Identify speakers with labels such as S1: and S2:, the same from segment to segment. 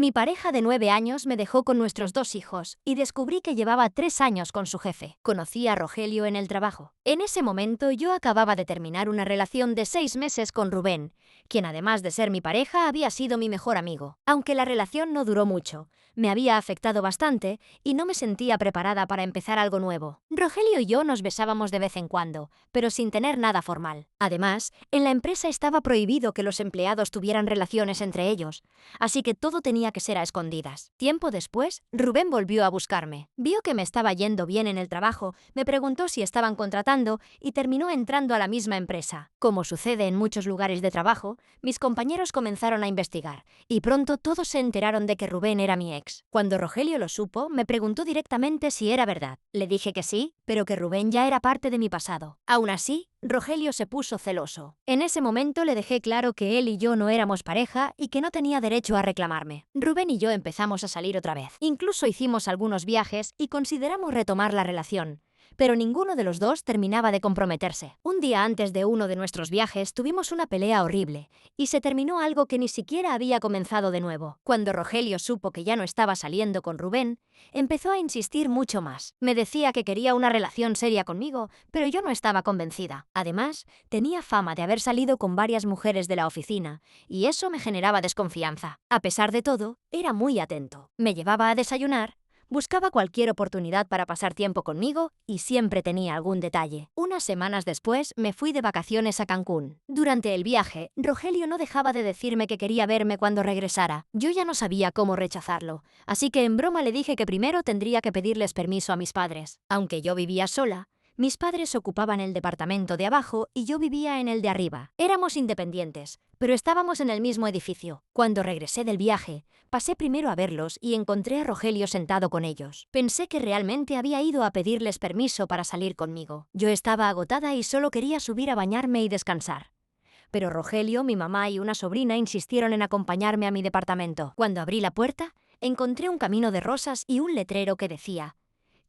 S1: Mi pareja de 9 años me dejó con nuestros 2 hijos y descubrí que llevaba 3 años con su jefe. Conocí a Rogelio en el trabajo. En ese momento yo acababa de terminar una relación de 6 meses con Rubén, quien además de ser mi pareja había sido mi mejor amigo. Aunque la relación no duró mucho, me había afectado bastante y no me sentía preparada para empezar algo nuevo. Rogelio y yo nos besábamos de vez en cuando, pero sin tener nada formal. Además, en la empresa estaba prohibido que los empleados tuvieran relaciones entre ellos, así que todo tenía que ser a escondidas. Tiempo después, Rubén volvió a buscarme. Vio que me estaba yendo bien en el trabajo, me preguntó si estaban contratando y terminó entrando a la misma empresa. Como sucede en muchos lugares de trabajo, mis compañeros comenzaron a investigar y pronto todos se enteraron de que Rubén era mi ex. Cuando Rogelio lo supo, me preguntó directamente si era verdad. Le dije que sí, pero que Rubén ya era parte de mi pasado. Aún así, Rogelio se puso celoso. En ese momento le dejé claro que él y yo no éramos pareja y que no tenía derecho a reclamarme. Rubén y yo empezamos a salir otra vez. Incluso hicimos algunos viajes y consideramos retomar la relación, pero ninguno de los dos terminaba de comprometerse. Un día antes de uno de nuestros viajes tuvimos una pelea horrible y se terminó algo que ni siquiera había comenzado de nuevo. Cuando Rogelio supo que ya no estaba saliendo con Rubén, empezó a insistir mucho más. Me decía que quería una relación seria conmigo, pero yo no estaba convencida. Además, tenía fama de haber salido con varias mujeres de la oficina y eso me generaba desconfianza. A pesar de todo, era muy atento. Me llevaba a desayunar, buscaba cualquier oportunidad para pasar tiempo conmigo y siempre tenía algún detalle. Unas semanas después me fui de vacaciones a Cancún. Durante el viaje, Rogelio no dejaba de decirme que quería verme cuando regresara. Yo ya no sabía cómo rechazarlo, así que en broma le dije que primero tendría que pedirles permiso a mis padres. Aunque yo vivía sola, mis padres ocupaban el departamento de abajo y yo vivía en el de arriba. Éramos independientes, pero estábamos en el mismo edificio. Cuando regresé del viaje, pasé primero a verlos y encontré a Rogelio sentado con ellos. Pensé que realmente había ido a pedirles permiso para salir conmigo. Yo estaba agotada y solo quería subir a bañarme y descansar. Pero Rogelio, mi mamá y una sobrina insistieron en acompañarme a mi departamento. Cuando abrí la puerta, encontré un camino de rosas y un letrero que decía: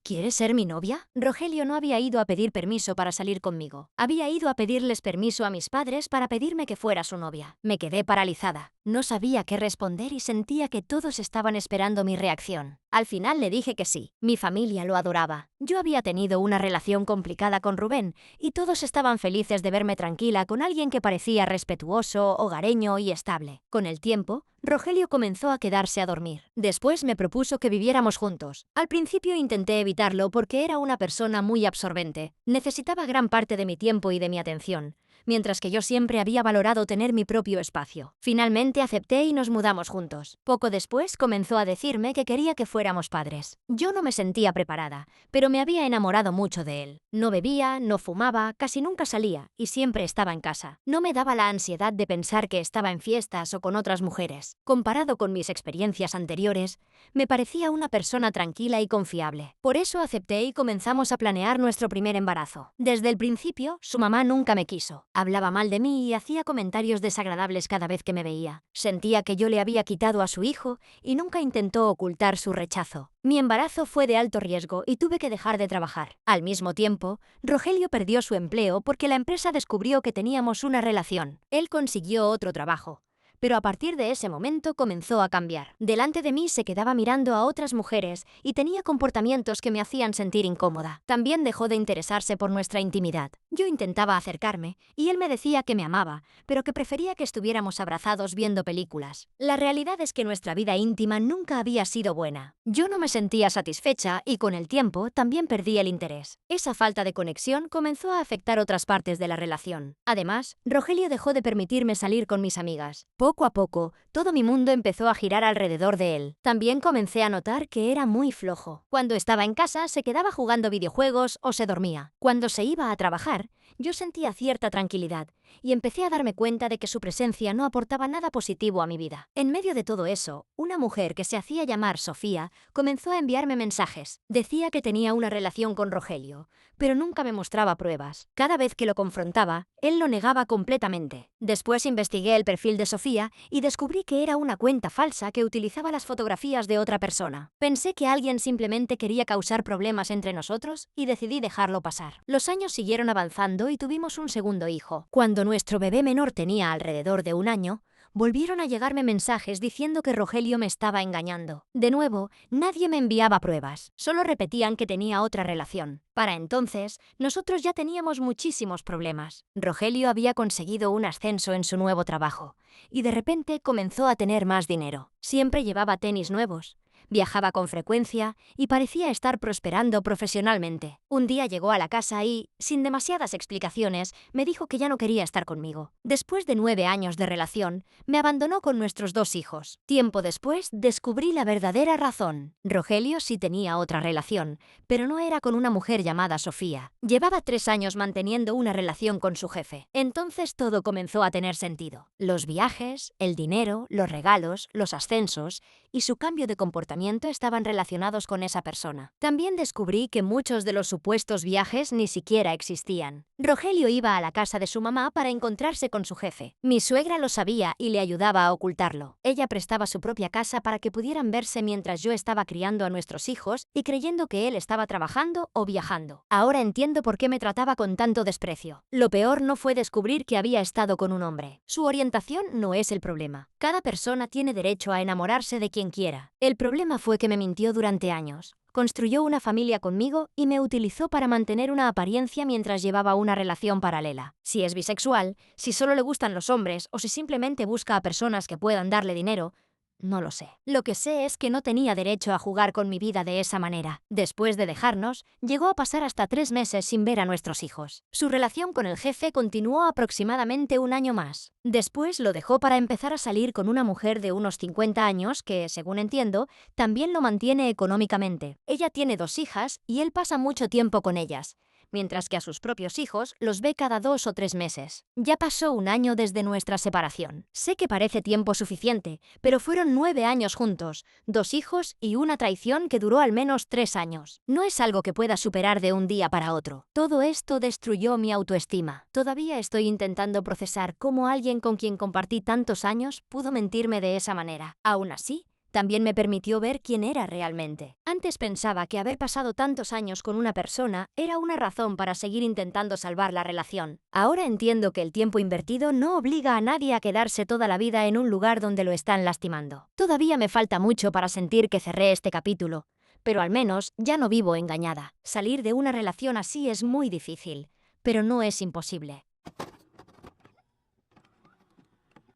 S1: ¿Quieres ser mi novia? Rogelio no había ido a pedir permiso para salir conmigo. Había ido a pedirles permiso a mis padres para pedirme que fuera su novia. Me quedé paralizada. No sabía qué responder y sentía que todos estaban esperando mi reacción. Al final le dije que sí. Mi familia lo adoraba. Yo había tenido una relación complicada con Rubén y todos estaban felices de verme tranquila con alguien que parecía respetuoso, hogareño y estable. Con el tiempo, Rogelio comenzó a quedarse a dormir. Después me propuso que viviéramos juntos. Al principio intenté evitarlo porque era una persona muy absorbente. Necesitaba gran parte de mi tiempo y de mi atención, mientras que yo siempre había valorado tener mi propio espacio. Finalmente acepté y nos mudamos juntos. Poco después comenzó a decirme que quería que fuéramos padres. Yo no me sentía preparada, pero me había enamorado mucho de él. No bebía, no fumaba, casi nunca salía y siempre estaba en casa. No me daba la ansiedad de pensar que estaba en fiestas o con otras mujeres. Comparado con mis experiencias anteriores, me parecía una persona tranquila y confiable. Por eso acepté y comenzamos a planear nuestro primer embarazo. Desde el principio, su mamá nunca me quiso. Hablaba mal de mí y hacía comentarios desagradables cada vez que me veía. Sentía que yo le había quitado a su hijo y nunca intentó ocultar su rechazo. Mi embarazo fue de alto riesgo y tuve que dejar de trabajar. Al mismo tiempo, Rogelio perdió su empleo porque la empresa descubrió que teníamos una relación. Él consiguió otro trabajo, pero a partir de ese momento comenzó a cambiar. Delante de mí se quedaba mirando a otras mujeres y tenía comportamientos que me hacían sentir incómoda. También dejó de interesarse por nuestra intimidad. Yo intentaba acercarme y él me decía que me amaba, pero que prefería que estuviéramos abrazados viendo películas. La realidad es que nuestra vida íntima nunca había sido buena. Yo no me sentía satisfecha y con el tiempo también perdí el interés. Esa falta de conexión comenzó a afectar otras partes de la relación. Además, Rogelio dejó de permitirme salir con mis amigas. Poco a poco, todo mi mundo empezó a girar alrededor de él. También comencé a notar que era muy flojo. Cuando estaba en casa, se quedaba jugando videojuegos o se dormía. Cuando se iba a trabajar, yo sentía cierta tranquilidad y empecé a darme cuenta de que su presencia no aportaba nada positivo a mi vida. En medio de todo eso, una mujer que se hacía llamar Sofía comenzó a enviarme mensajes. Decía que tenía una relación con Rogelio, pero nunca me mostraba pruebas. Cada vez que lo confrontaba, él lo negaba completamente. Después investigué el perfil de Sofía y descubrí que era una cuenta falsa que utilizaba las fotografías de otra persona. Pensé que alguien simplemente quería causar problemas entre nosotros y decidí dejarlo pasar. Los años siguieron avanzando y tuvimos un segundo hijo. Cuando nuestro bebé menor tenía alrededor de 1 año, Volvieron a llegarme mensajes diciendo que Rogelio me estaba engañando. De nuevo, nadie me enviaba pruebas, solo repetían que tenía otra relación. Para entonces, nosotros ya teníamos muchísimos problemas. Rogelio había conseguido un ascenso en su nuevo trabajo, y de repente comenzó a tener más dinero. Siempre llevaba tenis nuevos. Viajaba con frecuencia y parecía estar prosperando profesionalmente. Un día llegó a la casa y, sin demasiadas explicaciones, me dijo que ya no quería estar conmigo. Después de 9 años de relación, me abandonó con nuestros 2 hijos. Tiempo después, descubrí la verdadera razón. Rogelio sí tenía otra relación, pero no era con una mujer llamada Sofía. Llevaba 3 años manteniendo una relación con su jefe. Entonces todo comenzó a tener sentido. Los viajes, el dinero, los regalos, los ascensos y su cambio de comportamiento estaban relacionados con esa persona. También descubrí que muchos de los supuestos viajes ni siquiera existían. Rogelio iba a la casa de su mamá para encontrarse con su jefe. Mi suegra lo sabía y le ayudaba a ocultarlo. Ella prestaba su propia casa para que pudieran verse mientras yo estaba criando a nuestros hijos y creyendo que él estaba trabajando o viajando. Ahora entiendo por qué me trataba con tanto desprecio. Lo peor no fue descubrir que había estado con un hombre. Su orientación no es el problema. Cada persona tiene derecho a enamorarse de quien quiera. El problema fue que me mintió durante años. Construyó una familia conmigo y me utilizó para mantener una apariencia mientras llevaba una relación paralela. Si es bisexual, si solo le gustan los hombres o si simplemente busca a personas que puedan darle dinero, no lo sé. Lo que sé es que no tenía derecho a jugar con mi vida de esa manera. Después de dejarnos, llegó a pasar hasta 3 meses sin ver a nuestros hijos. Su relación con el jefe continuó aproximadamente un año más. Después lo dejó para empezar a salir con una mujer de unos 50 años que, según entiendo, también lo mantiene económicamente. Ella tiene 2 hijas y él pasa mucho tiempo con ellas, mientras que a sus propios hijos los ve cada 2 o 3 meses. Ya pasó un año desde nuestra separación. Sé que parece tiempo suficiente, pero fueron 9 años juntos, 2 hijos y una traición que duró al menos 3 años. No es algo que pueda superar de un día para otro. Todo esto destruyó mi autoestima. Todavía estoy intentando procesar cómo alguien con quien compartí tantos años pudo mentirme de esa manera. Aún así, también me permitió ver quién era realmente. Antes pensaba que haber pasado tantos años con una persona era una razón para seguir intentando salvar la relación. Ahora entiendo que el tiempo invertido no obliga a nadie a quedarse toda la vida en un lugar donde lo están lastimando. Todavía me falta mucho para sentir que cerré este capítulo, pero al menos ya no vivo engañada. Salir de una relación así es muy difícil, pero no es imposible.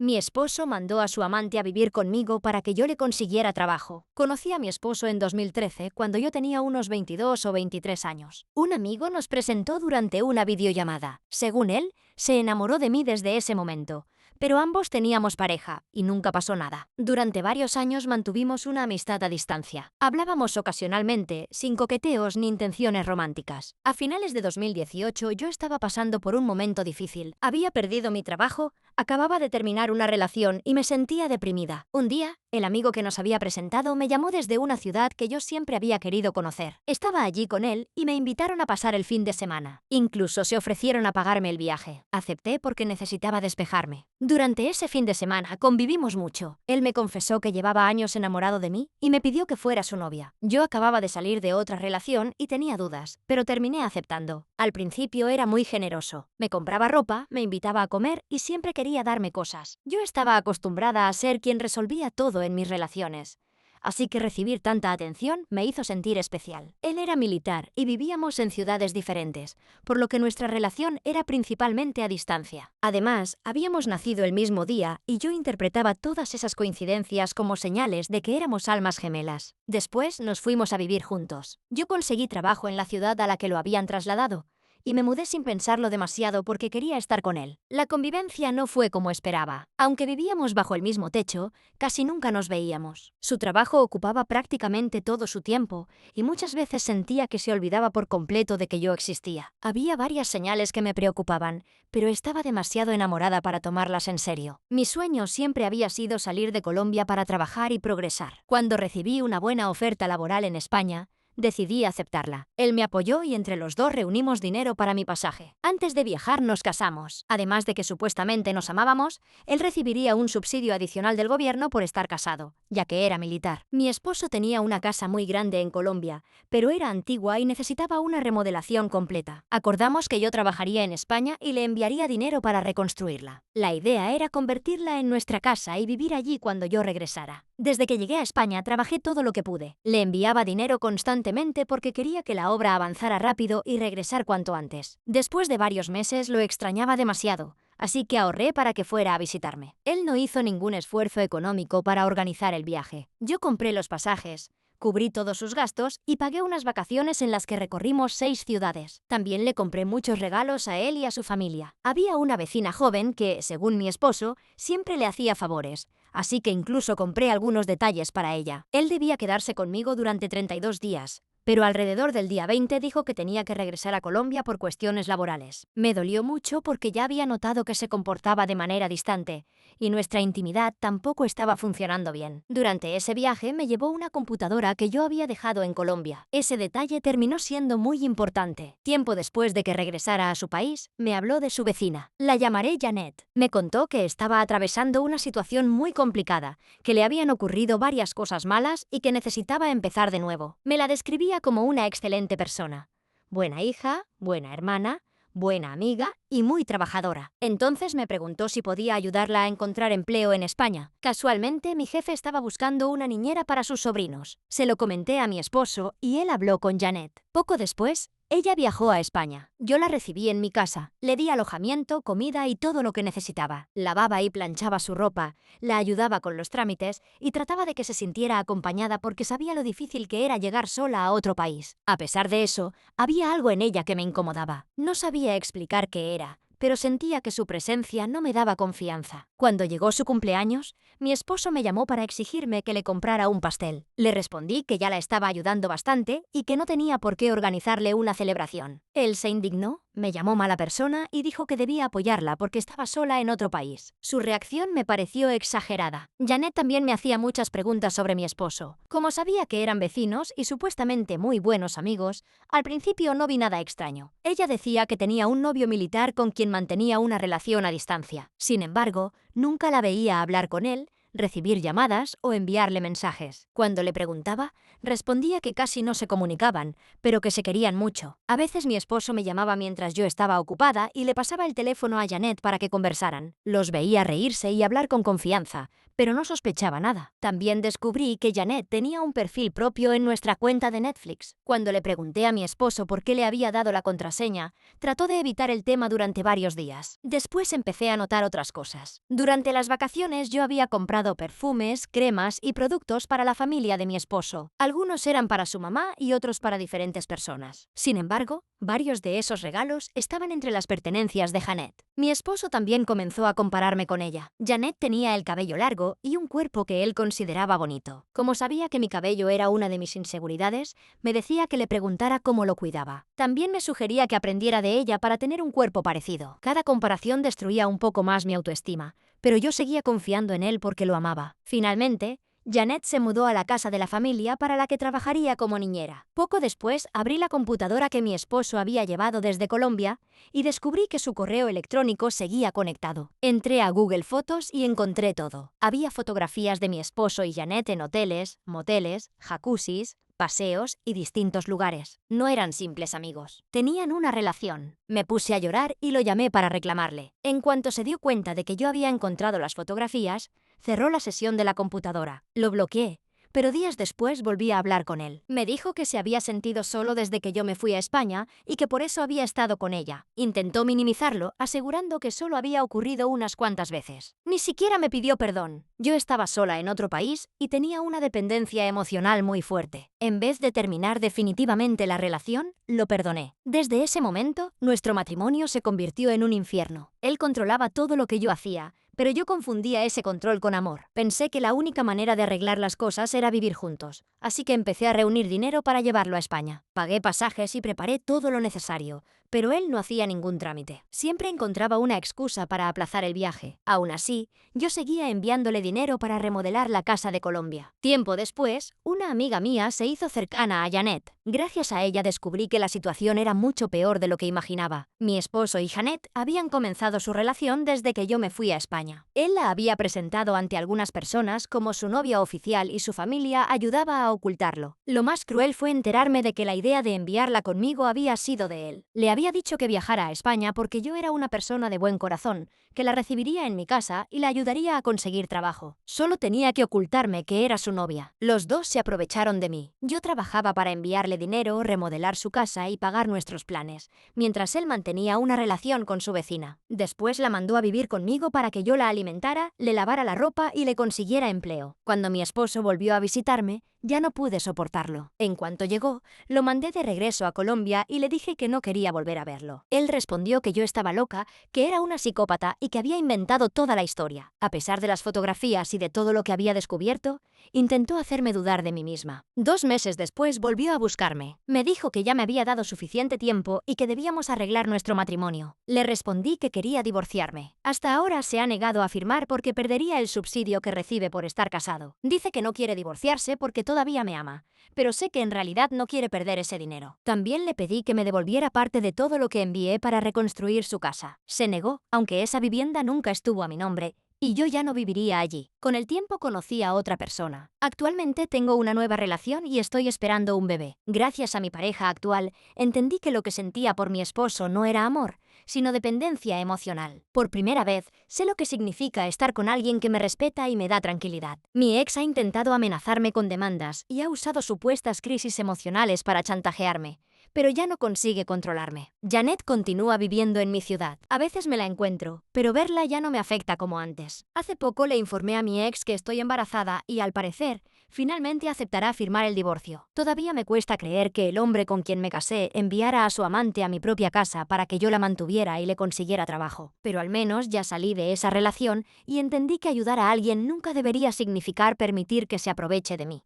S1: Mi esposo mandó a su amante a vivir conmigo para que yo le consiguiera trabajo. Conocí a mi esposo en 2013, cuando yo tenía unos 22 o 23 años. Un amigo nos presentó durante una videollamada. Según él, se enamoró de mí desde ese momento, pero ambos teníamos pareja y nunca pasó nada. Durante varios años mantuvimos una amistad a distancia. Hablábamos ocasionalmente, sin coqueteos ni intenciones románticas. A finales de 2018 yo estaba pasando por un momento difícil. Había perdido mi trabajo, acababa de terminar una relación y me sentía deprimida. Un día, el amigo que nos había presentado me llamó desde una ciudad que yo siempre había querido conocer. Estaba allí con él y me invitaron a pasar el fin de semana. Incluso se ofrecieron a pagarme el viaje. Acepté porque necesitaba despejarme. Durante ese fin de semana convivimos mucho. Él me confesó que llevaba años enamorado de mí y me pidió que fuera su novia. Yo acababa de salir de otra relación y tenía dudas, pero terminé aceptando. Al principio era muy generoso. Me compraba ropa, me invitaba a comer y siempre quería darme cosas. Yo estaba acostumbrada a ser quien resolvía todo en mis relaciones, así que recibir tanta atención me hizo sentir especial. Él era militar y vivíamos en ciudades diferentes, por lo que nuestra relación era principalmente a distancia. Además, habíamos nacido el mismo día y yo interpretaba todas esas coincidencias como señales de que éramos almas gemelas. Después nos fuimos a vivir juntos. Yo conseguí trabajo en la ciudad a la que lo habían trasladado, y me mudé sin pensarlo demasiado porque quería estar con él. La convivencia no fue como esperaba. Aunque vivíamos bajo el mismo techo, casi nunca nos veíamos. Su trabajo ocupaba prácticamente todo su tiempo y muchas veces sentía que se olvidaba por completo de que yo existía. Había varias señales que me preocupaban, pero estaba demasiado enamorada para tomarlas en serio. Mi sueño siempre había sido salir de Colombia para trabajar y progresar. Cuando recibí una buena oferta laboral en España, Decidí aceptarla. Él me apoyó y entre los dos reunimos dinero para mi pasaje. Antes de viajar nos casamos. Además de que supuestamente nos amábamos, él recibiría un subsidio adicional del gobierno por estar casado, ya que era militar. Mi esposo tenía una casa muy grande en Colombia, pero era antigua y necesitaba una remodelación completa. Acordamos que yo trabajaría en España y le enviaría dinero para reconstruirla. La idea era convertirla en nuestra casa y vivir allí cuando yo regresara. Desde que llegué a España trabajé todo lo que pude. Le enviaba dinero constantemente porque quería que la obra avanzara rápido y regresar cuanto antes. Después de varios meses lo extrañaba demasiado, así que ahorré para que fuera a visitarme. Él no hizo ningún esfuerzo económico para organizar el viaje. Yo compré los pasajes, cubrí todos sus gastos y pagué unas vacaciones en las que recorrimos 6 ciudades. También le compré muchos regalos a él y a su familia. Había una vecina joven que, según mi esposo, siempre le hacía favores, así que incluso compré algunos detalles para ella. Él debía quedarse conmigo durante 32 días. Pero alrededor del día 20 dijo que tenía que regresar a Colombia por cuestiones laborales. Me dolió mucho porque ya había notado que se comportaba de manera distante, y nuestra intimidad tampoco estaba funcionando bien. Durante ese viaje me llevó una computadora que yo había dejado en Colombia. Ese detalle terminó siendo muy importante. Tiempo después de que regresara a su país, me habló de su vecina. La llamaré Janet. Me contó que estaba atravesando una situación muy complicada, que le habían ocurrido varias cosas malas y que necesitaba empezar de nuevo. Me la describía como una excelente persona. Buena hija, buena hermana, buena amiga y muy trabajadora. Entonces me preguntó si podía ayudarla a encontrar empleo en España. Casualmente, mi jefe estaba buscando una niñera para sus sobrinos. Se lo comenté a mi esposo y él habló con Janet. Poco después, ella viajó a España. Yo la recibí en mi casa. Le di alojamiento, comida y todo lo que necesitaba. Lavaba y planchaba su ropa, la ayudaba con los trámites y trataba de que se sintiera acompañada porque sabía lo difícil que era llegar sola a otro país. A pesar de eso, había algo en ella que me incomodaba. No sabía explicar qué era, pero sentía que su presencia no me daba confianza. Cuando llegó su cumpleaños, mi esposo me llamó para exigirme que le comprara un pastel. Le respondí que ya la estaba ayudando bastante y que no tenía por qué organizarle una celebración. Él se indignó, me llamó mala persona y dijo que debía apoyarla porque estaba sola en otro país. Su reacción me pareció exagerada. Janet también me hacía muchas preguntas sobre mi esposo. Como sabía que eran vecinos y supuestamente muy buenos amigos, al principio no vi nada extraño. Ella decía que tenía un novio militar con quien mantenía una relación a distancia. Sin embargo, nunca la veía hablar con él, recibir llamadas o enviarle mensajes. Cuando le preguntaba, respondía que casi no se comunicaban, pero que se querían mucho. A veces mi esposo me llamaba mientras yo estaba ocupada y le pasaba el teléfono a Janet para que conversaran. Los veía reírse y hablar con confianza, pero no sospechaba nada. También descubrí que Janet tenía un perfil propio en nuestra cuenta de Netflix. Cuando le pregunté a mi esposo por qué le había dado la contraseña, trató de evitar el tema durante varios días. Después empecé a notar otras cosas. Durante las vacaciones yo había comprado perfumes, cremas y productos para la familia de mi esposo. Algunos eran para su mamá y otros para diferentes personas. Sin embargo, varios de esos regalos estaban entre las pertenencias de Janet. Mi esposo también comenzó a compararme con ella. Janet tenía el cabello largo y un cuerpo que él consideraba bonito. Como sabía que mi cabello era una de mis inseguridades, me decía que le preguntara cómo lo cuidaba. También me sugería que aprendiera de ella para tener un cuerpo parecido. Cada comparación destruía un poco más mi autoestima, pero yo seguía confiando en él porque lo amaba. Finalmente, Janet se mudó a la casa de la familia para la que trabajaría como niñera. Poco después abrí la computadora que mi esposo había llevado desde Colombia y descubrí que su correo electrónico seguía conectado. Entré a Google Fotos y encontré todo. Había fotografías de mi esposo y Janet en hoteles, moteles, jacuzzis, paseos y distintos lugares. No eran simples amigos. Tenían una relación. Me puse a llorar y lo llamé para reclamarle. En cuanto se dio cuenta de que yo había encontrado las fotografías, cerró la sesión de la computadora. Lo bloqueé, pero días después volví a hablar con él. Me dijo que se había sentido solo desde que yo me fui a España y que por eso había estado con ella. Intentó minimizarlo, asegurando que solo había ocurrido unas cuantas veces. Ni siquiera me pidió perdón. Yo estaba sola en otro país y tenía una dependencia emocional muy fuerte. En vez de terminar definitivamente la relación, lo perdoné. Desde ese momento, nuestro matrimonio se convirtió en un infierno. Él controlaba todo lo que yo hacía, pero yo confundía ese control con amor. Pensé que la única manera de arreglar las cosas era vivir juntos, así que empecé a reunir dinero para llevarlo a España. Pagué pasajes y preparé todo lo necesario, pero él no hacía ningún trámite. Siempre encontraba una excusa para aplazar el viaje. Aún así, yo seguía enviándole dinero para remodelar la casa de Colombia. Tiempo después, una amiga mía se hizo cercana a Janet. Gracias a ella descubrí que la situación era mucho peor de lo que imaginaba. Mi esposo y Janet habían comenzado su relación desde que yo me fui a España. Él la había presentado ante algunas personas como su novia oficial y su familia ayudaba a ocultarlo. Lo más cruel fue enterarme de que la idea de enviarla conmigo había sido de él. Le había dicho que viajara a España porque yo era una persona de buen corazón, que la recibiría en mi casa y la ayudaría a conseguir trabajo. Solo tenía que ocultarme que era su novia. Los dos se aprovecharon de mí. Yo trabajaba para enviarle dinero, remodelar su casa y pagar nuestros planes, mientras él mantenía una relación con su vecina. Después la mandó a vivir conmigo para que yo la alimentara, le lavara la ropa y le consiguiera empleo. Cuando mi esposo volvió a visitarme, ya no pude soportarlo. En cuanto llegó, lo mandé de regreso a Colombia y le dije que no quería volver a verlo. Él respondió que yo estaba loca, que era una psicópata y que había inventado toda la historia. A pesar de las fotografías y de todo lo que había descubierto, intentó hacerme dudar de mí misma. 2 meses después volvió a buscarme. Me dijo que ya me había dado suficiente tiempo y que debíamos arreglar nuestro matrimonio. Le respondí que quería divorciarme. Hasta ahora se ha negado a firmar porque perdería el subsidio que recibe por estar casado. Dice que no quiere divorciarse porque todavía me ama, pero sé que en realidad no quiere perder ese dinero. También le pedí que me devolviera parte de todo lo que envié para reconstruir su casa. Se negó, aunque esa vivienda nunca estuvo a mi nombre, y yo ya no viviría allí. Con el tiempo conocí a otra persona. Actualmente tengo una nueva relación y estoy esperando un bebé. Gracias a mi pareja actual, entendí que lo que sentía por mi esposo no era amor, sino dependencia emocional. Por primera vez, sé lo que significa estar con alguien que me respeta y me da tranquilidad. Mi ex ha intentado amenazarme con demandas y ha usado supuestas crisis emocionales para chantajearme, pero ya no consigue controlarme. Janet continúa viviendo en mi ciudad. A veces me la encuentro, pero verla ya no me afecta como antes. Hace poco le informé a mi ex que estoy embarazada y, al parecer, finalmente aceptará firmar el divorcio. Todavía me cuesta creer que el hombre con quien me casé enviara a su amante a mi propia casa para que yo la mantuviera y le consiguiera trabajo. Pero al menos ya salí de esa relación y entendí que ayudar a alguien nunca debería significar permitir que se aproveche de mí.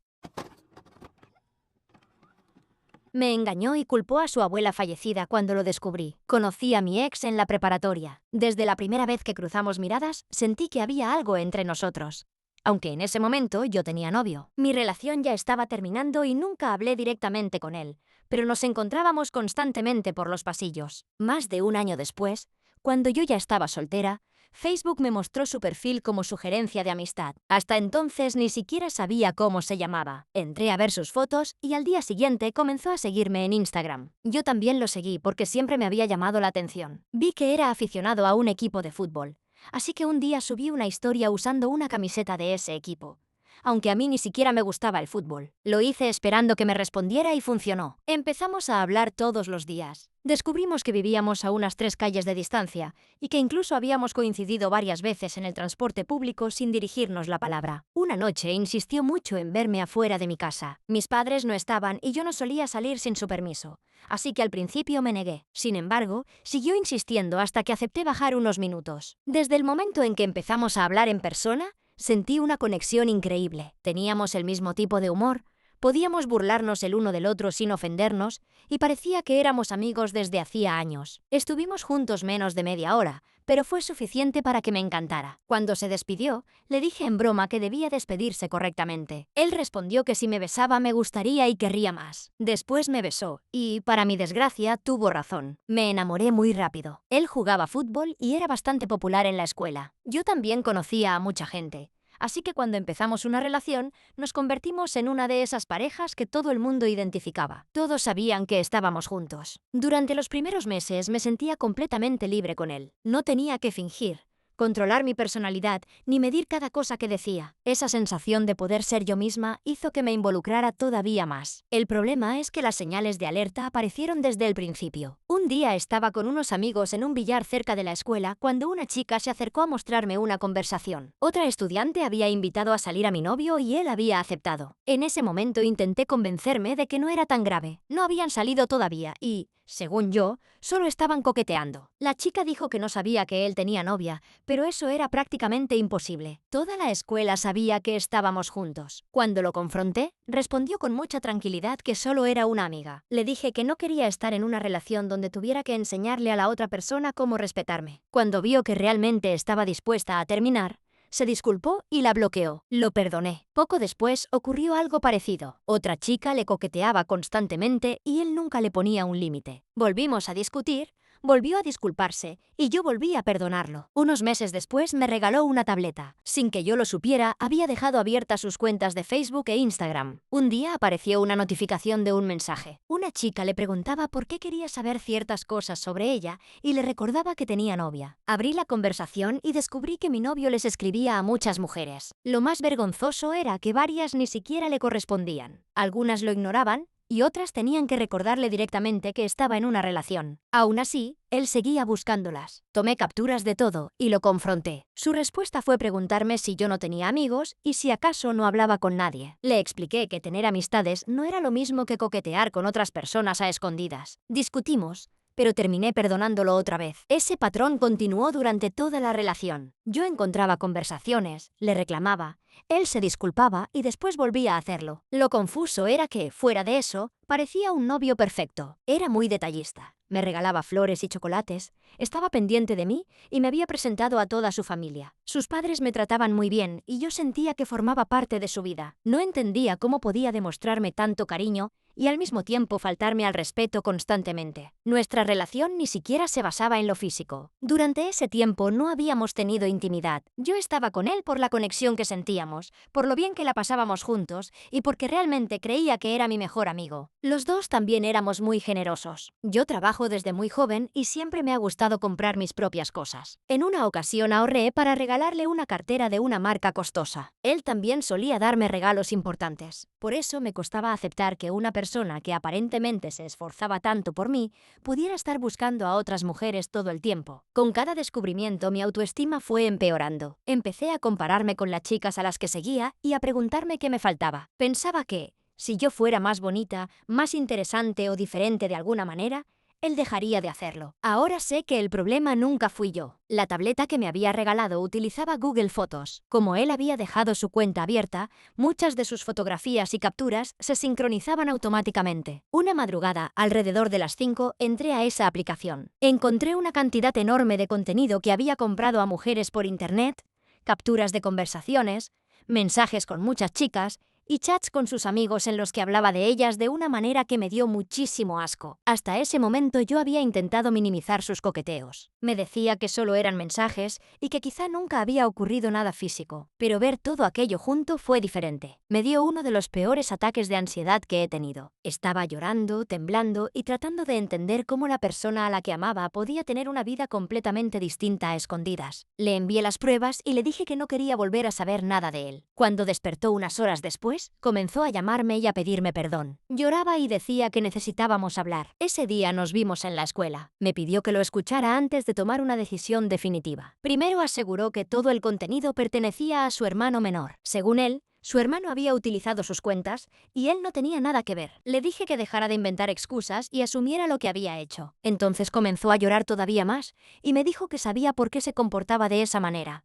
S1: Me engañó y culpó a su abuela fallecida cuando lo descubrí. Conocí a mi ex en la preparatoria. Desde la primera vez que cruzamos miradas, sentí que había algo entre nosotros. Aunque en ese momento yo tenía novio. Mi relación ya estaba terminando y nunca hablé directamente con él, pero nos encontrábamos constantemente por los pasillos. Más de un año después, cuando yo ya estaba soltera, Facebook me mostró su perfil como sugerencia de amistad. Hasta entonces ni siquiera sabía cómo se llamaba. Entré a ver sus fotos y al día siguiente comenzó a seguirme en Instagram. Yo también lo seguí porque siempre me había llamado la atención. Vi que era aficionado a un equipo de fútbol, así que un día subí una historia usando una camiseta de ese equipo. Aunque a mí ni siquiera me gustaba el fútbol. Lo hice esperando que me respondiera y funcionó. Empezamos a hablar todos los días. Descubrimos que vivíamos a unas 3 calles de distancia y que incluso habíamos coincidido varias veces en el transporte público sin dirigirnos la palabra. Una noche insistió mucho en verme afuera de mi casa. Mis padres no estaban y yo no solía salir sin su permiso, así que al principio me negué. Sin embargo, siguió insistiendo hasta que acepté bajar unos minutos. Desde el momento en que empezamos a hablar en persona, sentí una conexión increíble. Teníamos el mismo tipo de humor, podíamos burlarnos el uno del otro sin ofendernos y parecía que éramos amigos desde hacía años. Estuvimos juntos menos de media hora, pero fue suficiente para que me encantara. Cuando se despidió, le dije en broma que debía despedirse correctamente. Él respondió que si me besaba me gustaría y querría más. Después me besó y, para mi desgracia, tuvo razón. Me enamoré muy rápido. Él jugaba fútbol y era bastante popular en la escuela. Yo también conocía a mucha gente. Así que cuando empezamos una relación, nos convertimos en una de esas parejas que todo el mundo identificaba. Todos sabían que estábamos juntos. Durante los primeros meses me sentía completamente libre con él. No tenía que fingir, controlar mi personalidad, ni medir cada cosa que decía. Esa sensación de poder ser yo misma hizo que me involucrara todavía más. El problema es que las señales de alerta aparecieron desde el principio. Un día estaba con unos amigos en un billar cerca de la escuela cuando una chica se acercó a mostrarme una conversación. Otra estudiante había invitado a salir a mi novio y él había aceptado. En ese momento intenté convencerme de que no era tan grave. No habían salido todavía y, según yo, solo estaban coqueteando. La chica dijo que no sabía que él tenía novia, pero eso era prácticamente imposible. Toda la escuela sabía que estábamos juntos. Cuando lo confronté, respondió con mucha tranquilidad que solo era una amiga. Le dije que no quería estar en una relación donde tuviera que enseñarle a la otra persona cómo respetarme. Cuando vio que realmente estaba dispuesta a terminar, se disculpó y la bloqueó. Lo perdoné. Poco después ocurrió algo parecido. Otra chica le coqueteaba constantemente y él nunca le ponía un límite. Volvimos a discutir, volvió a disculparse y yo volví a perdonarlo. Unos meses después me regaló una tableta. Sin que yo lo supiera, había dejado abiertas sus cuentas de Facebook e Instagram. Un día apareció una notificación de un mensaje. Una chica le preguntaba por qué quería saber ciertas cosas sobre ella y le recordaba que tenía novia. Abrí la conversación y descubrí que mi novio les escribía a muchas mujeres. Lo más vergonzoso era que varias ni siquiera le correspondían. Algunas lo ignoraban y otras tenían que recordarle directamente que estaba en una relación. Aún así, él seguía buscándolas. Tomé capturas de todo y lo confronté. Su respuesta fue preguntarme si yo no tenía amigos y si acaso no hablaba con nadie. Le expliqué que tener amistades no era lo mismo que coquetear con otras personas a escondidas. Discutimos, pero terminé perdonándolo otra vez. Ese patrón continuó durante toda la relación. Yo encontraba conversaciones, le reclamaba, él se disculpaba y después volvía a hacerlo. Lo confuso era que, fuera de eso, parecía un novio perfecto. Era muy detallista. Me regalaba flores y chocolates, estaba pendiente de mí y me había presentado a toda su familia. Sus padres me trataban muy bien y yo sentía que formaba parte de su vida. No entendía cómo podía demostrarme tanto cariño y al mismo tiempo faltarme al respeto constantemente. Nuestra relación ni siquiera se basaba en lo físico. Durante ese tiempo no habíamos tenido intimidad. Yo estaba con él por la conexión que sentíamos, por lo bien que la pasábamos juntos y porque realmente creía que era mi mejor amigo. Los dos también éramos muy generosos. Yo trabajo desde muy joven y siempre me ha gustado comprar mis propias cosas. En una ocasión ahorré para regalarle una cartera de una marca costosa. Él también solía darme regalos importantes. Por eso me costaba aceptar que una persona que aparentemente se esforzaba tanto por mí pudiera estar buscando a otras mujeres todo el tiempo. Con cada descubrimiento mi autoestima fue empeorando. Empecé a compararme con las chicas a las que seguía y a preguntarme qué me faltaba. Pensaba que, si yo fuera más bonita, más interesante o diferente de alguna manera, él dejaría de hacerlo. Ahora sé que el problema nunca fui yo. La tableta que me había regalado utilizaba Google Fotos. Como él había dejado su cuenta abierta, muchas de sus fotografías y capturas se sincronizaban automáticamente. Una madrugada, alrededor de las 5, entré a esa aplicación. Encontré una cantidad enorme de contenido que había comprado a mujeres por internet, capturas de conversaciones, mensajes con muchas chicas y chats con sus amigos en los que hablaba de ellas de una manera que me dio muchísimo asco. Hasta ese momento yo había intentado minimizar sus coqueteos. Me decía que solo eran mensajes y que quizá nunca había ocurrido nada físico, pero ver todo aquello junto fue diferente. Me dio uno de los peores ataques de ansiedad que he tenido. Estaba llorando, temblando y tratando de entender cómo la persona a la que amaba podía tener una vida completamente distinta a escondidas. Le envié las pruebas y le dije que no quería volver a saber nada de él. Cuando despertó unas horas después, comenzó a llamarme y a pedirme perdón. Lloraba y decía que necesitábamos hablar. Ese día nos vimos en la escuela. Me pidió que lo escuchara antes de tomar una decisión definitiva. Primero aseguró que todo el contenido pertenecía a su hermano menor. Según él, su hermano había utilizado sus cuentas y él no tenía nada que ver. Le dije que dejara de inventar excusas y asumiera lo que había hecho. Entonces comenzó a llorar todavía más y me dijo que sabía por qué se comportaba de esa manera.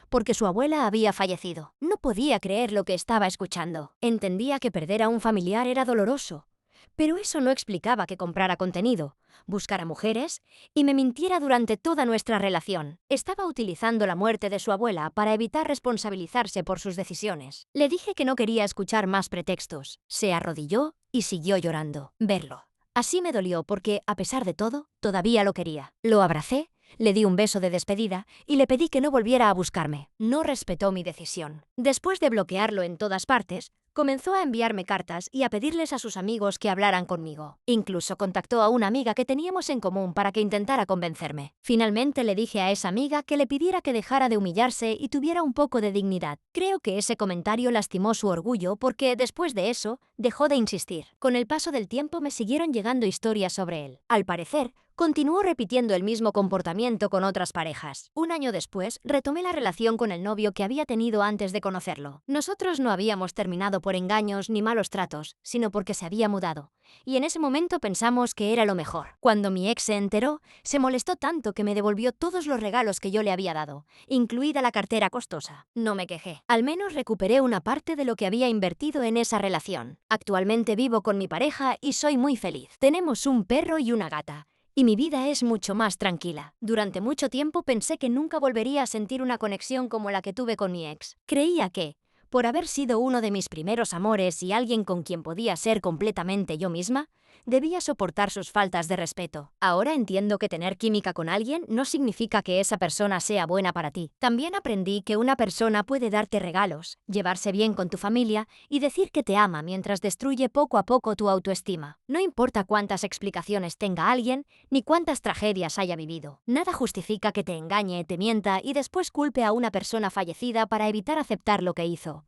S1: Porque su abuela había fallecido. No podía creer lo que estaba escuchando. Entendía que perder a un familiar era doloroso, pero eso no explicaba que comprara contenido, buscara mujeres y me mintiera durante toda nuestra relación. Estaba utilizando la muerte de su abuela para evitar responsabilizarse por sus decisiones. Le dije que no quería escuchar más pretextos. Se arrodilló y siguió llorando. Verlo así me dolió porque, a pesar de todo, todavía lo quería. Lo abracé, le di un beso de despedida y le pedí que no volviera a buscarme. No respetó mi decisión. Después de bloquearlo en todas partes, comenzó a enviarme cartas y a pedirles a sus amigos que hablaran conmigo. Incluso contactó a una amiga que teníamos en común para que intentara convencerme. Finalmente le dije a esa amiga que le pidiera que dejara de humillarse y tuviera un poco de dignidad. Creo que ese comentario lastimó su orgullo porque, después de eso, dejó de insistir. Con el paso del tiempo me siguieron llegando historias sobre él. Al parecer, continuó repitiendo el mismo comportamiento con otras parejas. Un año después, retomé la relación con el novio que había tenido antes de conocerlo. Nosotros no habíamos terminado por engaños ni malos tratos, sino porque se había mudado. Y en ese momento pensamos que era lo mejor. Cuando mi ex se enteró, se molestó tanto que me devolvió todos los regalos que yo le había dado, incluida la cartera costosa. No me quejé. Al menos recuperé una parte de lo que había invertido en esa relación. Actualmente vivo con mi pareja y soy muy feliz. Tenemos un perro y una gata. Y mi vida es mucho más tranquila. Durante mucho tiempo pensé que nunca volvería a sentir una conexión como la que tuve con mi ex. Creía que, por haber sido uno de mis primeros amores y alguien con quien podía ser completamente yo misma, debía soportar sus faltas de respeto. Ahora entiendo que tener química con alguien no significa que esa persona sea buena para ti. También aprendí que una persona puede darte regalos, llevarse bien con tu familia y decir que te ama mientras destruye poco a poco tu autoestima. No importa cuántas explicaciones tenga alguien, ni cuántas tragedias haya vivido. Nada justifica que te engañe, te mienta y después culpe a una persona fallecida para evitar aceptar lo que hizo.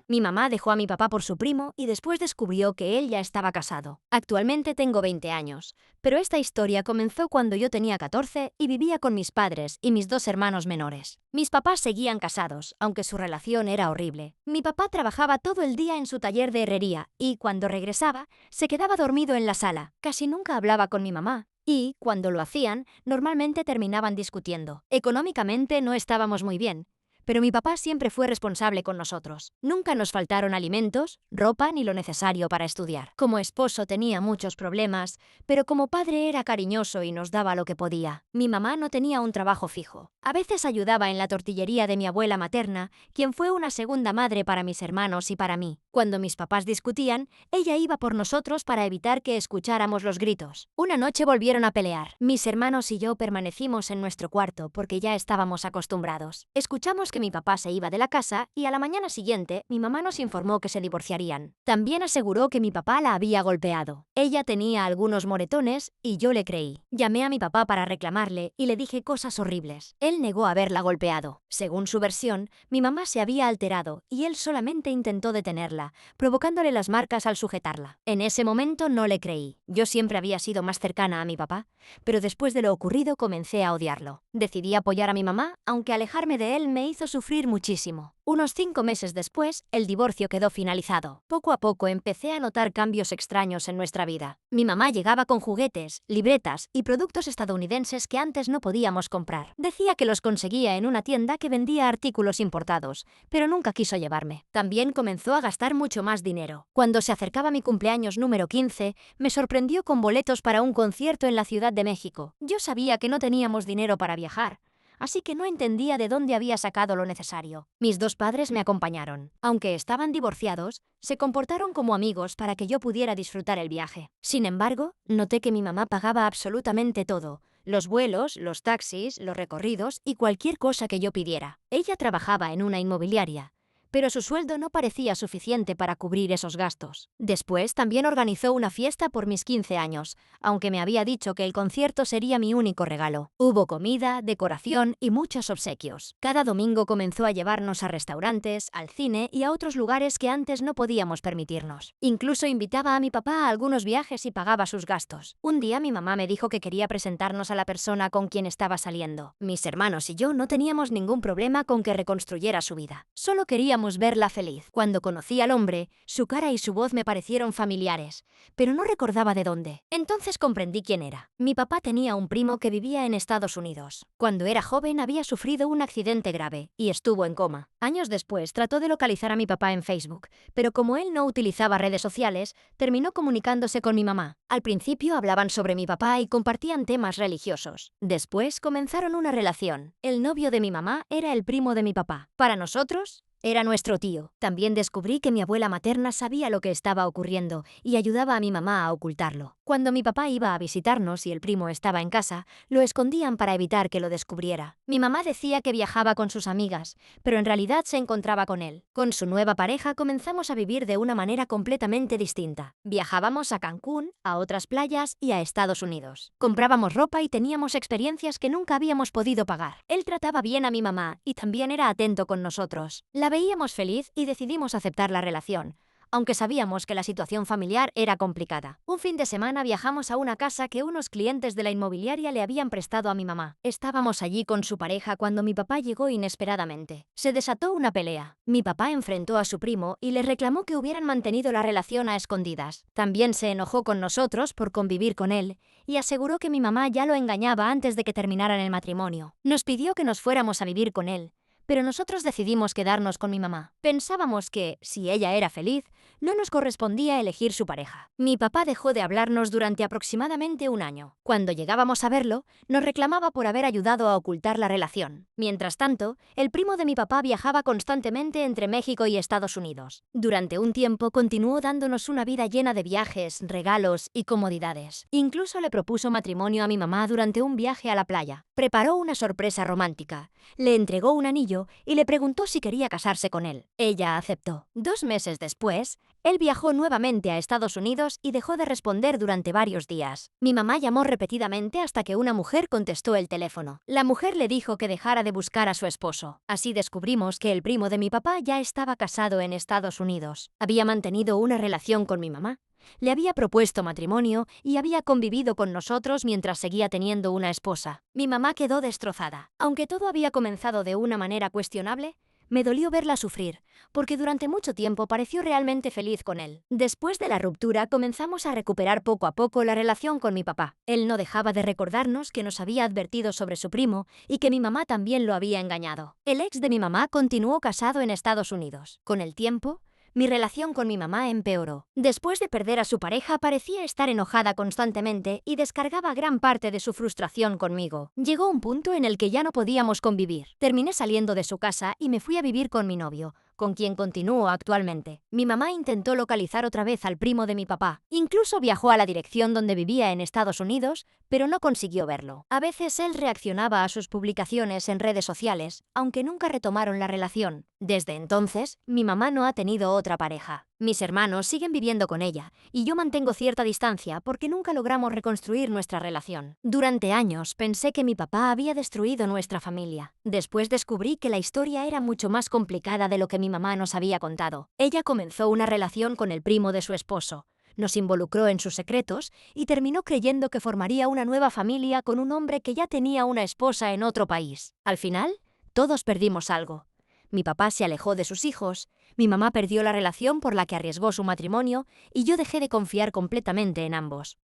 S1: Mi mamá dejó a mi papá por su primo y después descubrió que él ya estaba casado. Actualmente tengo 20 años, pero esta historia comenzó cuando yo tenía 14 y vivía con mis padres y mis dos hermanos menores. Mis papás seguían casados, aunque su relación era horrible. Mi papá trabajaba todo el día en su taller de herrería y, cuando regresaba, se quedaba dormido en la sala. Casi nunca hablaba con mi mamá. Y, cuando lo hacían, normalmente terminaban discutiendo. Económicamente no estábamos muy bien, pero mi papá siempre fue responsable con nosotros. Nunca nos faltaron alimentos, ropa ni lo necesario para estudiar. Como esposo tenía muchos problemas, pero como padre era cariñoso y nos daba lo que podía. Mi mamá no tenía un trabajo fijo. A veces ayudaba en la tortillería de mi abuela materna, quien fue una segunda madre para mis hermanos y para mí. Cuando mis papás discutían, ella iba por nosotros para evitar que escucháramos los gritos. Una noche volvieron a pelear. Mis hermanos y yo permanecimos en nuestro cuarto porque ya estábamos acostumbrados. Escuchamos que mi papá se iba de la casa y a la mañana siguiente mi mamá nos informó que se divorciarían. También aseguró que mi papá la había golpeado. Ella tenía algunos moretones y yo le creí. Llamé a mi papá para reclamarle y le dije cosas horribles. Él negó haberla golpeado. Según su versión, mi mamá se había alterado y él solamente intentó detenerla, provocándole las marcas al sujetarla. En ese momento no le creí. Yo siempre había sido más cercana a mi papá, pero después de lo ocurrido comencé a odiarlo. Decidí apoyar a mi mamá, aunque alejarme de él me hizo sufrir muchísimo. Unos 5 meses después, el divorcio quedó finalizado. Poco a poco empecé a notar cambios extraños en nuestra vida. Mi mamá llegaba con juguetes, libretas y productos estadounidenses que antes no podíamos comprar. Decía que los conseguía en una tienda que vendía artículos importados, pero nunca quiso llevarme. También comenzó a gastar mucho más dinero. Cuando se acercaba mi cumpleaños número 15, me sorprendió con boletos para un concierto en la Ciudad de México. Yo sabía que no teníamos dinero para viajar, así que no entendía de dónde había sacado lo necesario. Mis dos padres me acompañaron. Aunque estaban divorciados, se comportaron como amigos para que yo pudiera disfrutar el viaje. Sin embargo, noté que mi mamá pagaba absolutamente todo: los vuelos, los taxis, los recorridos y cualquier cosa que yo pidiera. Ella trabajaba en una inmobiliaria, pero su sueldo no parecía suficiente para cubrir esos gastos. Después también organizó una fiesta por mis 15 años, aunque me había dicho que el concierto sería mi único regalo. Hubo comida, decoración y muchos obsequios. Cada domingo comenzó a llevarnos a restaurantes, al cine y a otros lugares que antes no podíamos permitirnos. Incluso invitaba a mi papá a algunos viajes y pagaba sus gastos. Un día mi mamá me dijo que quería presentarnos a la persona con quien estaba saliendo. Mis hermanos y yo no teníamos ningún problema con que reconstruyera su vida. Solo queríamos verla feliz. Cuando conocí al hombre, su cara y su voz me parecieron familiares, pero no recordaba de dónde. Entonces comprendí quién era. Mi papá tenía un primo que vivía en Estados Unidos. Cuando era joven había sufrido un accidente grave y estuvo en coma. Años después trató de localizar a mi papá en Facebook, pero como él no utilizaba redes sociales, terminó comunicándose con mi mamá. Al principio hablaban sobre mi papá y compartían temas religiosos. Después comenzaron una relación. El novio de mi mamá era el primo de mi papá. Para nosotros, era nuestro tío. También descubrí que mi abuela materna sabía lo que estaba ocurriendo y ayudaba a mi mamá a ocultarlo. Cuando mi papá iba a visitarnos y el primo estaba en casa, lo escondían para evitar que lo descubriera. Mi mamá decía que viajaba con sus amigas, pero en realidad se encontraba con él. Con su nueva pareja comenzamos a vivir de una manera completamente distinta. Viajábamos a Cancún, a otras playas y a Estados Unidos. Comprábamos ropa y teníamos experiencias que nunca habíamos podido pagar. Él trataba bien a mi mamá y también era atento con nosotros. La veíamos feliz y decidimos aceptar la relación, aunque sabíamos que la situación familiar era complicada. Un fin de semana viajamos a una casa que unos clientes de la inmobiliaria le habían prestado a mi mamá. Estábamos allí con su pareja cuando mi papá llegó inesperadamente. Se desató una pelea. Mi papá enfrentó a su primo y le reclamó que hubieran mantenido la relación a escondidas. También se enojó con nosotros por convivir con él y aseguró que mi mamá ya lo engañaba antes de que terminaran el matrimonio. Nos pidió que nos fuéramos a vivir con él, pero nosotros decidimos quedarnos con mi mamá. Pensábamos que, si ella era feliz, no nos correspondía elegir su pareja. Mi papá dejó de hablarnos durante aproximadamente un año. Cuando llegábamos a verlo, nos reclamaba por haber ayudado a ocultar la relación. Mientras tanto, el primo de mi papá viajaba constantemente entre México y Estados Unidos. Durante un tiempo continuó dándonos una vida llena de viajes, regalos y comodidades. Incluso le propuso matrimonio a mi mamá durante un viaje a la playa. Preparó una sorpresa romántica. Le entregó un anillo y le preguntó si quería casarse con él. Ella aceptó. 2 meses después, él viajó nuevamente a Estados Unidos y dejó de responder durante varios días. Mi mamá llamó repetidamente hasta que una mujer contestó el teléfono. La mujer le dijo que dejara de buscar a su esposo. Así descubrimos que el primo de mi papá ya estaba casado en Estados Unidos. Había mantenido una relación con mi mamá. Le había propuesto matrimonio y había convivido con nosotros mientras seguía teniendo una esposa. Mi mamá quedó destrozada. Aunque todo había comenzado de una manera cuestionable, me dolió verla sufrir, porque durante mucho tiempo pareció realmente feliz con él. Después de la ruptura, comenzamos a recuperar poco a poco la relación con mi papá. Él no dejaba de recordarnos que nos había advertido sobre su primo y que mi mamá también lo había engañado. El ex de mi mamá continuó casado en Estados Unidos. Con el tiempo, mi relación con mi mamá empeoró. Después de perder a su pareja, parecía estar enojada constantemente y descargaba gran parte de su frustración conmigo. Llegó un punto en el que ya no podíamos convivir. Terminé saliendo de su casa y me fui a vivir con mi novio, con quien continúo actualmente. Mi mamá intentó localizar otra vez al primo de mi papá. Incluso viajó a la dirección donde vivía en Estados Unidos, pero no consiguió verlo. A veces él reaccionaba a sus publicaciones en redes sociales, aunque nunca retomaron la relación. Desde entonces, mi mamá no ha tenido otra pareja. Mis hermanos siguen viviendo con ella, y yo mantengo cierta distancia porque nunca logramos reconstruir nuestra relación. Durante años pensé que mi papá había destruido nuestra familia. Después descubrí que la historia era mucho más complicada de lo que mi mamá nos había contado. Ella comenzó una relación con el primo de su esposo. Nos involucró en sus secretos y terminó creyendo que formaría una nueva familia con un hombre que ya tenía una esposa en otro país. Al final, todos perdimos algo. Mi papá se alejó de sus hijos, mi mamá perdió la relación por la que arriesgó su matrimonio y yo dejé de confiar completamente en ambos.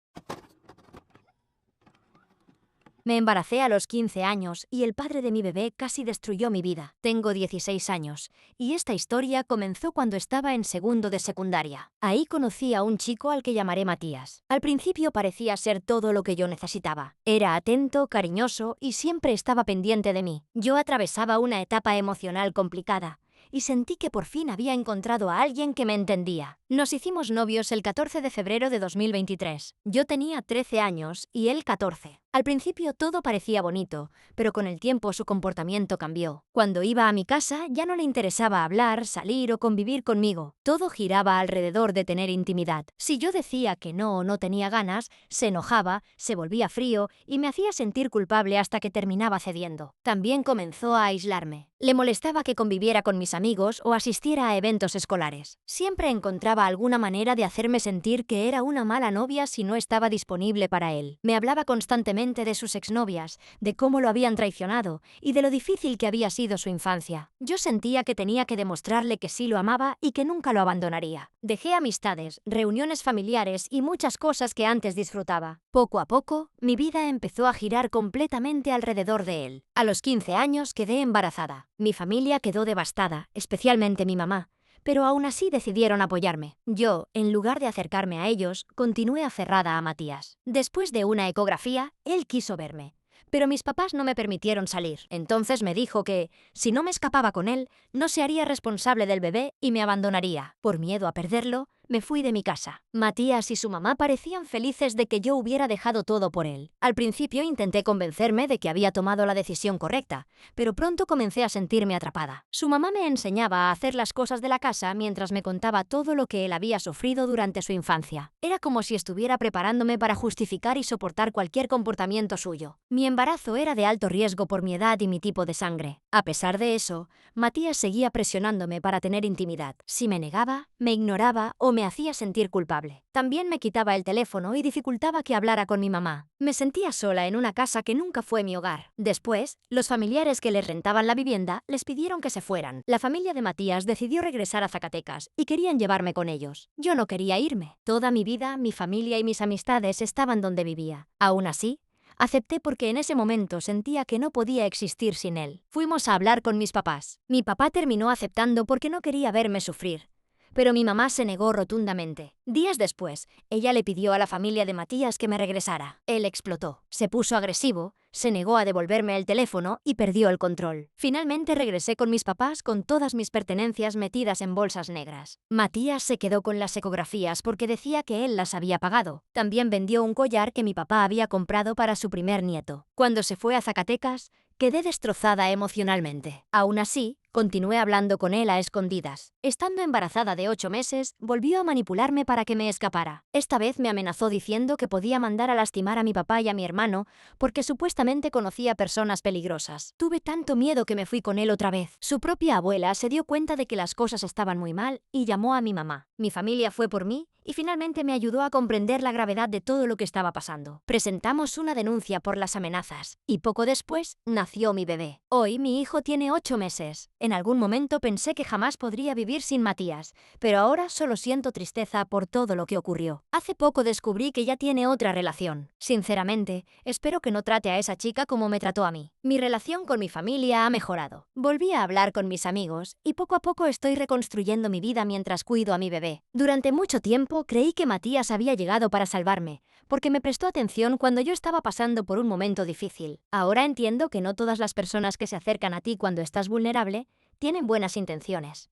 S1: Me embaracé a los 15 años y el padre de mi bebé casi destruyó mi vida. Tengo 16 años y esta historia comenzó cuando estaba en segundo de secundaria. Ahí conocí a un chico al que llamaré Matías. Al principio parecía ser todo lo que yo necesitaba. Era atento, cariñoso y siempre estaba pendiente de mí. Yo atravesaba una etapa emocional complicada y sentí que por fin había encontrado a alguien que me entendía. Nos hicimos novios el 14 de febrero de 2023. Yo tenía 13 años y él 14. Al principio todo parecía bonito, pero con el tiempo su comportamiento cambió. Cuando iba a mi casa ya no le interesaba hablar, salir o convivir conmigo. Todo giraba alrededor de tener intimidad. Si yo decía que no o no tenía ganas, se enojaba, se volvía frío y me hacía sentir culpable hasta que terminaba cediendo. También comenzó a aislarme. Le molestaba que conviviera con mis amigos o asistiera a eventos escolares. Siempre encontraba alguna manera de hacerme sentir que era una mala novia si no estaba disponible para él. Me hablaba constantemente de sus exnovias, de cómo lo habían traicionado y de lo difícil que había sido su infancia. Yo sentía que tenía que demostrarle que sí lo amaba y que nunca lo abandonaría. Dejé amistades, reuniones familiares y muchas cosas que antes disfrutaba. Poco a poco, mi vida empezó a girar completamente alrededor de él. A los 15 años quedé embarazada. Mi familia quedó devastada, especialmente mi mamá. Pero aún así decidieron apoyarme. Yo, en lugar de acercarme a ellos, continué aferrada a Matías. Después de una ecografía, él quiso verme. Pero mis papás no me permitieron salir. Entonces me dijo que, si no me escapaba con él, no se haría responsable del bebé y me abandonaría. Por miedo a perderlo, me fui de mi casa. Matías y su mamá parecían felices de que yo hubiera dejado todo por él. Al principio intenté convencerme de que había tomado la decisión correcta, pero pronto comencé a sentirme atrapada. Su mamá me enseñaba a hacer las cosas de la casa mientras me contaba todo lo que él había sufrido durante su infancia. Era como si estuviera preparándome para justificar y soportar cualquier comportamiento suyo. Mi embarazo era de alto riesgo por mi edad y mi tipo de sangre. A pesar de eso, Matías seguía presionándome para tener intimidad. Si me negaba, me ignoraba o me hacía sentir culpable. También me quitaba el teléfono y dificultaba que hablara con mi mamá. Me sentía sola en una casa que nunca fue mi hogar. Después, los familiares que les rentaban la vivienda les pidieron que se fueran. La familia de Matías decidió regresar a Zacatecas y querían llevarme con ellos. Yo no quería irme. Toda mi vida, mi familia y mis amistades estaban donde vivía. Aún así, acepté porque en ese momento sentía que no podía existir sin él. Fuimos a hablar con mis papás. Mi papá terminó aceptando porque no quería verme sufrir, pero mi mamá se negó rotundamente. Días después, ella le pidió a la familia de Matías que me regresara. Él explotó, se puso agresivo, se negó a devolverme el teléfono y perdió el control. Finalmente regresé con mis papás con todas mis pertenencias metidas en bolsas negras. Matías se quedó con las ecografías porque decía que él las había pagado. También vendió un collar que mi papá había comprado para su primer nieto. Cuando se fue a Zacatecas, quedé destrozada emocionalmente. Aún así, continué hablando con él a escondidas. Estando embarazada de 8 meses, volvió a manipularme para que me escapara. Esta vez me amenazó diciendo que podía mandar a lastimar a mi papá y a mi hermano porque supuestamente conocía personas peligrosas. Tuve tanto miedo que me fui con él otra vez. Su propia abuela se dio cuenta de que las cosas estaban muy mal y llamó a mi mamá. Mi familia fue por mí y finalmente me ayudó a comprender la gravedad de todo lo que estaba pasando. Presentamos una denuncia por las amenazas y poco después nació mi bebé. Hoy mi hijo tiene 8 meses. En algún momento pensé que jamás podría vivir sin Matías, pero ahora solo siento tristeza por todo lo que ocurrió. Hace poco descubrí que ya tiene otra relación. Sinceramente, espero que no trate a esa chica como me trató a mí. Mi relación con mi familia ha mejorado. Volví a hablar con mis amigos y poco a poco estoy reconstruyendo mi vida mientras cuido a mi bebé. Durante mucho tiempo creí que Matías había llegado para salvarme, porque me prestó atención cuando yo estaba pasando por un momento difícil. Ahora entiendo que no todas las personas que se acercan a ti cuando estás vulnerable tienen buenas intenciones.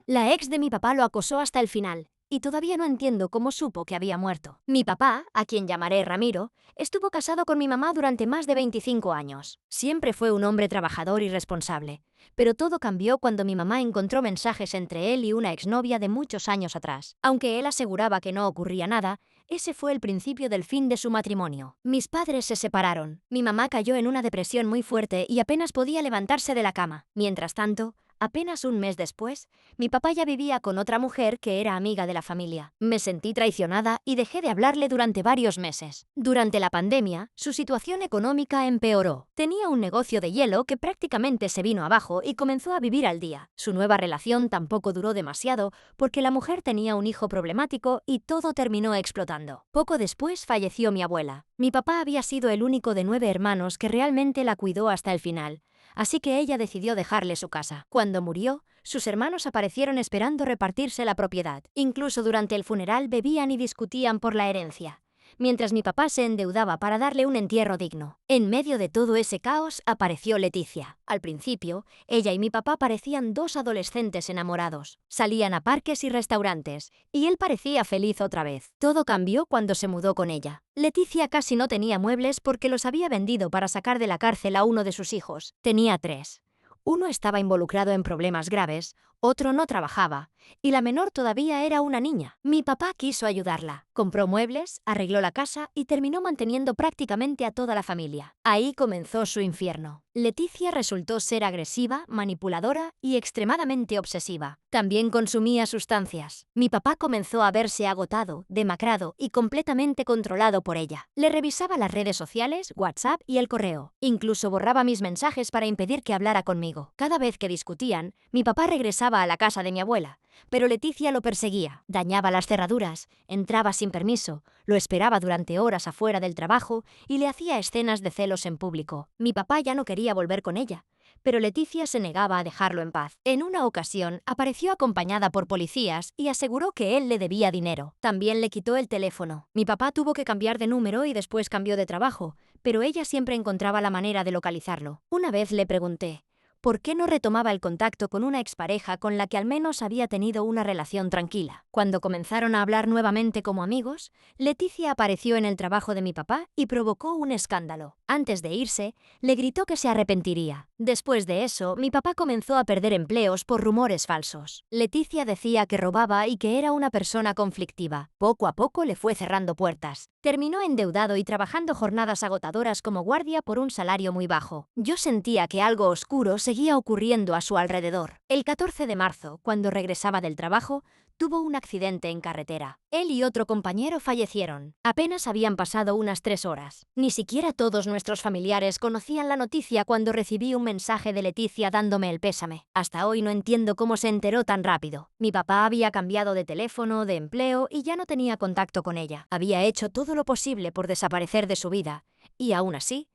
S1: La ex de mi papá lo acosó hasta el final, y todavía no entiendo cómo supo que había muerto. Mi papá, a quien llamaré Ramiro, estuvo casado con mi mamá durante más de 25 años. Siempre fue un hombre trabajador y responsable, pero todo cambió cuando mi mamá encontró mensajes entre él y una exnovia de muchos años atrás. Aunque él aseguraba que no ocurría nada, ese fue el principio del fin de su matrimonio. Mis padres se separaron. Mi mamá cayó en una depresión muy fuerte y apenas podía levantarse de la cama. Mientras tanto, apenas un mes después, mi papá ya vivía con otra mujer que era amiga de la familia. Me sentí traicionada y dejé de hablarle durante varios meses. Durante la pandemia, su situación económica empeoró. Tenía un negocio de hielo que prácticamente se vino abajo y comenzó a vivir al día. Su nueva relación tampoco duró demasiado porque la mujer tenía un hijo problemático y todo terminó explotando. Poco después falleció mi abuela. Mi papá había sido el único de 9 hermanos que realmente la cuidó hasta el final, así que ella decidió dejarle su casa. Cuando murió, sus hermanos aparecieron esperando repartirse la propiedad. Incluso durante el funeral bebían y discutían por la herencia, mientras mi papá se endeudaba para darle un entierro digno. En medio de todo ese caos apareció Leticia. Al principio, ella y mi papá parecían dos adolescentes enamorados. Salían a parques y restaurantes, y él parecía feliz otra vez. Todo cambió cuando se mudó con ella. Leticia casi no tenía muebles porque los había vendido para sacar de la cárcel a uno de sus hijos. Tenía 3. Uno estaba involucrado en problemas graves, otro no trabajaba, y la menor todavía era una niña. Mi papá quiso ayudarla. Compró muebles, arregló la casa y terminó manteniendo prácticamente a toda la familia. Ahí comenzó su infierno. Leticia resultó ser agresiva, manipuladora y extremadamente obsesiva. También consumía sustancias. Mi papá comenzó a verse agotado, demacrado y completamente controlado por ella. Le revisaba las redes sociales, WhatsApp y el correo. Incluso borraba mis mensajes para impedir que hablara conmigo. Cada vez que discutían, mi papá regresaba a la casa de mi abuela, pero Leticia lo perseguía. Dañaba las cerraduras, entraba sin permiso, lo esperaba durante horas afuera del trabajo y le hacía escenas de celos en público. Mi papá ya no quería volver con ella, pero Leticia se negaba a dejarlo en paz. En una ocasión, apareció acompañada por policías y aseguró que él le debía dinero. También le quitó el teléfono. Mi papá tuvo que cambiar de número y después cambió de trabajo, pero ella siempre encontraba la manera de localizarlo. Una vez le pregunté ¿por qué no retomaba el contacto con una expareja con la que al menos había tenido una relación tranquila? Cuando comenzaron a hablar nuevamente como amigos, Leticia apareció en el trabajo de mi papá y provocó un escándalo. Antes de irse, le gritó que se arrepentiría. Después de eso, mi papá comenzó a perder empleos por rumores falsos. Leticia decía que robaba y que era una persona conflictiva. Poco a poco le fue cerrando puertas. Terminó endeudado y trabajando jornadas agotadoras como guardia por un salario muy bajo. Yo sentía que algo oscuro seguía ocurriendo a su alrededor. El 14 de marzo, cuando regresaba del trabajo, tuvo un accidente en carretera. Él y otro compañero fallecieron. Apenas habían pasado unas 3 horas. Ni siquiera todos nuestros familiares conocían la noticia cuando recibí un mensaje de Leticia dándome el pésame. Hasta hoy no entiendo cómo se enteró tan rápido. Mi papá había cambiado de teléfono, de empleo y ya no tenía contacto con ella. Había hecho todo lo posible por desaparecer de su vida. Y aún así,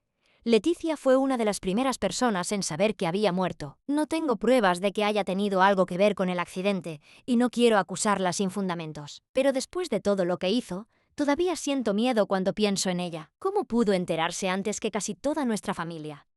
S1: Leticia fue una de las primeras personas en saber que había muerto. No tengo pruebas de que haya tenido algo que ver con el accidente y no quiero acusarla sin fundamentos. Pero después de todo lo que hizo, todavía siento miedo cuando pienso en ella. ¿Cómo pudo enterarse antes que casi toda nuestra familia?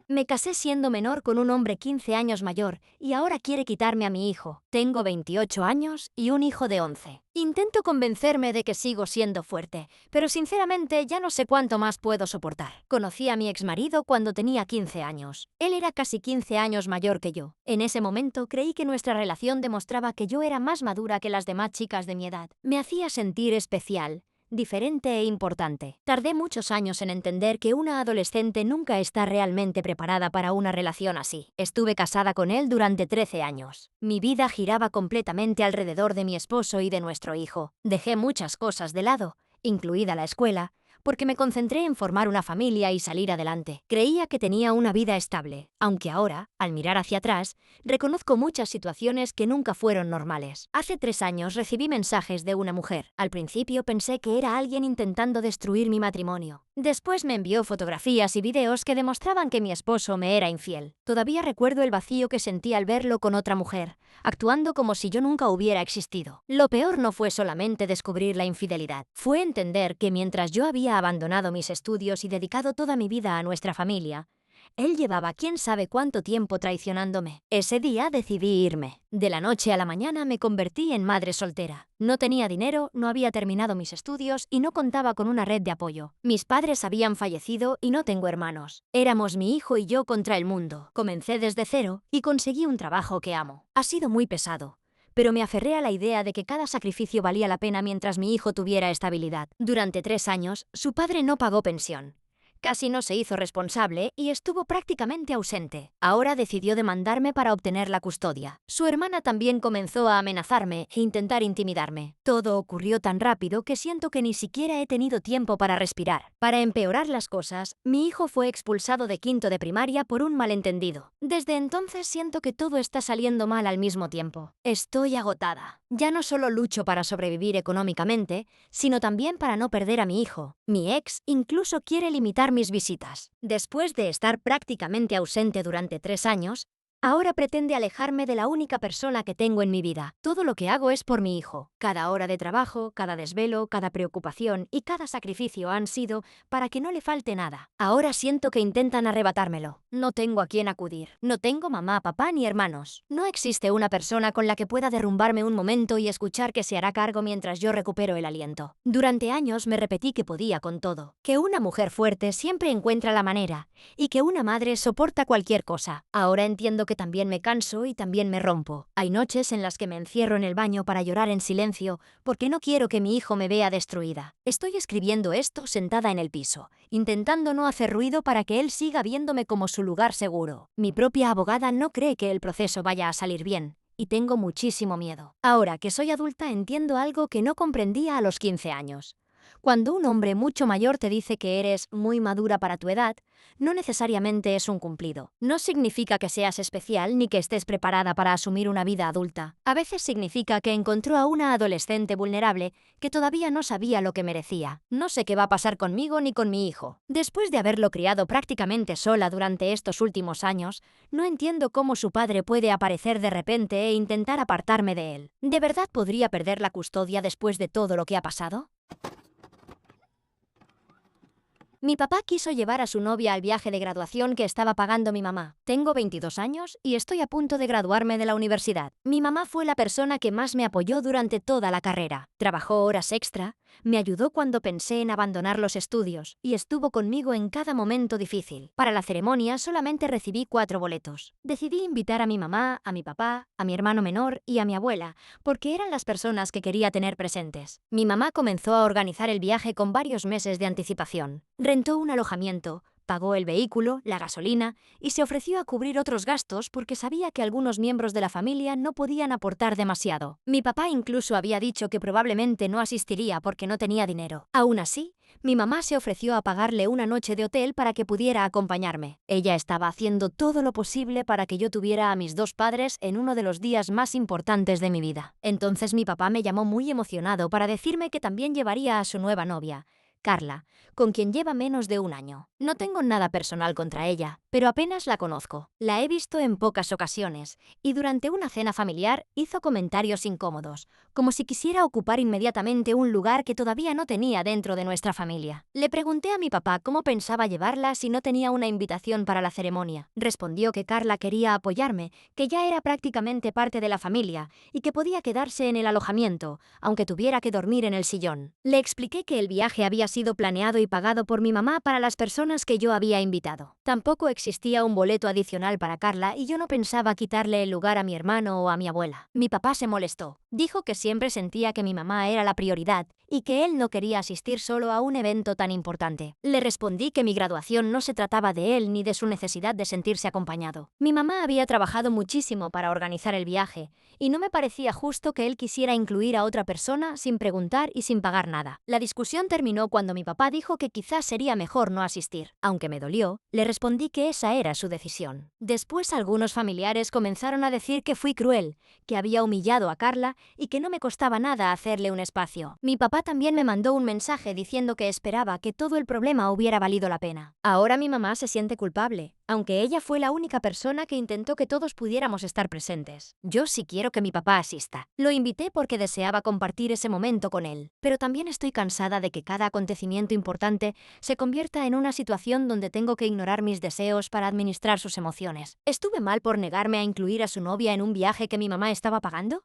S1: Me casé siendo menor con un hombre 15 años mayor y ahora quiere quitarme a mi hijo. Tengo 28 años y un hijo de 11. Intento convencerme de que sigo siendo fuerte, pero sinceramente ya no sé cuánto más puedo soportar. Conocí a mi exmarido cuando tenía 15 años. Él era casi 15 años mayor que yo. En ese momento creí que nuestra relación demostraba que yo era más madura que las demás chicas de mi edad. Me hacía sentir especial, diferente e importante. Tardé muchos años en entender que una adolescente nunca está realmente preparada para una relación así. Estuve casada con él durante 13 años. Mi vida giraba completamente alrededor de mi esposo y de nuestro hijo. Dejé muchas cosas de lado, incluida la escuela, porque me concentré en formar una familia y salir adelante. Creía que tenía una vida estable, aunque ahora, al mirar hacia atrás, reconozco muchas situaciones que nunca fueron normales. Hace 3 años recibí mensajes de una mujer. Al principio pensé que era alguien intentando destruir mi matrimonio. Después me envió fotografías y videos que demostraban que mi esposo me era infiel. Todavía recuerdo el vacío que sentí al verlo con otra mujer, actuando como si yo nunca hubiera existido. Lo peor no fue solamente descubrir la infidelidad, fue entender que mientras yo había abandonado mis estudios y dedicado toda mi vida a nuestra familia, él llevaba quién sabe cuánto tiempo traicionándome. Ese día decidí irme. De la noche a la mañana me convertí en madre soltera. No tenía dinero, no había terminado mis estudios y no contaba con una red de apoyo. Mis padres habían fallecido y no tengo hermanos. Éramos mi hijo y yo contra el mundo. Comencé desde cero y conseguí un trabajo que amo. Ha sido muy pesado, pero me aferré a la idea de que cada sacrificio valía la pena mientras mi hijo tuviera estabilidad. Durante 3 años, su padre no pagó pensión. Casi no se hizo responsable y estuvo prácticamente ausente. Ahora decidió demandarme para obtener la custodia. Su hermana también comenzó a amenazarme e intentar intimidarme. Todo ocurrió tan rápido que siento que ni siquiera he tenido tiempo para respirar. Para empeorar las cosas, mi hijo fue expulsado de quinto de primaria por un malentendido. Desde entonces siento que todo está saliendo mal al mismo tiempo. Estoy agotada. Ya no solo lucho para sobrevivir económicamente, sino también para no perder a mi hijo. Mi ex incluso quiere limitar mis visitas. Después de estar prácticamente ausente durante 3 años, ahora pretende alejarme de la única persona que tengo en mi vida. Todo lo que hago es por mi hijo. Cada hora de trabajo, cada desvelo, cada preocupación y cada sacrificio han sido para que no le falte nada. Ahora siento que intentan arrebatármelo. No tengo a quién acudir. No tengo mamá, papá ni hermanos. No existe una persona con la que pueda derrumbarme un momento y escuchar que se hará cargo mientras yo recupero el aliento. Durante años me repetí que podía con todo, que una mujer fuerte siempre encuentra la manera y que una madre soporta cualquier cosa. Ahora entiendo que también me canso y también me rompo. Hay noches en las que me encierro en el baño para llorar en silencio porque no quiero que mi hijo me vea destruida. Estoy escribiendo esto sentada en el piso, intentando no hacer ruido para que él siga viéndome como su lugar seguro. Mi propia abogada no cree que el proceso vaya a salir bien y tengo muchísimo miedo. Ahora que soy adulta entiendo algo que no comprendía a los 15 años. Cuando un hombre mucho mayor te dice que eres muy madura para tu edad, no necesariamente es un cumplido. No significa que seas especial ni que estés preparada para asumir una vida adulta. A veces significa que encontró a una adolescente vulnerable que todavía no sabía lo que merecía. No sé qué va a pasar conmigo ni con mi hijo. Después de haberlo criado prácticamente sola durante estos últimos años, no entiendo cómo su padre puede aparecer de repente e intentar apartarme de él. ¿De verdad podría perder la custodia después de todo lo que ha pasado? Mi papá quiso llevar a su novia al viaje de graduación que estaba pagando mi mamá. Tengo 22 años y estoy a punto de graduarme de la universidad. Mi mamá fue la persona que más me apoyó durante toda la carrera. Trabajó horas extra, Me ayudó cuando pensé en abandonar los estudios y estuvo conmigo en cada momento difícil. Para la ceremonia solamente recibí 4 boletos. Decidí invitar a mi mamá, a mi papá, a mi hermano menor y a mi abuela, porque eran las personas que quería tener presentes. Mi mamá comenzó a organizar el viaje con varios meses de anticipación. Rentó un alojamiento, pagó el vehículo, la gasolina y se ofreció a cubrir otros gastos porque sabía que algunos miembros de la familia no podían aportar demasiado. Mi papá incluso había dicho que probablemente no asistiría porque no tenía dinero. Aún así, mi mamá se ofreció a pagarle una noche de hotel para que pudiera acompañarme. Ella estaba haciendo todo lo posible para que yo tuviera a mis 2 padres en uno de los días más importantes de mi vida. Entonces mi papá me llamó muy emocionado para decirme que también llevaría a su nueva novia, Carla, con quien lleva menos de 1 año. No tengo nada personal contra ella, pero apenas la conozco. La he visto en pocas ocasiones, y durante una cena familiar hizo comentarios incómodos, como si quisiera ocupar inmediatamente un lugar que todavía no tenía dentro de nuestra familia. Le pregunté a mi papá cómo pensaba llevarla si no tenía una invitación para la ceremonia. Respondió que Carla quería apoyarme, que ya era prácticamente parte de la familia y que podía quedarse en el alojamiento, aunque tuviera que dormir en el sillón. Le expliqué que el viaje había sido planeado y pagado por mi mamá para las personas que yo había invitado. Tampoco existía un boleto adicional para Carla y yo no pensaba quitarle el lugar a mi hermano o a mi abuela. Mi papá se molestó. Dijo que siempre sentía que mi mamá era la prioridad y que él no quería asistir solo a un evento tan importante. Le respondí que mi graduación no se trataba de él ni de su necesidad de sentirse acompañado. Mi mamá había trabajado muchísimo para organizar el viaje y no me parecía justo que él quisiera incluir a otra persona sin preguntar y sin pagar nada. La discusión terminó cuando mi papá dijo que quizás sería mejor no asistir. Aunque me dolió, le respondí que esa era su decisión. Después algunos familiares comenzaron a decir que fui cruel, que había humillado a Carla y que no me costaba nada hacerle un espacio. Mi papá también me mandó un mensaje diciendo que esperaba que todo el problema hubiera valido la pena. Ahora mi mamá se siente culpable, aunque ella fue la única persona que intentó que todos pudiéramos estar presentes. Yo sí quiero que mi papá asista. Lo invité porque deseaba compartir ese momento con él, pero también estoy cansada de que cada acontecimiento importante se convierta en una situación donde tengo que ignorar mis deseos para administrar sus emociones. ¿Estuve mal por negarme a incluir a su novia en un viaje que mi mamá estaba pagando?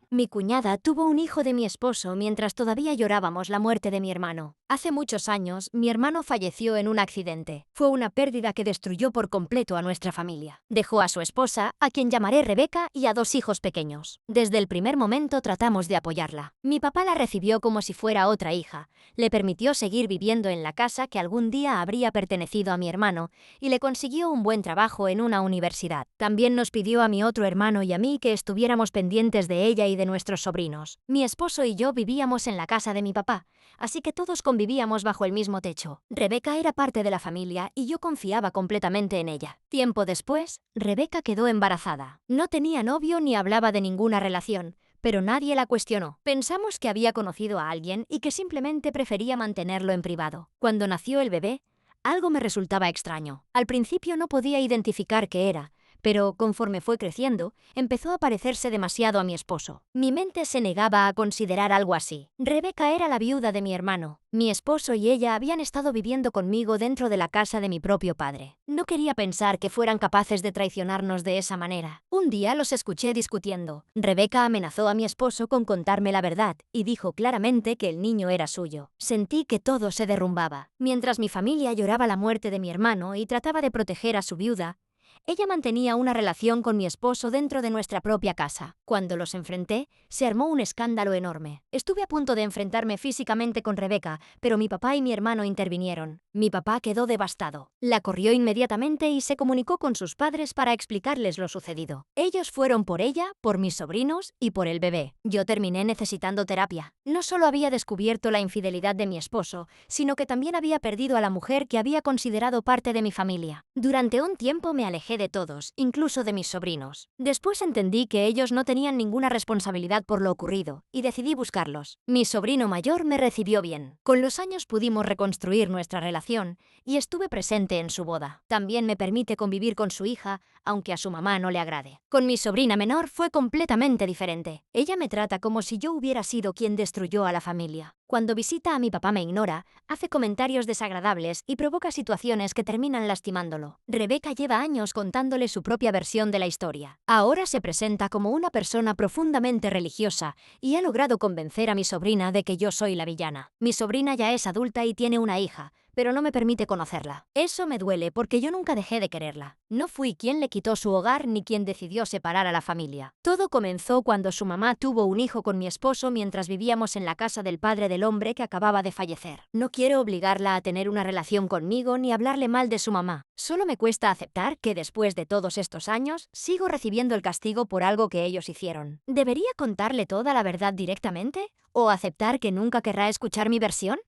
S1: Mi cuñada tuvo un hijo de mi esposo mientras todavía llorábamos la muerte de mi hermano. Hace muchos años, mi hermano falleció en un accidente. Fue una pérdida que destruyó por completo a nuestra familia. Dejó a su esposa, a quien llamaré Rebeca, y a 2 hijos pequeños. Desde el primer momento tratamos de apoyarla. Mi papá la recibió como si fuera otra hija, le permitió seguir viviendo en la casa que algún día habría pertenecido a mi hermano y le consiguió un buen trabajo en una universidad. También nos pidió a mi otro hermano y a mí que estuviéramos pendientes de ella y de nuestros sobrinos. Mi esposo y yo vivíamos en la casa de mi papá, así que todos convivíamos bajo el mismo techo. Rebeca era parte de la familia y yo confiaba completamente en ella. Tiempo después, Rebeca quedó embarazada. No tenía novio ni hablaba de ninguna relación, pero nadie la cuestionó. Pensamos que había conocido a alguien y que simplemente prefería mantenerlo en privado. Cuando nació el bebé, algo me resultaba extraño. Al principio no podía identificar qué era, pero conforme fue creciendo, empezó a parecerse demasiado a mi esposo. Mi mente se negaba a considerar algo así. Rebeca era la viuda de mi hermano. Mi esposo y ella habían estado viviendo conmigo dentro de la casa de mi propio padre. No quería pensar que fueran capaces de traicionarnos de esa manera. Un día los escuché discutiendo. Rebeca amenazó a mi esposo con contarme la verdad y dijo claramente que el niño era suyo. Sentí que todo se derrumbaba. Mientras mi familia lloraba la muerte de mi hermano y trataba de proteger a su viuda, ella mantenía una relación con mi esposo dentro de nuestra propia casa. Cuando los enfrenté, se armó un escándalo enorme. Estuve a punto de enfrentarme físicamente con Rebeca, pero mi papá y mi hermano intervinieron. Mi papá quedó devastado. La corrió inmediatamente y se comunicó con sus padres para explicarles lo sucedido. Ellos fueron por ella, por mis sobrinos y por el bebé. Yo terminé necesitando terapia. No solo había descubierto la infidelidad de mi esposo, sino que también había perdido a la mujer que había considerado parte de mi familia. Durante un tiempo me alejé de todos, incluso de mis sobrinos. Después entendí que ellos no tenían ninguna responsabilidad por lo ocurrido, y decidí buscarlos. Mi sobrino mayor me recibió bien. Con los años pudimos reconstruir nuestra relación. relación y estuve presente en su boda. También me permite convivir con su hija, aunque a su mamá no le agrade. Con mi sobrina menor fue completamente diferente. Ella me trata como si yo hubiera sido quien destruyó a la familia. Cuando visita a mi papá me ignora, hace comentarios desagradables y provoca situaciones que terminan lastimándolo. Rebeca lleva años contándole su propia versión de la historia. Ahora se presenta como una persona profundamente religiosa y ha logrado convencer a mi sobrina de que yo soy la villana. Mi sobrina ya es adulta y tiene una hija, pero no me permite conocerla. Eso me duele porque yo nunca dejé de quererla. No fui quien le quitó su hogar ni quien decidió separar a la familia. Todo comenzó cuando su mamá tuvo un hijo con mi esposo mientras vivíamos en la casa del padre del hombre que acababa de fallecer. No quiero obligarla a tener una relación conmigo ni hablarle mal de su mamá. Solo me cuesta aceptar que después de todos estos años sigo recibiendo el castigo por algo que ellos hicieron. ¿Debería contarle toda la verdad directamente? ¿O aceptar que nunca querrá escuchar mi versión?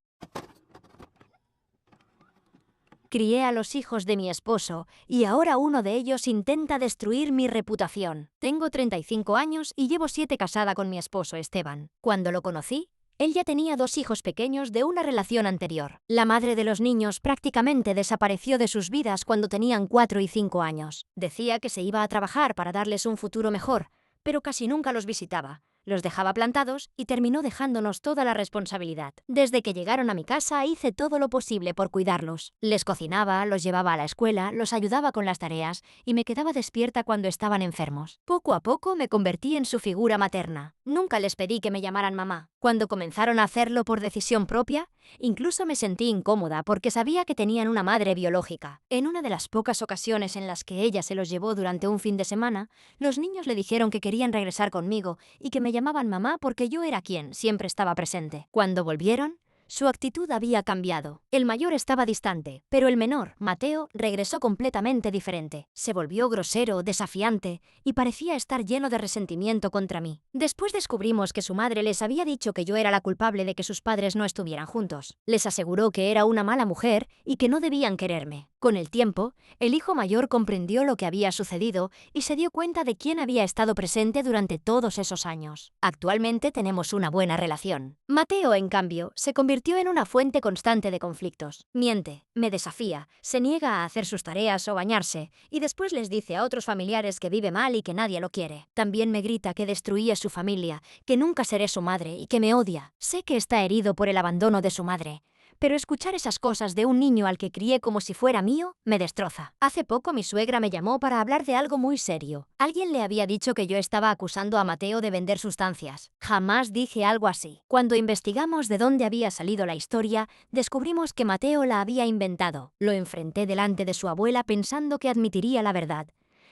S1: Crié a los hijos de mi esposo y ahora uno de ellos intenta destruir mi reputación. Tengo 35 años y llevo 7 casada con mi esposo Esteban. Cuando lo conocí, él ya tenía 2 hijos pequeños de una relación anterior. La madre de los niños prácticamente desapareció de sus vidas cuando tenían 4 y 5 años. Decía que se iba a trabajar para darles un futuro mejor, pero casi nunca los visitaba. Los dejaba plantados y terminó dejándonos toda la responsabilidad. Desde que llegaron a mi casa hice todo lo posible por cuidarlos. Les cocinaba, los llevaba a la escuela, los ayudaba con las tareas y me quedaba despierta cuando estaban enfermos. Poco a poco me convertí en su figura materna. Nunca les pedí que me llamaran mamá. Cuando comenzaron a hacerlo por decisión propia, incluso me sentí incómoda porque sabía que tenían una madre biológica. En una de las pocas ocasiones en las que ella se los llevó durante un fin de semana, los niños le dijeron que querían regresar conmigo y que me llamaban mamá porque yo era quien siempre estaba presente. Cuando volvieron, su actitud había cambiado. El mayor estaba distante, pero el menor, Mateo, regresó completamente diferente. Se volvió grosero, desafiante y parecía estar lleno de resentimiento contra mí. Después descubrimos que su madre les había dicho que yo era la culpable de que sus padres no estuvieran juntos. Les aseguró que era una mala mujer y que no debían quererme. Con el tiempo, el hijo mayor comprendió lo que había sucedido y se dio cuenta de quién había estado presente durante todos esos años. Actualmente tenemos una buena relación. Mateo, en cambio, se convirtió en una fuente constante de conflictos. Miente, me desafía, se niega a hacer sus tareas o bañarse, y después les dice a otros familiares que vive mal y que nadie lo quiere. También me grita que destruí a su familia, que nunca seré su madre y que me odia. Sé que está herido por el abandono de su madre, pero escuchar esas cosas de un niño al que crié como si fuera mío me destroza. Hace poco mi suegra me llamó para hablar de algo muy serio. Alguien le había dicho que yo estaba acusando a Mateo de vender sustancias. Jamás dije algo así. Cuando investigamos de dónde había salido la historia, descubrimos que Mateo la había inventado. Lo enfrenté delante de su abuela pensando que admitiría la verdad,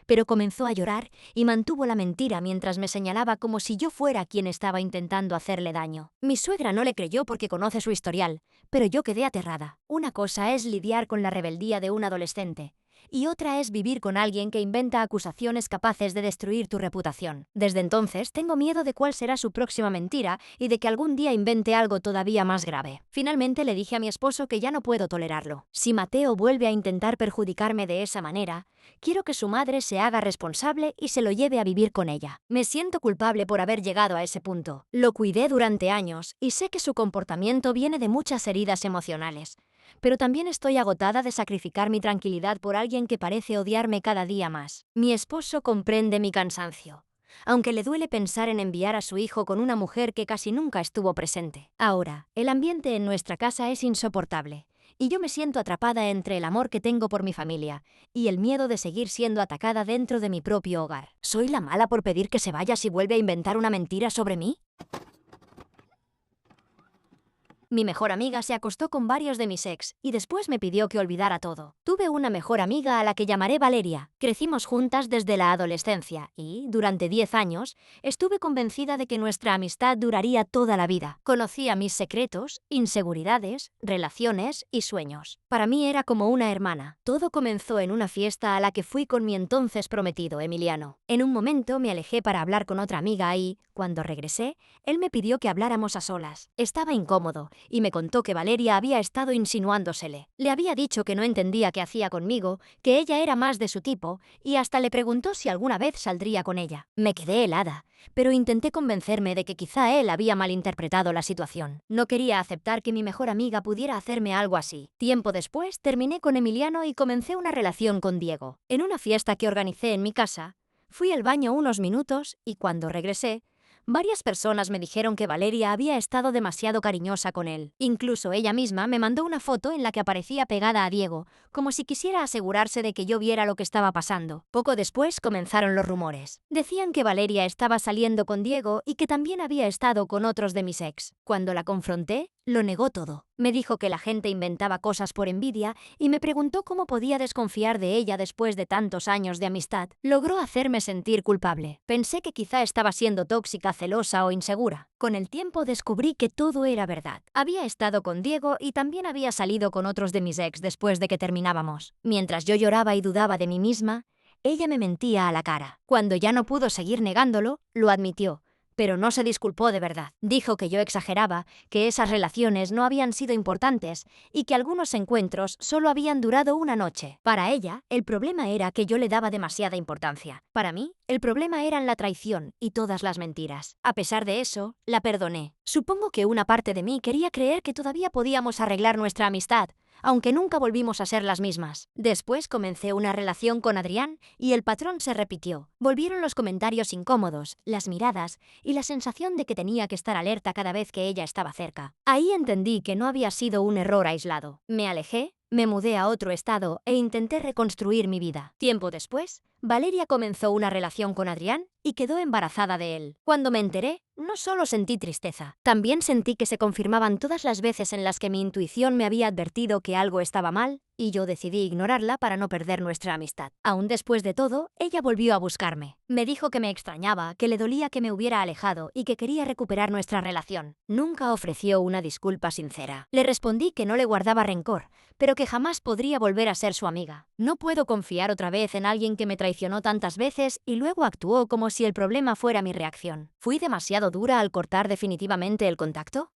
S1: pero comenzó a llorar y mantuvo la mentira mientras me señalaba como si yo fuera quien estaba intentando hacerle daño. Mi suegra no le creyó porque conoce su historial, pero yo quedé aterrada. Una cosa es lidiar con la rebeldía de un adolescente, y otra es vivir con alguien que inventa acusaciones capaces de destruir tu reputación. Desde entonces tengo miedo de cuál será su próxima mentira y de que algún día invente algo todavía más grave. Finalmente le dije a mi esposo que ya no puedo tolerarlo. Si Mateo vuelve a intentar perjudicarme de esa manera, quiero que su madre se haga responsable y se lo lleve a vivir con ella. Me siento culpable por haber llegado a ese punto. Lo cuidé durante años y sé que su comportamiento viene de muchas heridas emocionales. Pero también estoy agotada de sacrificar mi tranquilidad por alguien que parece odiarme cada día más. Mi esposo comprende mi cansancio, aunque le duele pensar en enviar a su hijo con una mujer que casi nunca estuvo presente. Ahora, el ambiente en nuestra casa es insoportable, y yo me siento atrapada entre el amor que tengo por mi familia y el miedo de seguir siendo atacada dentro de mi propio hogar. ¿Soy la mala por pedir que se vaya si vuelve a inventar una mentira sobre mí? Mi mejor amiga se acostó con varios de mis ex y después me pidió que olvidara todo. Tuve una mejor amiga a la que llamaré Valeria. Crecimos juntas desde la adolescencia y, durante 10 años, estuve convencida de que nuestra amistad duraría toda la vida. Conocía mis secretos, inseguridades, relaciones y sueños. Para mí era como una hermana. Todo comenzó en una fiesta a la que fui con mi entonces prometido, Emiliano. En un momento me alejé para hablar con otra amiga y, cuando regresé, él me pidió que habláramos a solas. Estaba incómodo y me contó que Valeria había estado insinuándosele. Le había dicho que no entendía qué hacía conmigo, que ella era más de su tipo, y hasta le preguntó si alguna vez saldría con ella. Me quedé helada, pero intenté convencerme de que quizá él había malinterpretado la situación. No quería aceptar que mi mejor amiga pudiera hacerme algo así. Tiempo después, terminé con Emiliano y comencé una relación con Diego. En una fiesta que organicé en mi casa, fui al baño unos minutos y cuando regresé, varias personas me dijeron que Valeria había estado demasiado cariñosa con él. Incluso ella misma me mandó una foto en la que aparecía pegada a Diego, como si quisiera asegurarse de que yo viera lo que estaba pasando. Poco después comenzaron los rumores. Decían que Valeria estaba saliendo con Diego y que también había estado con otros de mis ex. Cuando la confronté, lo negó todo. Me dijo que la gente inventaba cosas por envidia y me preguntó cómo podía desconfiar de ella después de tantos años de amistad. Logró hacerme sentir culpable. Pensé que quizá estaba siendo tóxica, celosa o insegura. Con el tiempo descubrí que todo era verdad. Había estado con Diego y también había salido con otros de mis ex después de que terminábamos. Mientras yo lloraba y dudaba de mí misma, ella me mentía a la cara. Cuando ya no pudo seguir negándolo, lo admitió. Pero no se disculpó de verdad. Dijo que yo exageraba, que esas relaciones no habían sido importantes y que algunos encuentros solo habían durado una noche. Para ella, el problema era que yo le daba demasiada importancia. Para mí, el problema eran la traición y todas las mentiras. A pesar de eso, la perdoné. Supongo que una parte de mí quería creer que todavía podíamos arreglar nuestra amistad, aunque nunca volvimos a ser las mismas. Después comencé una relación con Adrián y el patrón se repitió. Volvieron los comentarios incómodos, las miradas y la sensación de que tenía que estar alerta cada vez que ella estaba cerca. Ahí entendí que no había sido un error aislado. Me alejé, me mudé a otro estado e intenté reconstruir mi vida. Tiempo después, Valeria comenzó una relación con Adrián y quedó embarazada de él. Cuando me enteré, no solo sentí tristeza, también sentí que se confirmaban todas las veces en las que mi intuición me había advertido que algo estaba mal y yo decidí ignorarla para no perder nuestra amistad. Aún después de todo, ella volvió a buscarme. Me dijo que me extrañaba, que le dolía que me hubiera alejado y que quería recuperar nuestra relación. Nunca ofreció una disculpa sincera. Le respondí que no le guardaba rencor, pero que jamás podría volver a ser su amiga. No puedo confiar otra vez en alguien que me traicionó tantas veces y luego actuó como si el problema fuera mi reacción. ¿Fui demasiado dura al cortar definitivamente el contacto?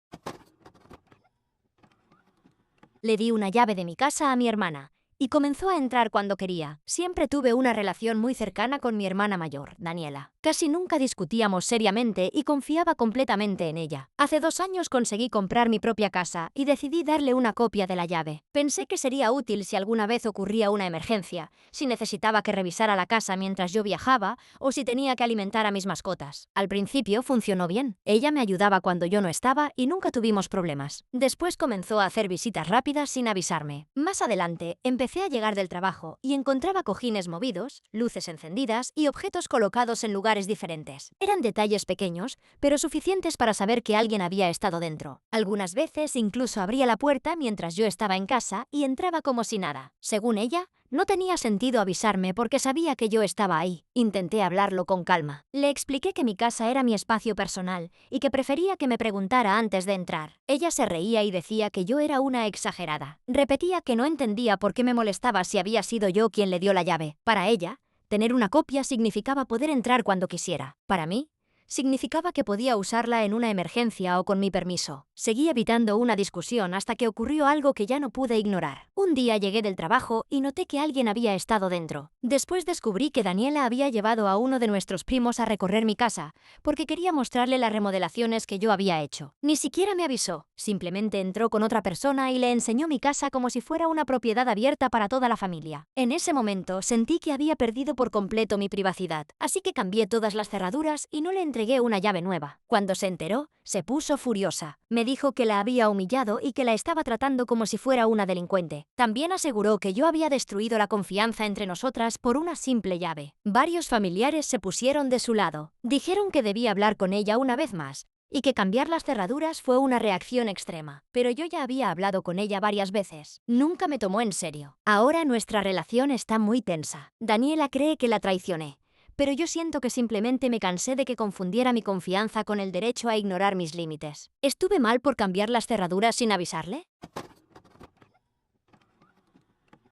S1: Le di una llave de mi casa a mi hermana y comenzó a entrar cuando quería. Siempre tuve una relación muy cercana con mi hermana mayor, Daniela. Casi nunca discutíamos seriamente y confiaba completamente en ella. Hace 2 años conseguí comprar mi propia casa y decidí darle una copia de la llave. Pensé que sería útil si alguna vez ocurría una emergencia, si necesitaba que revisara la casa mientras yo viajaba o si tenía que alimentar a mis mascotas. Al principio funcionó bien. Ella me ayudaba cuando yo no estaba y nunca tuvimos problemas. Después comenzó a hacer visitas rápidas sin avisarme. Más adelante, empecé a llegar del trabajo y encontraba cojines movidos, luces encendidas y objetos colocados en lugares diferentes. Eran detalles pequeños, pero suficientes para saber que alguien había estado dentro. Algunas veces incluso abría la puerta mientras yo estaba en casa y entraba como si nada. Según ella, no tenía sentido avisarme porque sabía que yo estaba ahí. Intenté hablarlo con calma. Le expliqué que mi casa era mi espacio personal y que prefería que me preguntara antes de entrar. Ella se reía y decía que yo era una exagerada. Repetía que no entendía por qué me molestaba si había sido yo quien le dio la llave. Para ella, tener una copia significaba poder entrar cuando quisiera. Para mí, significaba que podía usarla en una emergencia o con mi permiso. Seguí evitando una discusión hasta que ocurrió algo que ya no pude ignorar. Un día llegué del trabajo y noté que alguien había estado dentro. Después descubrí que Daniela había llevado a uno de nuestros primos a recorrer mi casa, porque quería mostrarle las remodelaciones que yo había hecho. Ni siquiera me avisó, simplemente entró con otra persona y le enseñó mi casa como si fuera una propiedad abierta para toda la familia. En ese momento sentí que había perdido por completo mi privacidad, así que cambié todas las cerraduras y no le entregué una llave nueva. Cuando se enteró, se puso furiosa. Me dijo que la había humillado y que la estaba tratando como si fuera una delincuente. También aseguró que yo había destruido la confianza entre nosotras por una simple llave. Varios familiares se pusieron de su lado. Dijeron que debía hablar con ella una vez más y que cambiar las cerraduras fue una reacción extrema. Pero yo ya había hablado con ella varias veces. Nunca me tomó en serio. Ahora nuestra relación está muy tensa. Daniela cree que la traicioné, pero yo siento que simplemente me cansé de que confundiera mi confianza con el derecho a ignorar mis límites. ¿Estuve mal por cambiar las cerraduras sin avisarle?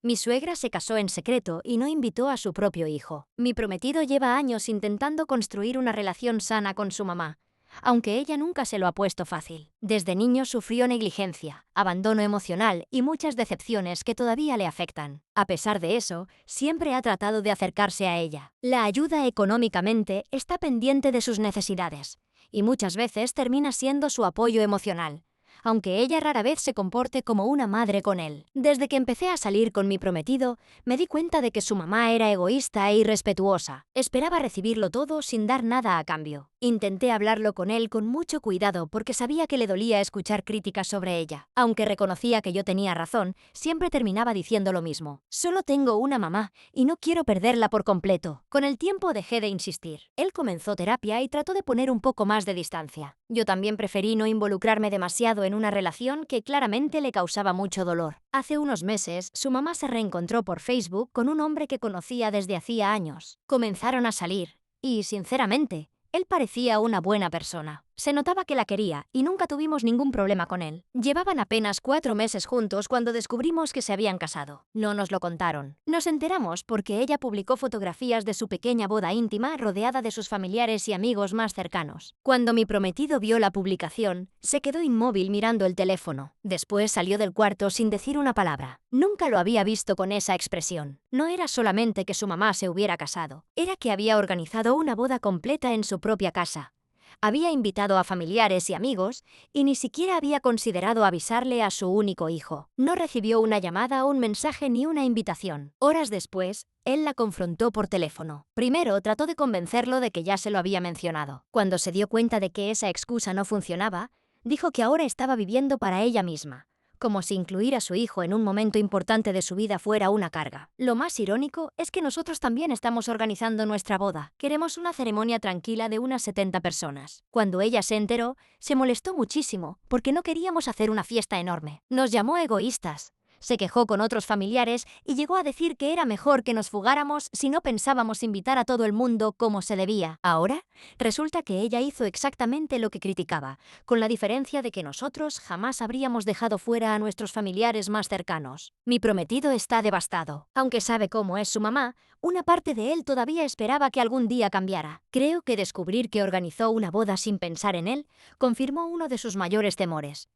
S1: Mi suegra se casó en secreto y no invitó a su propio hijo. Mi prometido lleva años intentando construir una relación sana con su mamá, aunque ella nunca se lo ha puesto fácil. Desde niño sufrió negligencia, abandono emocional y muchas decepciones que todavía le afectan. A pesar de eso, siempre ha tratado de acercarse a ella. La ayuda económicamente, está pendiente de sus necesidades, y muchas veces termina siendo su apoyo emocional, aunque ella rara vez se comporte como una madre con él. Desde que empecé a salir con mi prometido, me di cuenta de que su mamá era egoísta e irrespetuosa. Esperaba recibirlo todo sin dar nada a cambio. Intenté hablarlo con él con mucho cuidado porque sabía que le dolía escuchar críticas sobre ella. Aunque reconocía que yo tenía razón, siempre terminaba diciendo lo mismo. Solo tengo una mamá y no quiero perderla por completo. Con el tiempo dejé de insistir. Él comenzó terapia y trató de poner un poco más de distancia. Yo también preferí no involucrarme demasiado en una relación que claramente le causaba mucho dolor. Hace unos meses, su mamá se reencontró por Facebook con un hombre que conocía desde hacía años. Comenzaron a salir y, sinceramente, él parecía una buena persona. Se notaba que la quería y nunca tuvimos ningún problema con él. Llevaban apenas 4 meses juntos cuando descubrimos que se habían casado. No nos lo contaron. Nos enteramos porque ella publicó fotografías de su pequeña boda íntima rodeada de sus familiares y amigos más cercanos. Cuando mi prometido vio la publicación, se quedó inmóvil mirando el teléfono. Después salió del cuarto sin decir una palabra. Nunca lo había visto con esa expresión. No era solamente que su mamá se hubiera casado, era que había organizado una boda completa en su propia casa. Había invitado a familiares y amigos y ni siquiera había considerado avisarle a su único hijo. No recibió una llamada, un mensaje ni una invitación. Horas después, él la confrontó por teléfono. Primero trató de convencerlo de que ya se lo había mencionado. Cuando se dio cuenta de que esa excusa no funcionaba, dijo que ahora estaba viviendo para ella misma, como si incluir a su hijo en un momento importante de su vida fuera una carga. Lo más irónico es que nosotros también estamos organizando nuestra boda. Queremos una ceremonia tranquila de unas 70 personas. Cuando ella se enteró, se molestó muchísimo porque no queríamos hacer una fiesta enorme. Nos llamó egoístas. Se quejó con otros familiares y llegó a decir que era mejor que nos fugáramos si no pensábamos invitar a todo el mundo como se debía. Ahora, resulta que ella hizo exactamente lo que criticaba, con la diferencia de que nosotros jamás habríamos dejado fuera a nuestros familiares más cercanos. Mi prometido está devastado. Aunque sabe cómo es su mamá, una parte de él todavía esperaba que algún día cambiara. Creo que descubrir que organizó una boda sin pensar en él confirmó uno de sus mayores temores: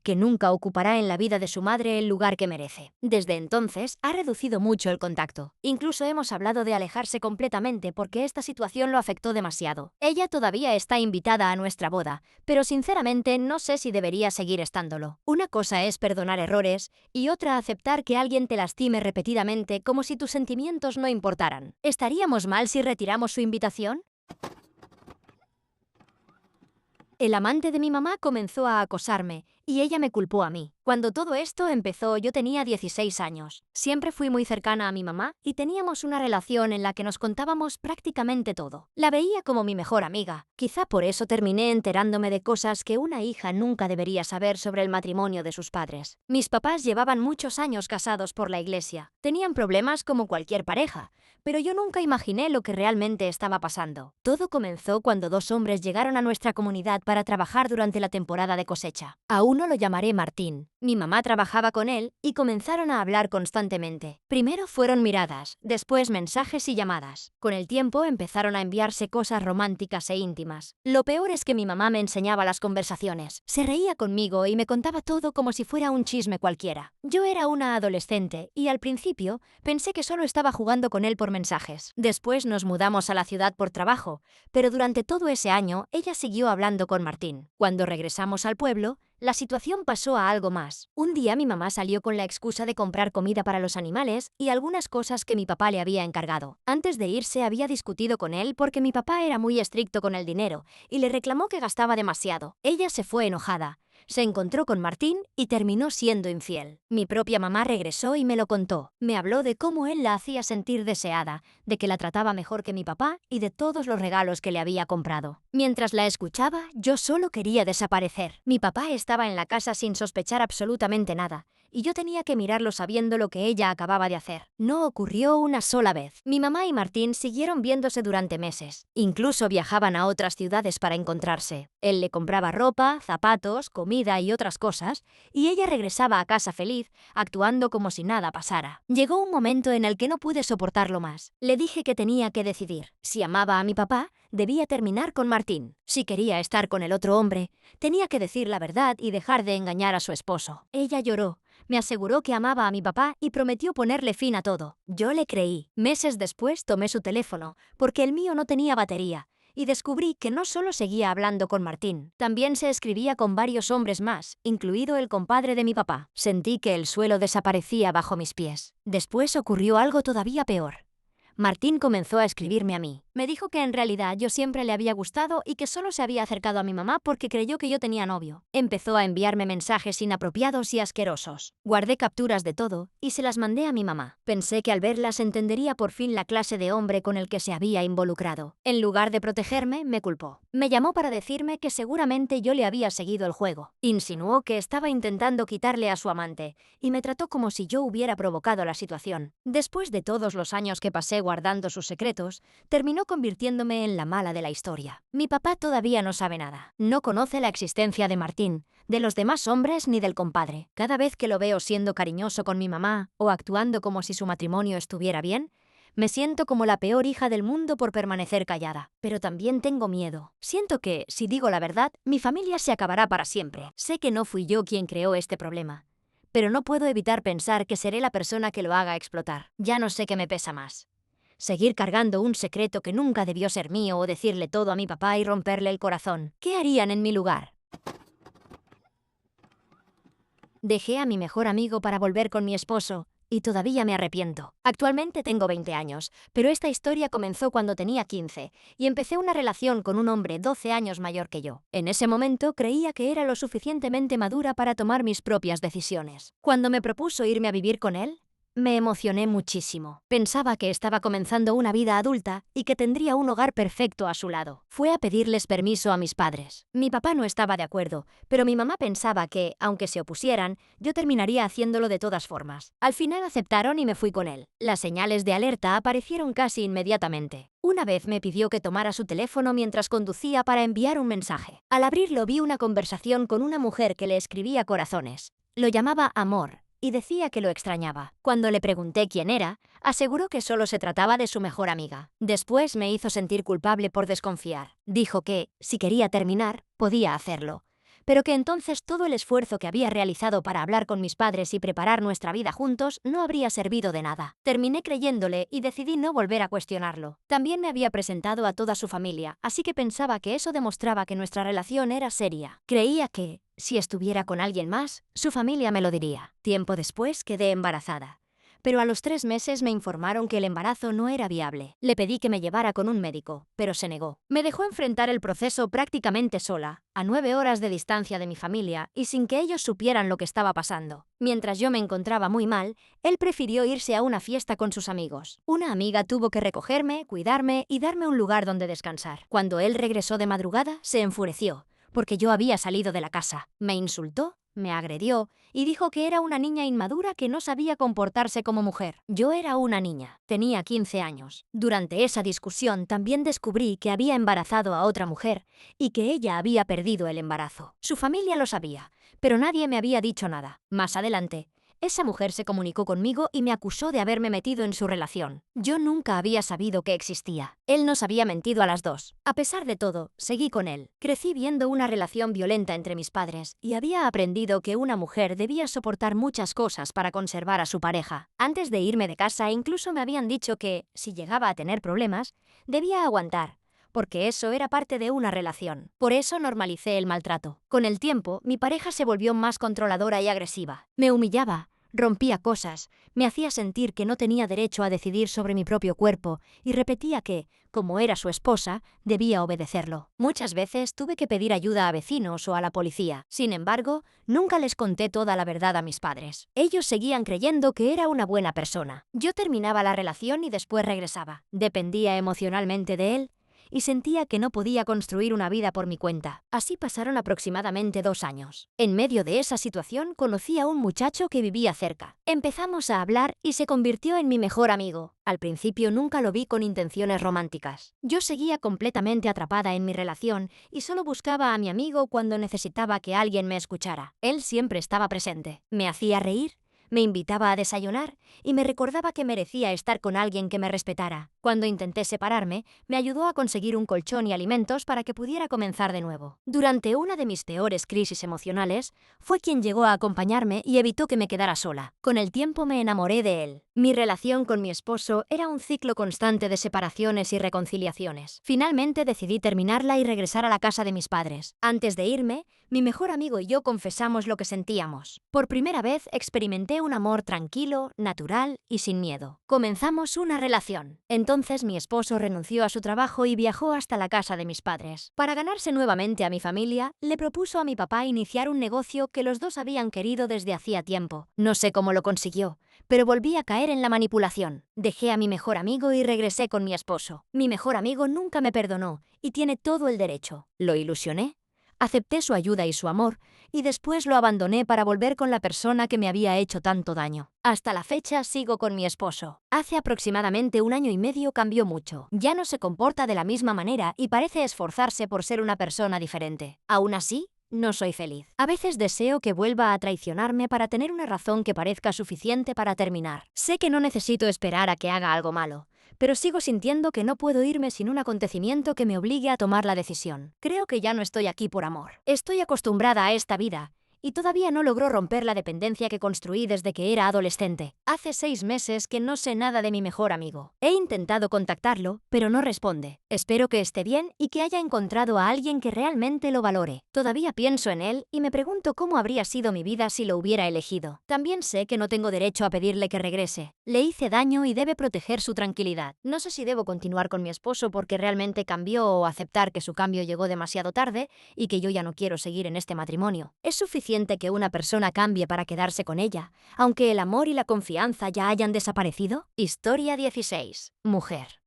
S1: que nunca ocupará en la vida de su madre el lugar que merece. Desde entonces, ha reducido mucho el contacto. Incluso hemos hablado de alejarse completamente porque esta situación lo afectó demasiado. Ella todavía está invitada a nuestra boda, pero sinceramente no sé si debería seguir estándolo. Una cosa es perdonar errores y otra aceptar que alguien te lastime repetidamente como si tus sentimientos no importaran. ¿Estaríamos mal si retiramos su invitación? El amante de mi mamá comenzó a acosarme y ella me culpó a mí. Cuando todo esto empezó, yo tenía 16 años. Siempre fui muy cercana a mi mamá y teníamos una relación en la que nos contábamos prácticamente todo. La veía como mi mejor amiga. Quizá por eso terminé enterándome de cosas que una hija nunca debería saber sobre el matrimonio de sus padres. Mis papás llevaban muchos años casados por la iglesia. Tenían problemas como cualquier pareja, pero yo nunca imaginé lo que realmente estaba pasando. Todo comenzó cuando 2 hombres llegaron a nuestra comunidad para trabajar durante la temporada de cosecha. A uno lo llamaré Martín. Mi mamá trabajaba con él y comenzaron a hablar constantemente. Primero fueron miradas, después mensajes y llamadas. Con el tiempo empezaron a enviarse cosas románticas e íntimas. Lo peor es que mi mamá me enseñaba las conversaciones. Se reía conmigo y me contaba todo como si fuera un chisme cualquiera. Yo era una adolescente y al principio pensé que solo estaba jugando con él por mensajes. Después nos mudamos a la ciudad por trabajo, pero durante todo ese año ella siguió hablando con Martín. Cuando regresamos al pueblo, la situación pasó a algo más. Un día mi mamá salió con la excusa de comprar comida para los animales y algunas cosas que mi papá le había encargado. Antes de irse había discutido con él porque mi papá era muy estricto con el dinero y le reclamó que gastaba demasiado. Ella se fue enojada. Se encontró con Martín y terminó siendo infiel. Mi propia mamá regresó y me lo contó. Me habló de cómo él la hacía sentir deseada, de que la trataba mejor que mi papá y de todos los regalos que le había comprado. Mientras la escuchaba, yo solo quería desaparecer. Mi papá estaba en la casa sin sospechar absolutamente nada, y yo tenía que mirarlo sabiendo lo que ella acababa de hacer. No ocurrió una sola vez. Mi mamá y Martín siguieron viéndose durante meses. Incluso viajaban a otras ciudades para encontrarse. Él le compraba ropa, zapatos, comida y otras cosas, y ella regresaba a casa feliz, actuando como si nada pasara. Llegó un momento en el que no pude soportarlo más. Le dije que tenía que decidir. Si amaba a mi papá, debía terminar con Martín. Si quería estar con el otro hombre, tenía que decir la verdad y dejar de engañar a su esposo. Ella lloró. Me aseguró que amaba a mi papá y prometió ponerle fin a todo. Yo le creí. Meses después tomé su teléfono, porque el mío no tenía batería, y descubrí que no solo seguía hablando con Martín, también se escribía con varios hombres más, incluido el compadre de mi papá. Sentí que el suelo desaparecía bajo mis pies. Después ocurrió algo todavía peor. Martín comenzó a escribirme a mí. Me dijo que en realidad yo siempre le había gustado y que solo se había acercado a mi mamá porque creyó que yo tenía novio. Empezó a enviarme mensajes inapropiados y asquerosos. Guardé capturas de todo y se las mandé a mi mamá. Pensé que al verlas entendería por fin la clase de hombre con el que se había involucrado. En lugar de protegerme, me culpó. Me llamó para decirme que seguramente yo le había seguido el juego. Insinuó que estaba intentando quitarle a su amante y me trató como si yo hubiera provocado la situación. Después de todos los años que pasé guardando sus secretos, terminó convirtiéndome en la mala de la historia. Mi papá todavía no sabe nada. No conoce la existencia de Martín, de los demás hombres ni del compadre. Cada vez que lo veo siendo cariñoso con mi mamá o actuando como si su matrimonio estuviera bien, me siento como la peor hija del mundo por permanecer callada. Pero también tengo miedo. Siento que, si digo la verdad, mi familia se acabará para siempre. Sé que no fui yo quien creó este problema, pero no puedo evitar pensar que seré la persona que lo haga explotar. Ya no sé qué me pesa más: seguir cargando un secreto que nunca debió ser mío o decirle todo a mi papá y romperle el corazón. ¿Qué harían en mi lugar? Dejé a mi mejor amigo para volver con mi esposo, y todavía me arrepiento. Actualmente tengo 20 años, pero esta historia comenzó cuando tenía 15, y empecé una relación con un hombre 12 años mayor que yo. En ese momento creía que era lo suficientemente madura para tomar mis propias decisiones. Cuando me propuso irme a vivir con él, me emocioné muchísimo. Pensaba que estaba comenzando una vida adulta y que tendría un hogar perfecto a su lado. Fue a pedirles permiso a mis padres. Mi papá no estaba de acuerdo, pero mi mamá pensaba que, aunque se opusieran, yo terminaría haciéndolo de todas formas. Al final aceptaron y me fui con él. Las señales de alerta aparecieron casi inmediatamente. Una vez me pidió que tomara su teléfono mientras conducía para enviar un mensaje. Al abrirlo vi una conversación con una mujer que le escribía corazones. Lo llamaba amor y decía que lo extrañaba. Cuando le pregunté quién era, aseguró que solo se trataba de su mejor amiga. Después me hizo sentir culpable por desconfiar. Dijo que, si quería terminar, podía hacerlo, pero que entonces todo el esfuerzo que había realizado para hablar con mis padres y preparar nuestra vida juntos no habría servido de nada. Terminé creyéndole y decidí no volver a cuestionarlo. También me había presentado a toda su familia, así que pensaba que eso demostraba que nuestra relación era seria. Creía que, si estuviera con alguien más, su familia me lo diría. Tiempo después quedé embarazada, pero a los 3 meses me informaron que el embarazo no era viable. Le pedí que me llevara con un médico, pero se negó. Me dejó enfrentar el proceso prácticamente sola, a 9 horas de distancia de mi familia y sin que ellos supieran lo que estaba pasando. Mientras yo me encontraba muy mal, él prefirió irse a una fiesta con sus amigos. Una amiga tuvo que recogerme, cuidarme y darme un lugar donde descansar. Cuando él regresó de madrugada, se enfureció, porque yo había salido de la casa. Me insultó, me agredió y dijo que era una niña inmadura que no sabía comportarse como mujer. Yo era una niña, tenía 15 años. Durante esa discusión también descubrí que había embarazado a otra mujer y que ella había perdido el embarazo. Su familia lo sabía, pero nadie me había dicho nada. Más adelante, esa mujer se comunicó conmigo y me acusó de haberme metido en su relación. Yo nunca había sabido que existía. Él nos había mentido a las dos. A pesar de todo, seguí con él. Crecí viendo una relación violenta entre mis padres y había aprendido que una mujer debía soportar muchas cosas para conservar a su pareja. Antes de irme de casa incluso me habían dicho que, si llegaba a tener problemas, debía aguantar, porque eso era parte de una relación. Por eso normalicé el maltrato. Con el tiempo, mi pareja se volvió más controladora y agresiva. Me humillaba, rompía cosas, me hacía sentir que no tenía derecho a decidir sobre mi propio cuerpo y repetía que, como era su esposa, debía obedecerlo. Muchas veces tuve que pedir ayuda a vecinos o a la policía. Sin embargo, nunca les conté toda la verdad a mis padres. Ellos seguían creyendo que era una buena persona. Yo terminaba la relación y después regresaba. Dependía emocionalmente de él y sentía que no podía construir una vida por mi cuenta. Así pasaron aproximadamente 2 años. En medio de esa situación conocí a un muchacho que vivía cerca. Empezamos a hablar y se convirtió en mi mejor amigo. Al principio nunca lo vi con intenciones románticas. Yo seguía completamente atrapada en mi relación y solo buscaba a mi amigo cuando necesitaba que alguien me escuchara. Él siempre estaba presente. Me hacía reír, me invitaba a desayunar y me recordaba que merecía estar con alguien que me respetara. Cuando intenté separarme, me ayudó a conseguir un colchón y alimentos para que pudiera comenzar de nuevo. Durante una de mis peores crisis emocionales, fue quien llegó a acompañarme y evitó que me quedara sola. Con el tiempo me enamoré de él. Mi relación con mi esposo era un ciclo constante de separaciones y reconciliaciones. Finalmente decidí terminarla y regresar a la casa de mis padres. Antes de irme, mi mejor amigo y yo confesamos lo que sentíamos. Por primera vez experimenté un amor tranquilo, natural y sin miedo. Comenzamos una relación. Entonces mi esposo renunció a su trabajo y viajó hasta la casa de mis padres. Para ganarse nuevamente a mi familia, le propuso a mi papá iniciar un negocio que los dos habían querido desde hacía tiempo. No sé cómo lo consiguió, pero volví a caer en la manipulación. Dejé a mi mejor amigo y regresé con mi esposo. Mi mejor amigo nunca me perdonó y tiene todo el derecho. ¿Lo ilusioné? Acepté su ayuda y su amor, y después lo abandoné para volver con la persona que me había hecho tanto daño. Hasta la fecha sigo con mi esposo. Hace aproximadamente 1 año y medio cambió mucho. Ya no se comporta de la misma manera y parece esforzarse por ser una persona diferente. Aún así, no soy feliz. A veces deseo que vuelva a traicionarme para tener una razón que parezca suficiente para terminar. Sé que no necesito esperar a que haga algo malo, pero sigo sintiendo que no puedo irme sin un acontecimiento que me obligue a tomar la decisión. Creo que ya no estoy aquí por amor. Estoy acostumbrada a esta vida y todavía no logró romper la dependencia que construí desde que era adolescente. Hace 6 meses que no sé nada de mi mejor amigo. He intentado contactarlo, pero no responde. Espero que esté bien y que haya encontrado a alguien que realmente lo valore. Todavía pienso en él y me pregunto cómo habría sido mi vida si lo hubiera elegido. También sé que no tengo derecho a pedirle que regrese. Le hice daño y debe proteger su tranquilidad. No sé si debo continuar con mi esposo porque realmente cambió o aceptar que su cambio llegó demasiado tarde y que yo ya no quiero seguir en este matrimonio. Es suficiente que una persona cambie para quedarse con ella, aunque el amor y la confianza ya hayan desaparecido. Historia 16. Mujer.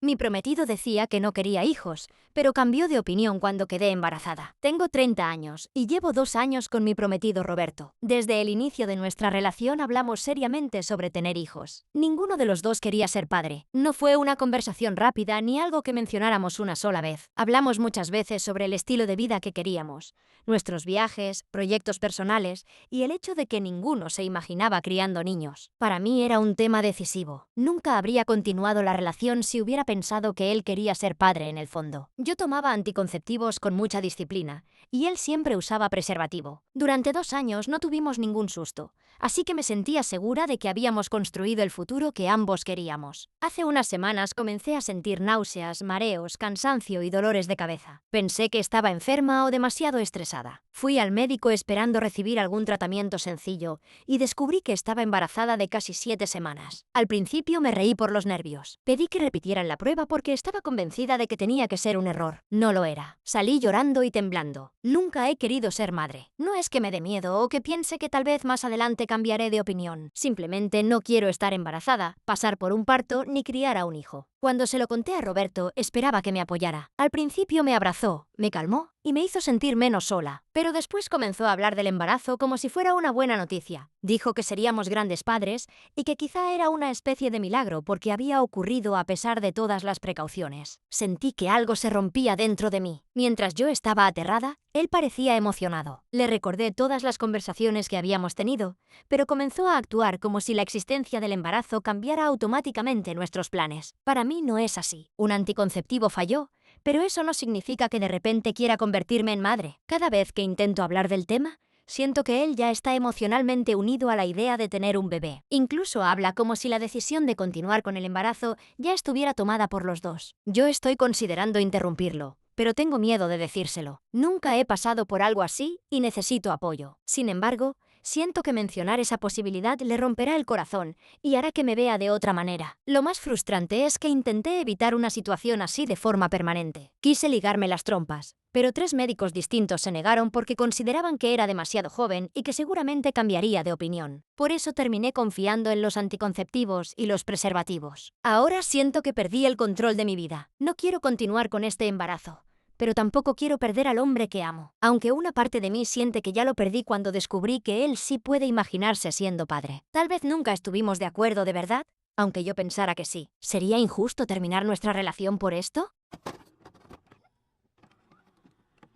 S1: Mi prometido decía que no quería hijos, pero cambió de opinión cuando quedé embarazada. Tengo 30 años y llevo 2 años con mi prometido Roberto. Desde el inicio de nuestra relación hablamos seriamente sobre tener hijos. Ninguno de los dos quería ser padre. No fue una conversación rápida ni algo que mencionáramos una sola vez. Hablamos muchas veces sobre el estilo de vida que queríamos, nuestros viajes, proyectos personales y el hecho de que ninguno se imaginaba criando niños. Para mí era un tema decisivo. Nunca habría continuado la relación si hubiera pensado que él quería ser padre en el fondo. Yo tomaba anticonceptivos con mucha disciplina y él siempre usaba preservativo. Durante 2 años no tuvimos ningún susto, así que me sentía segura de que habíamos construido el futuro que ambos queríamos. Hace unas semanas comencé a sentir náuseas, mareos, cansancio y dolores de cabeza. Pensé que estaba enferma o demasiado estresada. Fui al médico esperando recibir algún tratamiento sencillo y descubrí que estaba embarazada de casi 7 semanas. Al principio me reí por los nervios. Pedí que repitieran la prueba porque estaba convencida de que tenía que ser un error. No lo era. Salí llorando y temblando. Nunca he querido ser madre. No es que me dé miedo o que piense que tal vez más adelante cambiaré de opinión. Simplemente no quiero estar embarazada, pasar por un parto ni criar a un hijo. Cuando se lo conté a Roberto, esperaba que me apoyara. Al principio me abrazó, me calmó y me hizo sentir menos sola. Pero después comenzó a hablar del embarazo como si fuera una buena noticia. Dijo que seríamos grandes padres y que quizá era una especie de milagro porque había ocurrido a pesar de todas las precauciones. Sentí que algo se rompía dentro de mí. Mientras yo estaba aterrada, él parecía emocionado. Le recordé todas las conversaciones que habíamos tenido, pero comenzó a actuar como si la existencia del embarazo cambiara automáticamente nuestros planes. Para mí no es así. Un anticonceptivo falló, pero eso no significa que de repente quiera convertirme en madre. Cada vez que intento hablar del tema, siento que él ya está emocionalmente unido a la idea de tener un bebé. Incluso habla como si la decisión de continuar con el embarazo ya estuviera tomada por los dos. Yo estoy considerando interrumpirlo, pero tengo miedo de decírselo. Nunca he pasado por algo así y necesito apoyo. Sin embargo, Siento que mencionar esa posibilidad le romperá el corazón y hará que me vea de otra manera. Lo más frustrante es que intenté evitar una situación así de forma permanente. Quise ligarme las trompas, pero 3 médicos distintos se negaron porque consideraban que era demasiado joven y que seguramente cambiaría de opinión. Por eso terminé confiando en los anticonceptivos y los preservativos. Ahora siento que perdí el control de mi vida. No quiero continuar con este embarazo, pero tampoco quiero perder al hombre que amo, aunque una parte de mí siente que ya lo perdí cuando descubrí que él sí puede imaginarse siendo padre. Tal vez nunca estuvimos de acuerdo de verdad, aunque yo pensara que sí. ¿Sería injusto terminar nuestra relación por esto?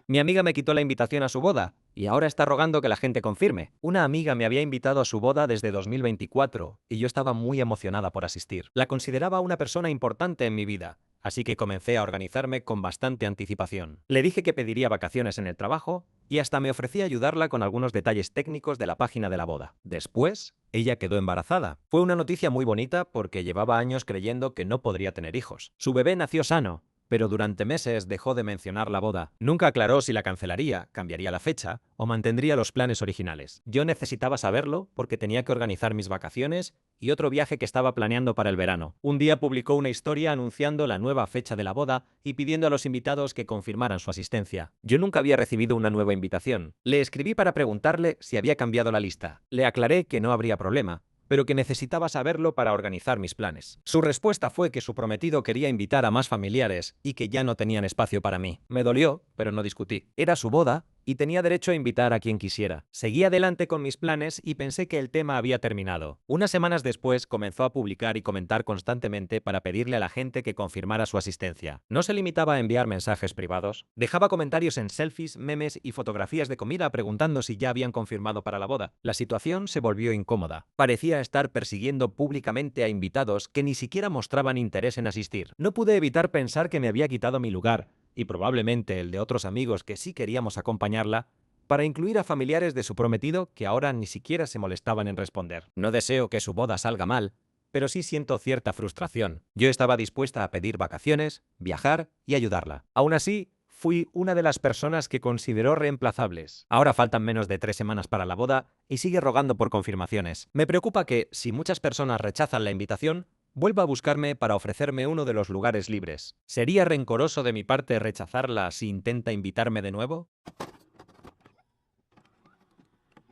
S2: Mi amiga me quitó la invitación a su boda y ahora está rogando que la gente confirme. Una amiga me había invitado a su boda desde 2024 y yo estaba muy emocionada por asistir. La consideraba una persona importante en mi vida, así que comencé a organizarme con bastante anticipación. Le dije que pediría vacaciones en el trabajo y hasta me ofrecí a ayudarla con algunos detalles técnicos de la página de la boda. Después, ella quedó embarazada. Fue una noticia muy bonita porque llevaba años creyendo que no podría tener hijos. Su bebé nació sano, pero durante meses dejó de mencionar la boda. Nunca aclaró si la cancelaría, cambiaría la fecha o mantendría los planes originales. Yo necesitaba saberlo porque tenía que organizar mis vacaciones y otro viaje que estaba planeando para el verano. Un día publicó una historia anunciando la nueva fecha de la boda y pidiendo a los invitados que confirmaran su asistencia. Yo nunca había recibido una nueva invitación. Le escribí para preguntarle si había cambiado la lista. Le aclaré que no habría problema, pero que necesitaba saberlo para organizar mis planes. Su respuesta fue que su prometido quería invitar a más familiares y que ya no tenían espacio para mí. Me dolió, pero no discutí. Era su boda y tenía derecho a invitar a quien quisiera. Seguí adelante con mis planes y pensé que el tema había terminado. Unas semanas después comenzó a publicar y comentar constantemente para pedirle a la gente que confirmara su asistencia. No se limitaba a enviar mensajes privados, dejaba comentarios en selfies, memes y fotografías de comida preguntando si ya habían confirmado para la boda. La situación se volvió incómoda. Parecía estar persiguiendo públicamente a invitados que ni siquiera mostraban interés en asistir. No pude evitar pensar que me había quitado mi lugar, y probablemente el de otros amigos que sí queríamos acompañarla, para incluir a familiares de su prometido que ahora ni siquiera se molestaban en responder. No deseo que su boda salga mal, pero sí siento cierta frustración. Yo estaba dispuesta a pedir vacaciones, viajar y ayudarla. Aún así, fui una de las personas que consideró reemplazables. Ahora faltan menos de 3 semanas para la boda y sigue rogando por confirmaciones. Me preocupa que, si muchas personas rechazan la invitación, vuelva a buscarme para ofrecerme uno de los lugares libres. ¿Sería rencoroso de mi parte rechazarla si intenta invitarme de nuevo?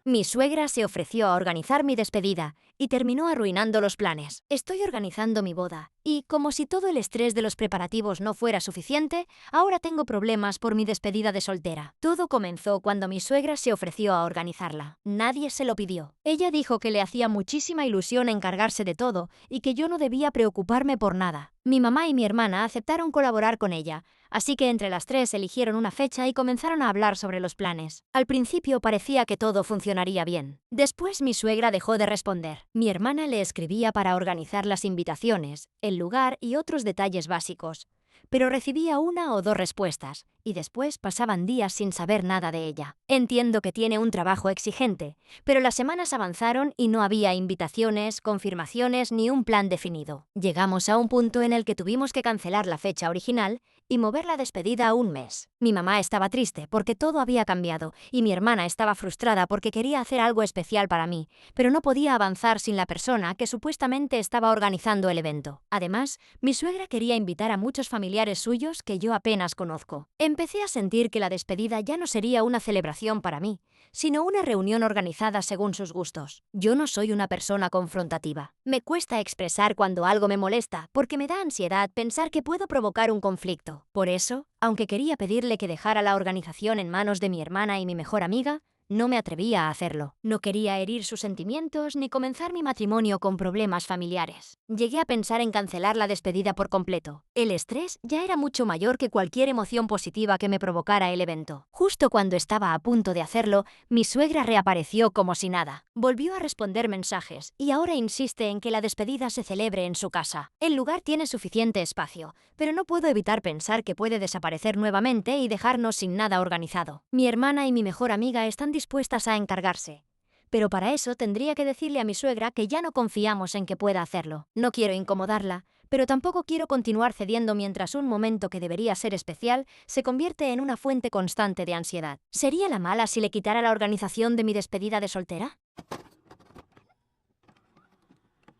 S1: Mi suegra se ofreció a organizar mi despedida y terminó arruinando los planes. Estoy organizando mi boda y, como si todo el estrés de los preparativos no fuera suficiente, ahora tengo problemas por mi despedida de soltera. Todo comenzó cuando mi suegra se ofreció a organizarla. Nadie se lo pidió. Ella dijo que le hacía muchísima ilusión encargarse de todo y que yo no debía preocuparme por nada. Mi mamá y mi hermana aceptaron colaborar con ella, así que entre las 3 eligieron una fecha y comenzaron a hablar sobre los planes. Al principio parecía que todo funcionaría bien. Después mi suegra dejó de responder. Mi hermana le escribía para organizar las invitaciones, el lugar y otros detalles básicos, pero recibía 1 o 2 respuestas, y después pasaban días sin saber nada de ella. Entiendo que tiene un trabajo exigente, pero las semanas avanzaron y no había invitaciones, confirmaciones ni un plan definido. Llegamos a un punto en el que tuvimos que cancelar la fecha original y mover la despedida a un mes. Mi mamá estaba triste porque todo había cambiado y mi hermana estaba frustrada porque quería hacer algo especial para mí, pero no podía avanzar sin la persona que supuestamente estaba organizando el evento. Además, mi suegra quería invitar a muchos familiares suyos que yo apenas conozco. Empecé a sentir que la despedida ya no sería una celebración para mí, sino una reunión organizada según sus gustos. Yo no soy una persona confrontativa. Me cuesta expresar cuando algo me molesta porque me da ansiedad pensar que puedo provocar un conflicto. Por eso, aunque quería pedirle que dejara la organización en manos de mi hermana y mi mejor amiga, no me atrevía a hacerlo. No quería herir sus sentimientos ni comenzar mi matrimonio con problemas familiares. Llegué a pensar en cancelar la despedida por completo. El estrés ya era mucho mayor que cualquier emoción positiva que me provocara el evento. Justo cuando estaba a punto de hacerlo, mi suegra reapareció como si nada. Volvió a responder mensajes y ahora insiste en que la despedida se celebre en su casa. El lugar tiene suficiente espacio, pero no puedo evitar pensar que puede desaparecer nuevamente y dejarnos sin nada organizado. Mi hermana y mi mejor amiga están dispuestas a encargarse, pero para eso tendría que decirle a mi suegra que ya no confiamos en que pueda hacerlo. No quiero incomodarla, pero tampoco quiero continuar cediendo mientras un momento que debería ser especial se convierte en una fuente constante de ansiedad. ¿Sería la mala si le quitara la organización de mi despedida de soltera?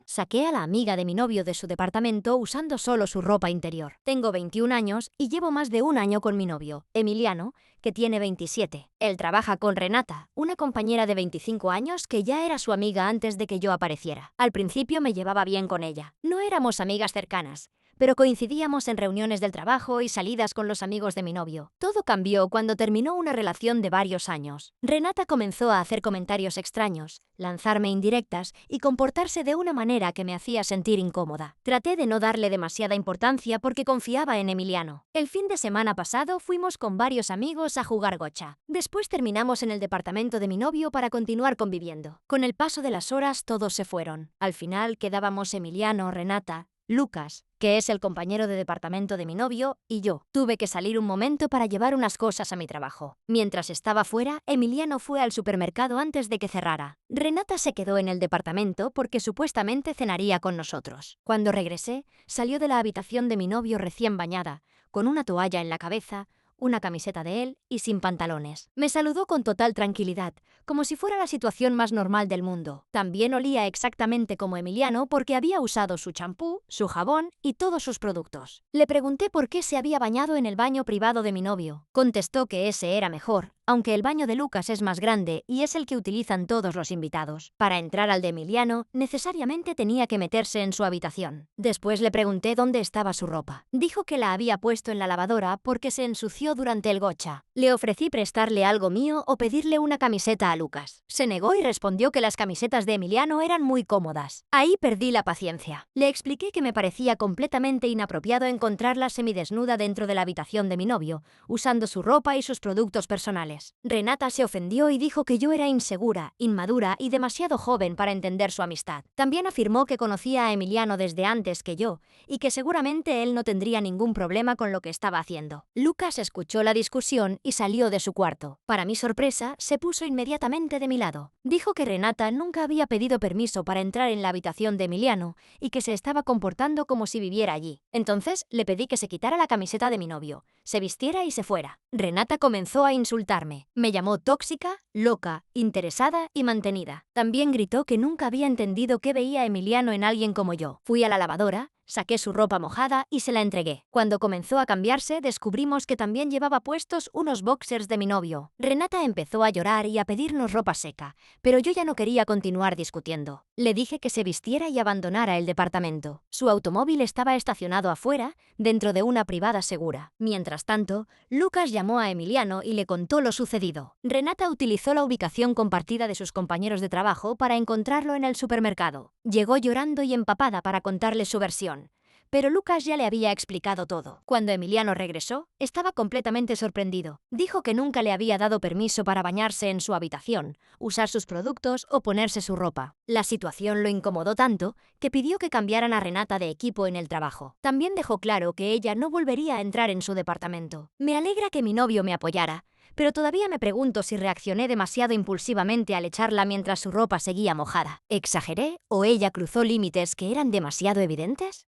S1: Saqué a la amiga de mi novio de su departamento usando solo su ropa interior. Tengo 21 años y llevo más de un año con mi novio, Emiliano, que tiene 27. Él trabaja con Renata, una compañera de 25 años que ya era su amiga antes de que yo apareciera. Al principio me llevaba bien con ella. No éramos amigas cercanas, pero coincidíamos en reuniones del trabajo y salidas con los amigos de mi novio. Todo cambió cuando terminó una relación de varios años. Renata comenzó a hacer comentarios extraños, lanzarme indirectas y comportarse de una manera que me hacía sentir incómoda. Traté de no darle demasiada importancia porque confiaba en Emiliano. El fin de semana pasado fuimos con varios amigos a jugar gocha. Después terminamos en el departamento de mi novio para continuar conviviendo. Con el paso de las horas todos se fueron. Al final quedábamos Emiliano, Renata, Lucas, que es el compañero de departamento de mi novio, y yo. Tuve que salir un momento para llevar unas cosas a mi trabajo. Mientras estaba fuera, Emiliano fue al supermercado antes de que cerrara. Renata se quedó en el departamento porque supuestamente cenaría con nosotros. Cuando regresé, salió de la habitación de mi novio recién bañada, con una toalla en la cabeza, una camiseta de él y sin pantalones. Me saludó con total tranquilidad, como si fuera la situación más normal del mundo. También olía exactamente como Emiliano porque había usado su champú, su jabón y todos sus productos. Le pregunté por qué se había bañado en el baño privado de mi novio. Contestó que ese era mejor, aunque el baño de Lucas es más grande y es el que utilizan todos los invitados. Para entrar al de Emiliano, necesariamente tenía que meterse en su habitación. Después le pregunté dónde estaba su ropa. Dijo que la había puesto en la lavadora porque se ensució durante el gocha. Le ofrecí prestarle algo mío o pedirle una camiseta a Lucas. Se negó y respondió que las camisetas de Emiliano eran muy cómodas. Ahí perdí la paciencia. Le expliqué que me parecía completamente inapropiado encontrarla semidesnuda dentro de la habitación de mi novio, usando su ropa y sus productos personales. Renata se ofendió y dijo que yo era insegura, inmadura y demasiado joven para entender su amistad. También afirmó que conocía a Emiliano desde antes que yo y que seguramente él no tendría ningún problema con lo que estaba haciendo. Lucas escuchó la discusión y salió de su cuarto. Para mi sorpresa, se puso inmediatamente de mi lado. Dijo que Renata nunca había pedido permiso para entrar en la habitación de Emiliano y que se estaba comportando como si viviera allí. Entonces le pedí que se quitara la camiseta de mi novio, se vistiera y se fuera. Renata comenzó a insultarme. Me llamó tóxica, loca, interesada y mantenida. También gritó que nunca había entendido qué veía Emiliano en alguien como yo. Fui a la lavadora, saqué su ropa mojada y se la entregué. Cuando comenzó a cambiarse, descubrimos que también llevaba puestos unos boxers de mi novio. Renata empezó a llorar y a pedirnos ropa seca, pero yo ya no quería continuar discutiendo. Le dije que se vistiera y abandonara el departamento. Su automóvil estaba estacionado afuera, dentro de una privada segura. Mientras tanto, Lucas llamó a Emiliano y le contó lo sucedido. Renata utilizó la ubicación compartida de sus compañeros de trabajo para encontrarlo en el supermercado. Llegó llorando y empapada para contarle su versión. Pero Lucas ya le había explicado todo. Cuando Emiliano regresó, estaba completamente sorprendido. Dijo que nunca le había dado permiso para bañarse en su habitación, usar sus productos o ponerse su ropa. La situación lo incomodó tanto que pidió que cambiaran a Renata de equipo en el trabajo. También dejó claro que ella no volvería a entrar en su departamento. Me alegra que mi novio me apoyara, pero todavía me pregunto si reaccioné demasiado impulsivamente al echarla mientras su ropa seguía mojada. ¿Exageré o ella cruzó límites que eran demasiado evidentes?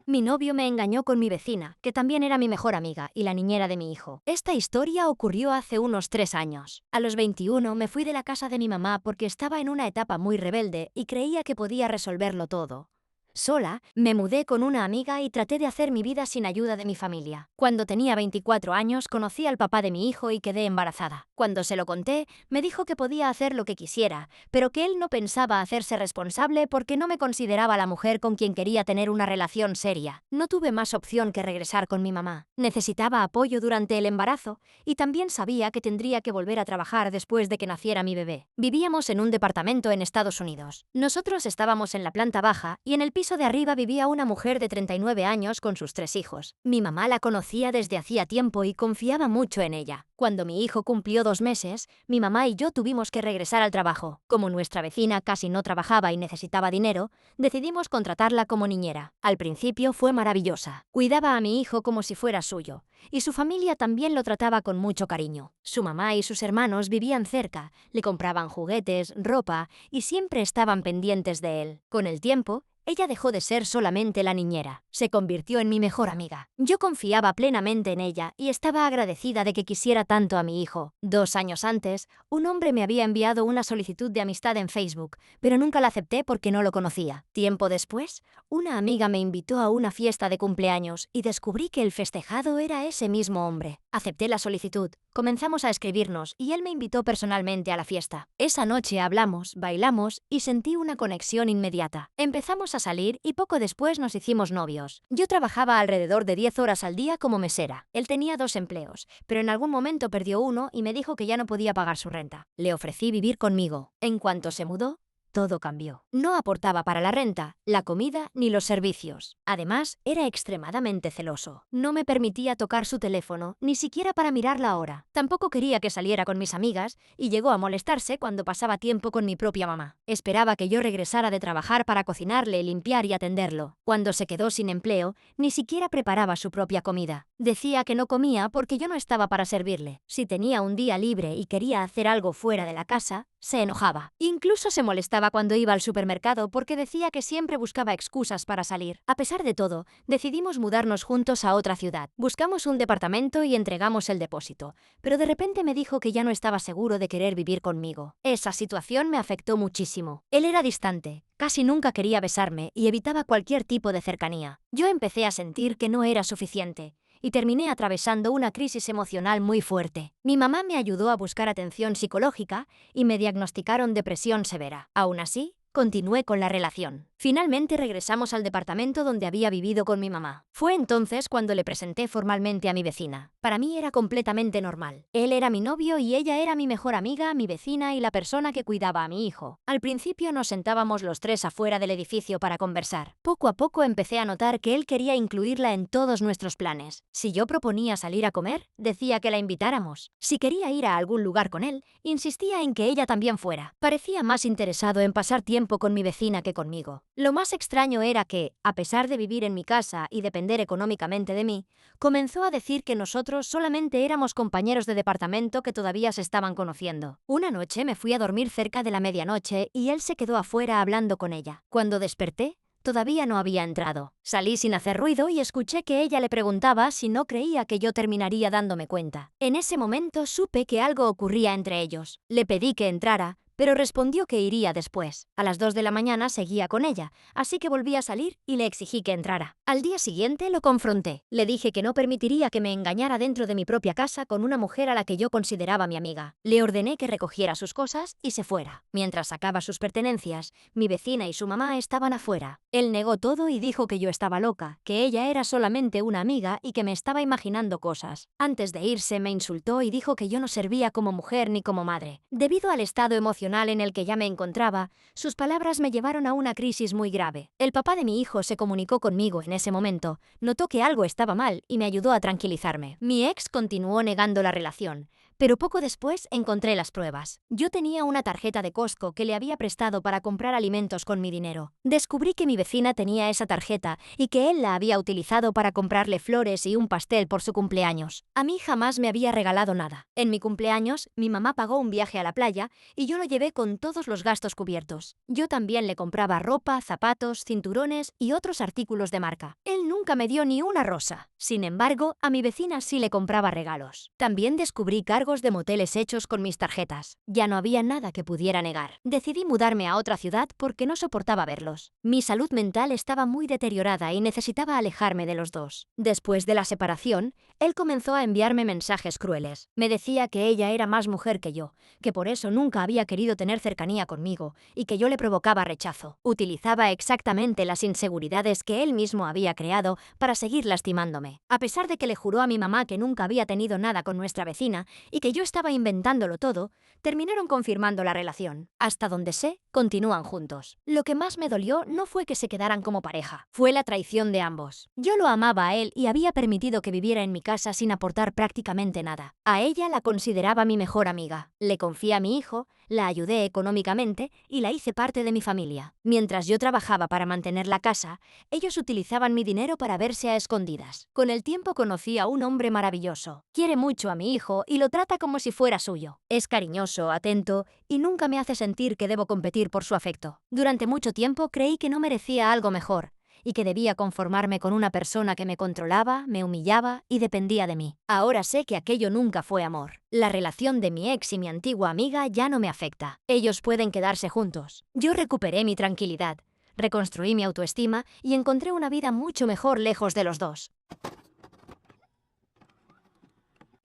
S1: Mi novio me engañó con mi vecina, que también era mi mejor amiga y la niñera de mi hijo. Esta historia ocurrió hace unos 3 años. A los 21 me fui de la casa de mi mamá porque estaba en una etapa muy rebelde y creía que podía resolverlo todo. Sola, me mudé con una amiga y traté de hacer mi vida sin ayuda de mi familia. Cuando tenía 24 años, conocí al papá de mi hijo y quedé embarazada. Cuando se lo conté, me dijo que podía hacer lo que quisiera, pero que él no pensaba hacerse responsable porque no me consideraba la mujer con quien quería tener una relación seria. No tuve más opción que regresar con mi mamá. Necesitaba apoyo durante el embarazo y también sabía que tendría que volver a trabajar después de que naciera mi bebé. Vivíamos en un departamento en Estados Unidos. Nosotros estábamos en la planta baja y en el piso de arriba vivía una mujer de 39 años con sus 3 hijos. Mi mamá la conocía desde hacía tiempo y confiaba mucho en ella. Cuando mi hijo cumplió 2 meses, mi mamá y yo tuvimos que regresar al trabajo. Como nuestra vecina casi no trabajaba y necesitaba dinero, decidimos contratarla como niñera. Al principio fue maravillosa. Cuidaba a mi hijo como si fuera suyo, y su familia también lo trataba con mucho cariño. Su mamá y sus hermanos vivían cerca, le compraban juguetes, ropa y siempre estaban pendientes de él. Con el tiempo, Ella dejó de ser solamente la niñera, se convirtió en mi mejor amiga. Yo confiaba plenamente en ella y estaba agradecida de que quisiera tanto a mi hijo. 2 años antes, un hombre me había enviado una solicitud de amistad en Facebook, pero nunca la acepté porque no lo conocía. Tiempo después, una amiga me invitó a una fiesta de cumpleaños y descubrí que el festejado era ese mismo hombre. Acepté la solicitud, comenzamos a escribirnos y él me invitó personalmente a la fiesta. Esa noche hablamos, bailamos y sentí una conexión inmediata. Empezamos a salir y poco después nos hicimos novios. Yo trabajaba alrededor de 10 horas al día como mesera. Él tenía 2 empleos, pero en algún momento perdió uno y me dijo que ya no podía pagar su renta. Le ofrecí vivir conmigo. En cuanto se mudó, todo cambió. No aportaba para la renta, la comida ni los servicios. Además, era extremadamente celoso. No me permitía tocar su teléfono, ni siquiera para mirar la hora. Tampoco quería que saliera con mis amigas y llegó a molestarse cuando pasaba tiempo con mi propia mamá. Esperaba que yo regresara de trabajar para cocinarle, limpiar y atenderlo. Cuando se quedó sin empleo, ni siquiera preparaba su propia comida. Decía que no comía porque yo no estaba para servirle. Si tenía un día libre y quería hacer algo fuera de la casa, se enojaba. Incluso se molestaba cuando iba al supermercado porque decía que siempre buscaba excusas para salir. A pesar de todo, decidimos mudarnos juntos a otra ciudad. Buscamos un departamento y entregamos el depósito, pero de repente me dijo que ya no estaba seguro de querer vivir conmigo. Esa situación me afectó muchísimo. Él era distante, casi nunca quería besarme y evitaba cualquier tipo de cercanía. Yo empecé a sentir que no era suficiente y terminé atravesando una crisis emocional muy fuerte. Mi mamá me ayudó a buscar atención psicológica y me diagnosticaron depresión severa. Aún así, continué con la relación. Finalmente regresamos al departamento donde había vivido con mi mamá. Fue entonces cuando le presenté formalmente a mi vecina. Para mí era completamente normal. Él era mi novio y ella era mi mejor amiga, mi vecina y la persona que cuidaba a mi hijo. Al principio nos sentábamos los tres afuera del edificio para conversar. Poco a poco empecé a notar que él quería incluirla en todos nuestros planes. Si yo proponía salir a comer, decía que la invitáramos. Si quería ir a algún lugar con él, insistía en que ella también fuera. Parecía más interesado en pasar tiempo con mi vecina que conmigo. Lo más extraño era que, a pesar de vivir en mi casa y depender económicamente de mí, comenzó a decir que nosotros solamente éramos compañeros de departamento que todavía se estaban conociendo. Una noche me fui a dormir cerca de la medianoche y él se quedó afuera hablando con ella. Cuando desperté, todavía no había entrado. Salí sin hacer ruido y escuché que ella le preguntaba si no creía que yo terminaría dándome cuenta. En ese momento supe que algo ocurría entre ellos. Le pedí que entrara, pero respondió que iría después. A las 2 de la mañana seguía con ella, así que volví a salir y le exigí que entrara. Al día siguiente lo confronté. Le dije que no permitiría que me engañara dentro de mi propia casa con una mujer a la que yo consideraba mi amiga. Le ordené que recogiera sus cosas y se fuera. Mientras sacaba sus pertenencias, mi vecina y su mamá estaban afuera. Él negó todo y dijo que yo estaba loca, que ella era solamente una amiga y que me estaba imaginando cosas. Antes de irse me insultó y dijo que yo no servía como mujer ni como madre. Debido al estado emocional en el que ya me encontraba, sus palabras me llevaron a una crisis muy grave. El papá de mi hijo se comunicó conmigo en ese momento, notó que algo estaba mal y me ayudó a tranquilizarme. Mi ex continuó negando la relación, pero poco después encontré las pruebas. Yo tenía una tarjeta de Costco que le había prestado para comprar alimentos con mi dinero. Descubrí que mi vecina tenía esa tarjeta y que él la había utilizado para comprarle flores y un pastel por su cumpleaños. A mí jamás me había regalado nada. En mi cumpleaños, mi mamá pagó un viaje a la playa y yo lo llevé con todos los gastos cubiertos. Yo también le compraba ropa, zapatos, cinturones y otros artículos de marca. Él nunca me dio ni una rosa. Sin embargo, a mi vecina sí le compraba regalos. También descubrí cargos de moteles hechos con mis tarjetas. Ya no había nada que pudiera negar. Decidí mudarme a otra ciudad porque no soportaba verlos. Mi salud mental estaba muy deteriorada y necesitaba alejarme de los dos. Después de la separación, él comenzó a enviarme mensajes crueles. Me decía que ella era más mujer que yo, que por eso nunca había querido tener cercanía conmigo y que yo le provocaba rechazo. Utilizaba exactamente las inseguridades que él mismo había creado para seguir lastimándome. A pesar de que le juró a mi mamá que nunca había tenido nada con nuestra vecina y que yo estaba inventándolo todo, terminaron confirmando la relación. Hasta donde sé, continúan juntos. Lo que más me dolió no fue que se quedaran como pareja, fue la traición de ambos. Yo lo amaba a él y había permitido que viviera en mi casa sin aportar prácticamente nada. A ella la consideraba mi mejor amiga. Le confié a mi hijo, La ayudé económicamente y la hice parte de mi familia. Mientras yo trabajaba para mantener la casa, ellos utilizaban mi dinero para verse a escondidas. Con el tiempo conocí a un hombre maravilloso. Quiere mucho a mi hijo y lo trata como si fuera suyo. Es cariñoso, atento y nunca me hace sentir que debo competir por su afecto. Durante mucho tiempo creí que no merecía algo mejor y que debía conformarme con una persona que me controlaba, me humillaba y dependía de mí. Ahora sé que aquello nunca fue amor. La relación de mi ex y mi antigua amiga ya no me afecta. Ellos pueden quedarse juntos. Yo recuperé mi tranquilidad, reconstruí mi autoestima y encontré una vida mucho mejor lejos de los dos.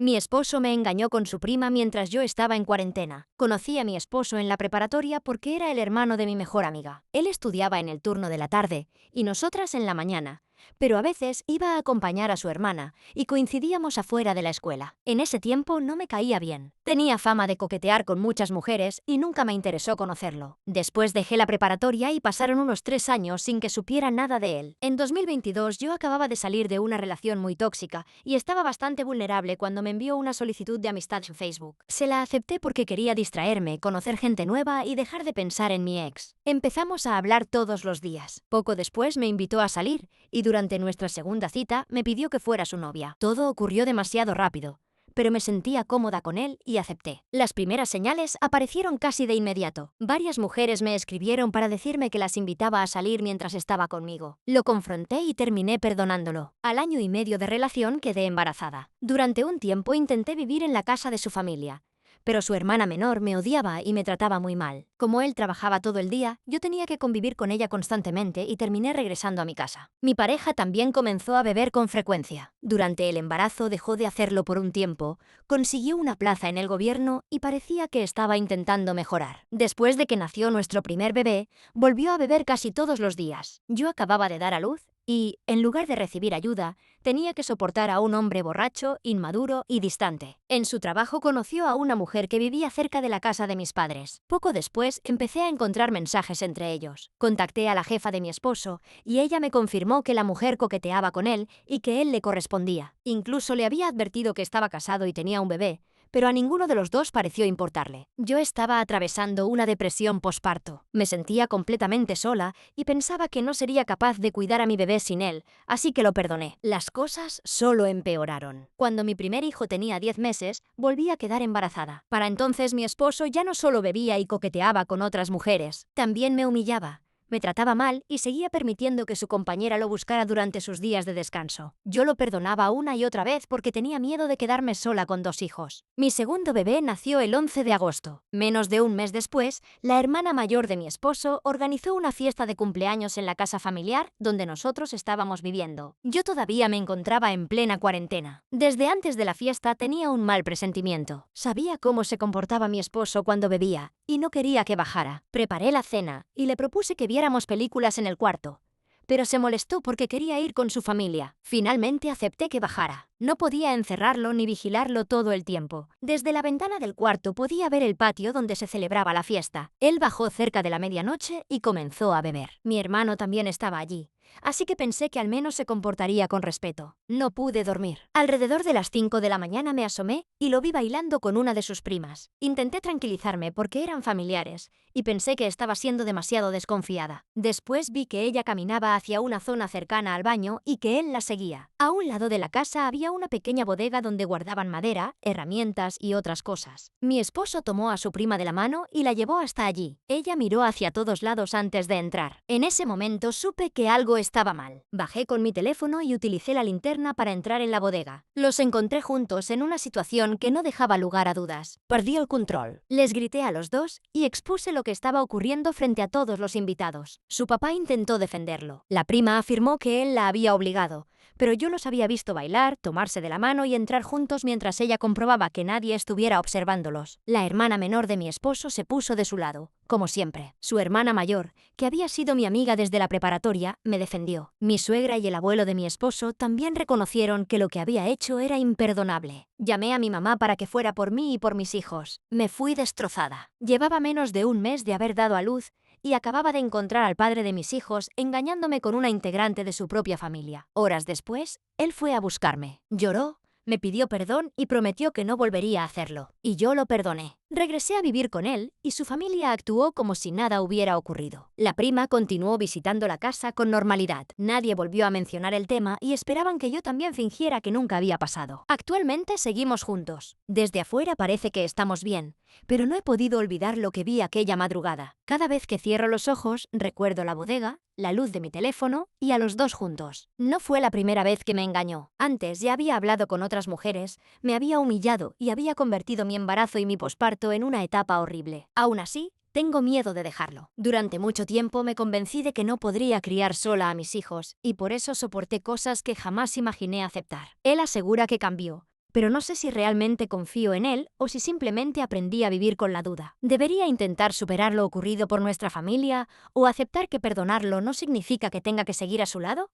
S1: Mi esposo me engañó con su prima mientras yo estaba en cuarentena. Conocí a mi esposo en la preparatoria porque era el hermano de mi mejor amiga. Él estudiaba en el turno de la tarde y nosotras en la mañana, pero a veces iba a acompañar a su hermana y coincidíamos afuera de la escuela. En ese tiempo no me caía bien. Tenía fama de coquetear con muchas mujeres y nunca me interesó conocerlo. Después dejé la preparatoria y pasaron unos 3 años sin que supiera nada de él. En 2022 yo acababa de salir de una relación muy tóxica y estaba bastante vulnerable cuando me envió una solicitud de amistad en Facebook. Se la acepté porque quería distraerme, conocer gente nueva y dejar de pensar en mi ex. Empezamos a hablar todos los días. Poco después me invitó a salir y durante nuestra segunda cita me pidió que fuera su novia. Todo ocurrió demasiado rápido, pero me sentía cómoda con él y acepté. Las primeras señales aparecieron casi de inmediato. Varias mujeres me escribieron para decirme que las invitaba a salir mientras estaba conmigo. Lo confronté y terminé perdonándolo. Al año y medio de relación quedé embarazada. Durante un tiempo intenté vivir en la casa de su familia, pero su hermana menor me odiaba y me trataba muy mal. Como él trabajaba todo el día, yo tenía que convivir con ella constantemente y terminé regresando a mi casa. Mi pareja también comenzó a beber con frecuencia. Durante el embarazo dejó de hacerlo por un tiempo, consiguió una plaza en el gobierno y parecía que estaba intentando mejorar. Después de que nació nuestro primer bebé, volvió a beber casi todos los días. Yo acababa de dar a luz y, en lugar de recibir ayuda, tenía que soportar a un hombre borracho, inmaduro y distante. En su trabajo conoció a una mujer que vivía cerca de la casa de mis padres. Poco después empecé a encontrar mensajes entre ellos. Contacté a la jefa de mi esposo y ella me confirmó que la mujer coqueteaba con él y que él le correspondía. Incluso le había advertido que estaba casado y tenía un bebé, pero a ninguno de los dos pareció importarle. Yo estaba atravesando una depresión posparto. Me sentía completamente sola y pensaba que no sería capaz de cuidar a mi bebé sin él, así que lo perdoné. Las cosas solo empeoraron. Cuando mi primer hijo tenía 10 meses, volví a quedar embarazada. Para entonces mi esposo ya no solo bebía y coqueteaba con otras mujeres, también me humillaba. Me trataba mal y seguía permitiendo que su compañera lo buscara durante sus días de descanso. Yo lo perdonaba una y otra vez porque tenía miedo de quedarme sola con 2 hijos. Mi segundo bebé nació el 11 de agosto. Menos de un mes después, la hermana mayor de mi esposo organizó una fiesta de cumpleaños en la casa familiar donde nosotros estábamos viviendo. Yo todavía me encontraba en plena cuarentena. Desde antes de la fiesta tenía un mal presentimiento. Sabía cómo se comportaba mi esposo cuando bebía y no quería que bajara. Preparé la cena y le propuse que viéramos películas en el cuarto, pero se molestó porque quería ir con su familia. Finalmente acepté que bajara. No podía encerrarlo ni vigilarlo todo el tiempo. Desde la ventana del cuarto podía ver el patio donde se celebraba la fiesta. Él bajó cerca de la medianoche y comenzó a beber. Mi hermano también estaba allí, así que pensé que al menos se comportaría con respeto. No pude dormir. Alrededor de las 5 de la mañana me asomé y lo vi bailando con una de sus primas. Intenté tranquilizarme porque eran familiares y pensé que estaba siendo demasiado desconfiada. Después vi que ella caminaba hacia una zona cercana al baño y que él la seguía. A un lado de la casa había una pequeña bodega donde guardaban madera, herramientas y otras cosas. Mi esposo tomó a su prima de la mano y la llevó hasta allí. Ella miró hacia todos lados antes de entrar. En ese momento supe que algo estaba mal. Bajé con mi teléfono y utilicé la linterna para entrar en la bodega. Los encontré juntos en una situación que no dejaba lugar a dudas. Perdí el control. Les grité a los dos y expuse lo que estaba ocurriendo frente a todos los invitados. Su papá intentó defenderlo. La prima afirmó que él la había obligado, pero yo los había visto bailar, tomarse de la mano y entrar juntos mientras ella comprobaba que nadie estuviera observándolos. La hermana menor de mi esposo se puso de su lado, como siempre. Su hermana mayor, que había sido mi amiga desde la preparatoria, me defendió. Mi suegra y el abuelo de mi esposo también reconocieron que lo que había hecho era imperdonable. Llamé a mi mamá para que fuera por mí y por mis hijos. Me fui destrozada. Llevaba menos de un mes de haber dado a luz y acababa de encontrar al padre de mis hijos engañándome con una integrante de su propia familia. Horas después, él fue a buscarme. Lloró, me pidió perdón y prometió que no volvería a hacerlo. Y yo lo perdoné. Regresé a vivir con él y su familia actuó como si nada hubiera ocurrido. La prima continuó visitando la casa con normalidad. Nadie volvió a mencionar el tema y esperaban que yo también fingiera que nunca había pasado. Actualmente seguimos juntos. Desde afuera parece que estamos bien, pero no he podido olvidar lo que vi aquella madrugada. Cada vez que cierro los ojos, recuerdo la bodega, la luz de mi teléfono y a los dos juntos. No fue la primera vez que me engañó. Antes ya había hablado con otras mujeres, me había humillado y había convertido mi embarazo y mi posparto en una etapa horrible. Aún así, tengo miedo de dejarlo. Durante mucho tiempo me convencí de que no podría criar sola a mis hijos y por eso soporté cosas que jamás imaginé aceptar. Él asegura que cambió, pero no sé si realmente confío en él o si simplemente aprendí a vivir con la duda. ¿Debería intentar superar lo ocurrido por nuestra familia o aceptar que perdonarlo no significa que tenga que seguir a su lado?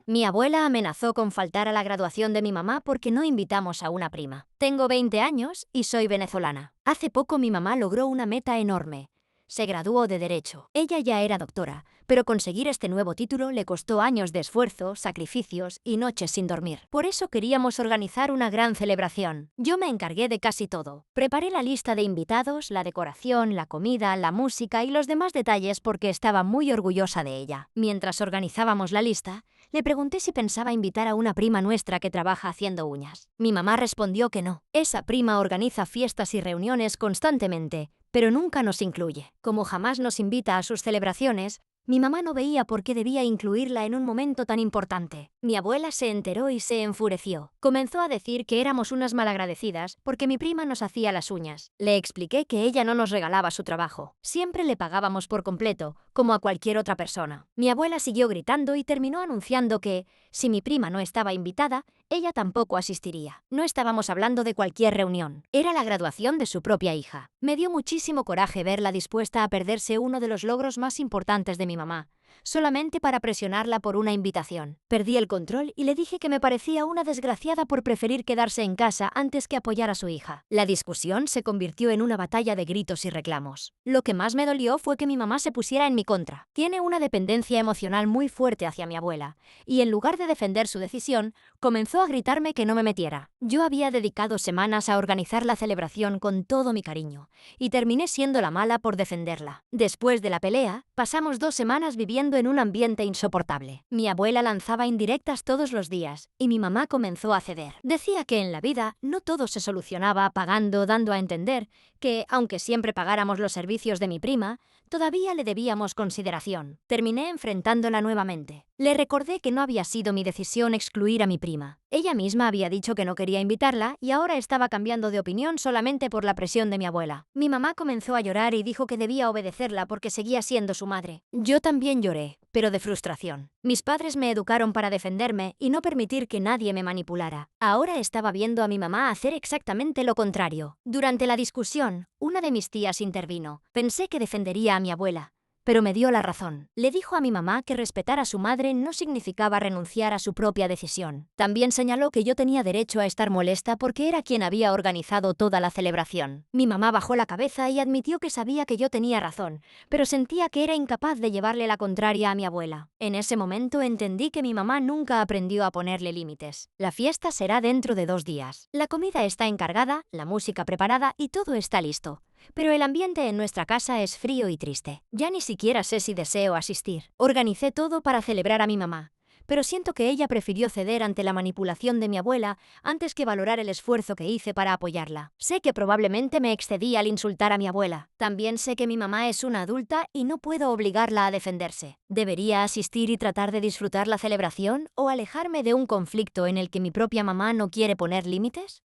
S1: Mi abuela amenazó con faltar a la graduación de mi mamá porque no invitamos a una prima. Tengo 20 años y soy venezolana. Hace poco mi mamá logró una meta enorme. Se graduó de Derecho. Ella ya era doctora, pero conseguir este nuevo título le costó años de esfuerzo, sacrificios y noches sin dormir. Por eso queríamos organizar una gran celebración. Yo me encargué de casi todo. Preparé la lista de invitados, la decoración, la comida, la música y los demás detalles porque estaba muy orgullosa de ella. Mientras organizábamos la lista, le pregunté si pensaba invitar a una prima nuestra que trabaja haciendo uñas. Mi mamá respondió que no. Esa prima organiza fiestas y reuniones constantemente, pero nunca nos incluye. Como jamás nos invita a sus celebraciones, mi mamá no veía por qué debía incluirla en un momento tan importante. Mi abuela se enteró y se enfureció. Comenzó a decir que éramos unas malagradecidas porque mi prima nos hacía las uñas. Le expliqué que ella no nos regalaba su trabajo. Siempre le pagábamos por completo, como a cualquier otra persona. Mi abuela siguió gritando y terminó anunciando que, si mi prima no estaba invitada, ella tampoco asistiría. No estábamos hablando de cualquier reunión. Era la graduación de su propia hija. Me dio muchísimo coraje verla dispuesta a perderse uno de los logros más importantes de mi mamá, solamente para presionarla por una invitación. Perdí el control y le dije que me parecía una desgraciada por preferir quedarse en casa antes que apoyar a su hija. La discusión se convirtió en una batalla de gritos y reclamos. Lo que más me dolió fue que mi mamá se pusiera en mi contra. Tiene una dependencia emocional muy fuerte hacia mi abuela, y en lugar de defender su decisión, comenzó a gritarme que no me metiera. Yo había dedicado semanas a organizar la celebración con todo mi cariño, y terminé siendo la mala por defenderla. Después de la pelea, pasamos 2 semanas viviendo en un ambiente insoportable. Mi abuela lanzaba indirectas todos los días, y mi mamá comenzó a ceder. Decía que en la vida no todo se solucionaba pagando, dando a entender que, aunque siempre pagáramos los servicios de mi prima, todavía le debíamos consideración. Terminé enfrentándola nuevamente. Le recordé que no había sido mi decisión excluir a mi prima. Ella misma había dicho que no quería invitarla y ahora estaba cambiando de opinión solamente por la presión de mi abuela. Mi mamá comenzó a llorar y dijo que debía obedecerla porque seguía siendo su madre. Yo también lloré, pero de frustración. Mis padres me educaron para defenderme y no permitir que nadie me manipulara. Ahora estaba viendo a mi mamá hacer exactamente lo contrario. Durante la discusión, una de mis tías intervino. Pensé que defendería a mi abuela, pero me dio la razón. Le dijo a mi mamá que respetar a su madre no significaba renunciar a su propia decisión. También señaló que yo tenía derecho a estar molesta porque era quien había organizado toda la celebración. Mi mamá bajó la cabeza y admitió que sabía que yo tenía razón, pero sentía que era incapaz de llevarle la contraria a mi abuela. En ese momento entendí que mi mamá nunca aprendió a ponerle límites. La fiesta será dentro de 2 días. La comida está encargada, la música preparada y todo está listo. Pero el ambiente en nuestra casa es frío y triste. Ya ni siquiera sé si deseo asistir. Organicé todo para celebrar a mi mamá, pero siento que ella prefirió ceder ante la manipulación de mi abuela antes que valorar el esfuerzo que hice para apoyarla. Sé que probablemente me excedí al insultar a mi abuela. También sé que mi mamá es una adulta y no puedo obligarla a defenderse. ¿Debería asistir y tratar de disfrutar la celebración o alejarme de un conflicto en el que mi propia mamá no quiere poner límites?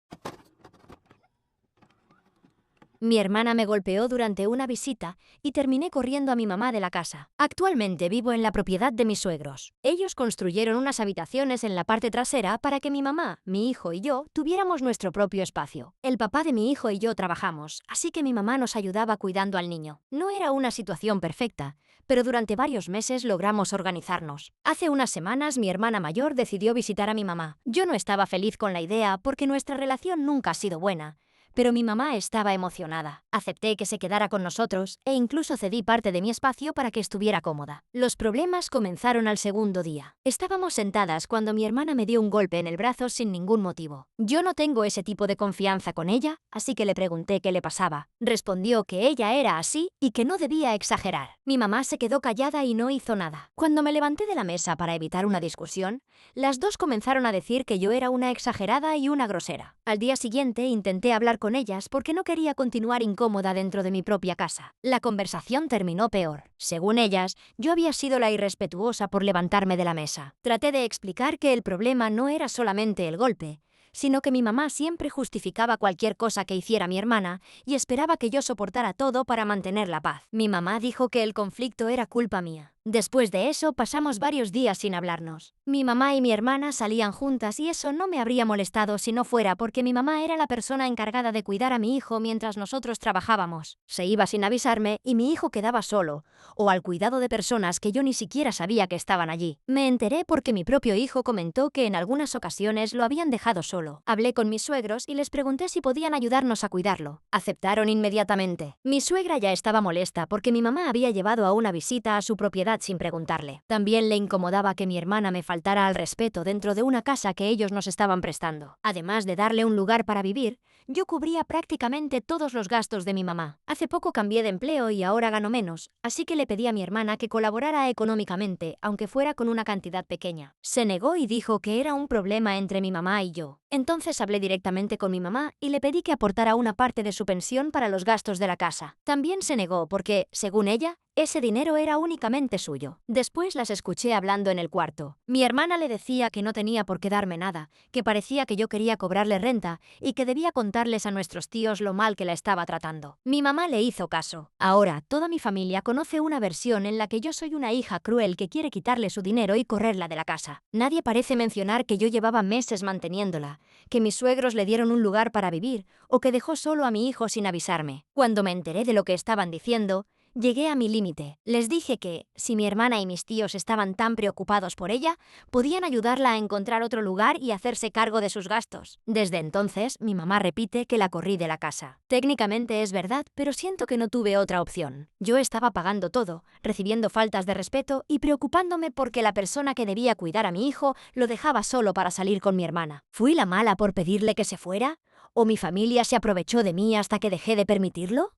S1: Mi hermana me golpeó durante una visita y terminé corriendo a mi mamá de la casa. Actualmente vivo en la propiedad de mis suegros. Ellos construyeron unas habitaciones en la parte trasera para que mi mamá, mi hijo y yo tuviéramos nuestro propio espacio. El papá de mi hijo y yo trabajamos, así que mi mamá nos ayudaba cuidando al niño. No era una situación perfecta, pero durante varios meses logramos organizarnos. Hace unas semanas mi hermana mayor decidió visitar a mi mamá. Yo no estaba feliz con la idea porque nuestra relación nunca ha sido buena, pero mi mamá estaba emocionada. Acepté que se quedara con nosotros e incluso cedí parte de mi espacio para que estuviera cómoda. Los problemas comenzaron al segundo día. Estábamos sentadas cuando mi hermana me dio un golpe en el brazo sin ningún motivo. Yo no tengo ese tipo de confianza con ella, así que le pregunté qué le pasaba. Respondió que ella era así y que no debía exagerar. Mi mamá se quedó callada y no hizo nada. Cuando me levanté de la mesa para evitar una discusión, las dos comenzaron a decir que yo era una exagerada y una grosera. Al día siguiente intenté hablar con ellas porque no quería continuar incómoda dentro de mi propia casa. La conversación terminó peor. Según ellas, yo había sido la irrespetuosa por levantarme de la mesa. Traté de explicar que el problema no era solamente el golpe, sino que mi mamá siempre justificaba cualquier cosa que hiciera mi hermana y esperaba que yo soportara todo para mantener la paz. Mi mamá dijo que el conflicto era culpa mía. Después de eso pasamos varios días sin hablarnos. Mi mamá y mi hermana salían juntas y eso no me habría molestado si no fuera porque mi mamá era la persona encargada de cuidar a mi hijo mientras nosotros trabajábamos. Se iba sin avisarme y mi hijo quedaba solo, o al cuidado de personas que yo ni siquiera sabía que estaban allí. Me enteré porque mi propio hijo comentó que en algunas ocasiones lo habían dejado solo. Hablé con mis suegros y les pregunté si podían ayudarnos a cuidarlo. Aceptaron inmediatamente. Mi suegra ya estaba molesta porque mi mamá había llevado a una visita a su propiedad sin preguntarle. También le incomodaba que mi hermana me faltara al respeto dentro de una casa que ellos nos estaban prestando. Además de darle un lugar para vivir, yo cubría prácticamente todos los gastos de mi mamá. Hace poco cambié de empleo y ahora gano menos, así que le pedí a mi hermana que colaborara económicamente, aunque fuera con una cantidad pequeña. Se negó y dijo que era un problema entre mi mamá y yo. Entonces hablé directamente con mi mamá y le pedí que aportara una parte de su pensión para los gastos de la casa. También se negó porque, según ella, ese dinero era únicamente suyo. Después las escuché hablando en el cuarto. Mi hermana le decía que no tenía por qué darme nada, que parecía que yo quería cobrarle renta y que debía contarles a nuestros tíos lo mal que la estaba tratando. Mi mamá le hizo caso. Ahora, toda mi familia conoce una versión en la que yo soy una hija cruel que quiere quitarle su dinero y correrla de la casa. Nadie parece mencionar que yo llevaba meses manteniéndola, que mis suegros le dieron un lugar para vivir o que dejó solo a mi hijo sin avisarme. Cuando me enteré de lo que estaban diciendo, llegué a mi límite. Les dije que, si mi hermana y mis tíos estaban tan preocupados por ella, podían ayudarla a encontrar otro lugar y hacerse cargo de sus gastos. Desde entonces, mi mamá repite que la corrí de la casa. Técnicamente es verdad, pero siento que no tuve otra opción. Yo estaba pagando todo, recibiendo faltas de respeto y preocupándome porque la persona que debía cuidar a mi hijo lo dejaba solo para salir con mi hermana. ¿Fui la mala por pedirle que se fuera? ¿O mi familia se aprovechó de mí hasta que dejé de permitirlo?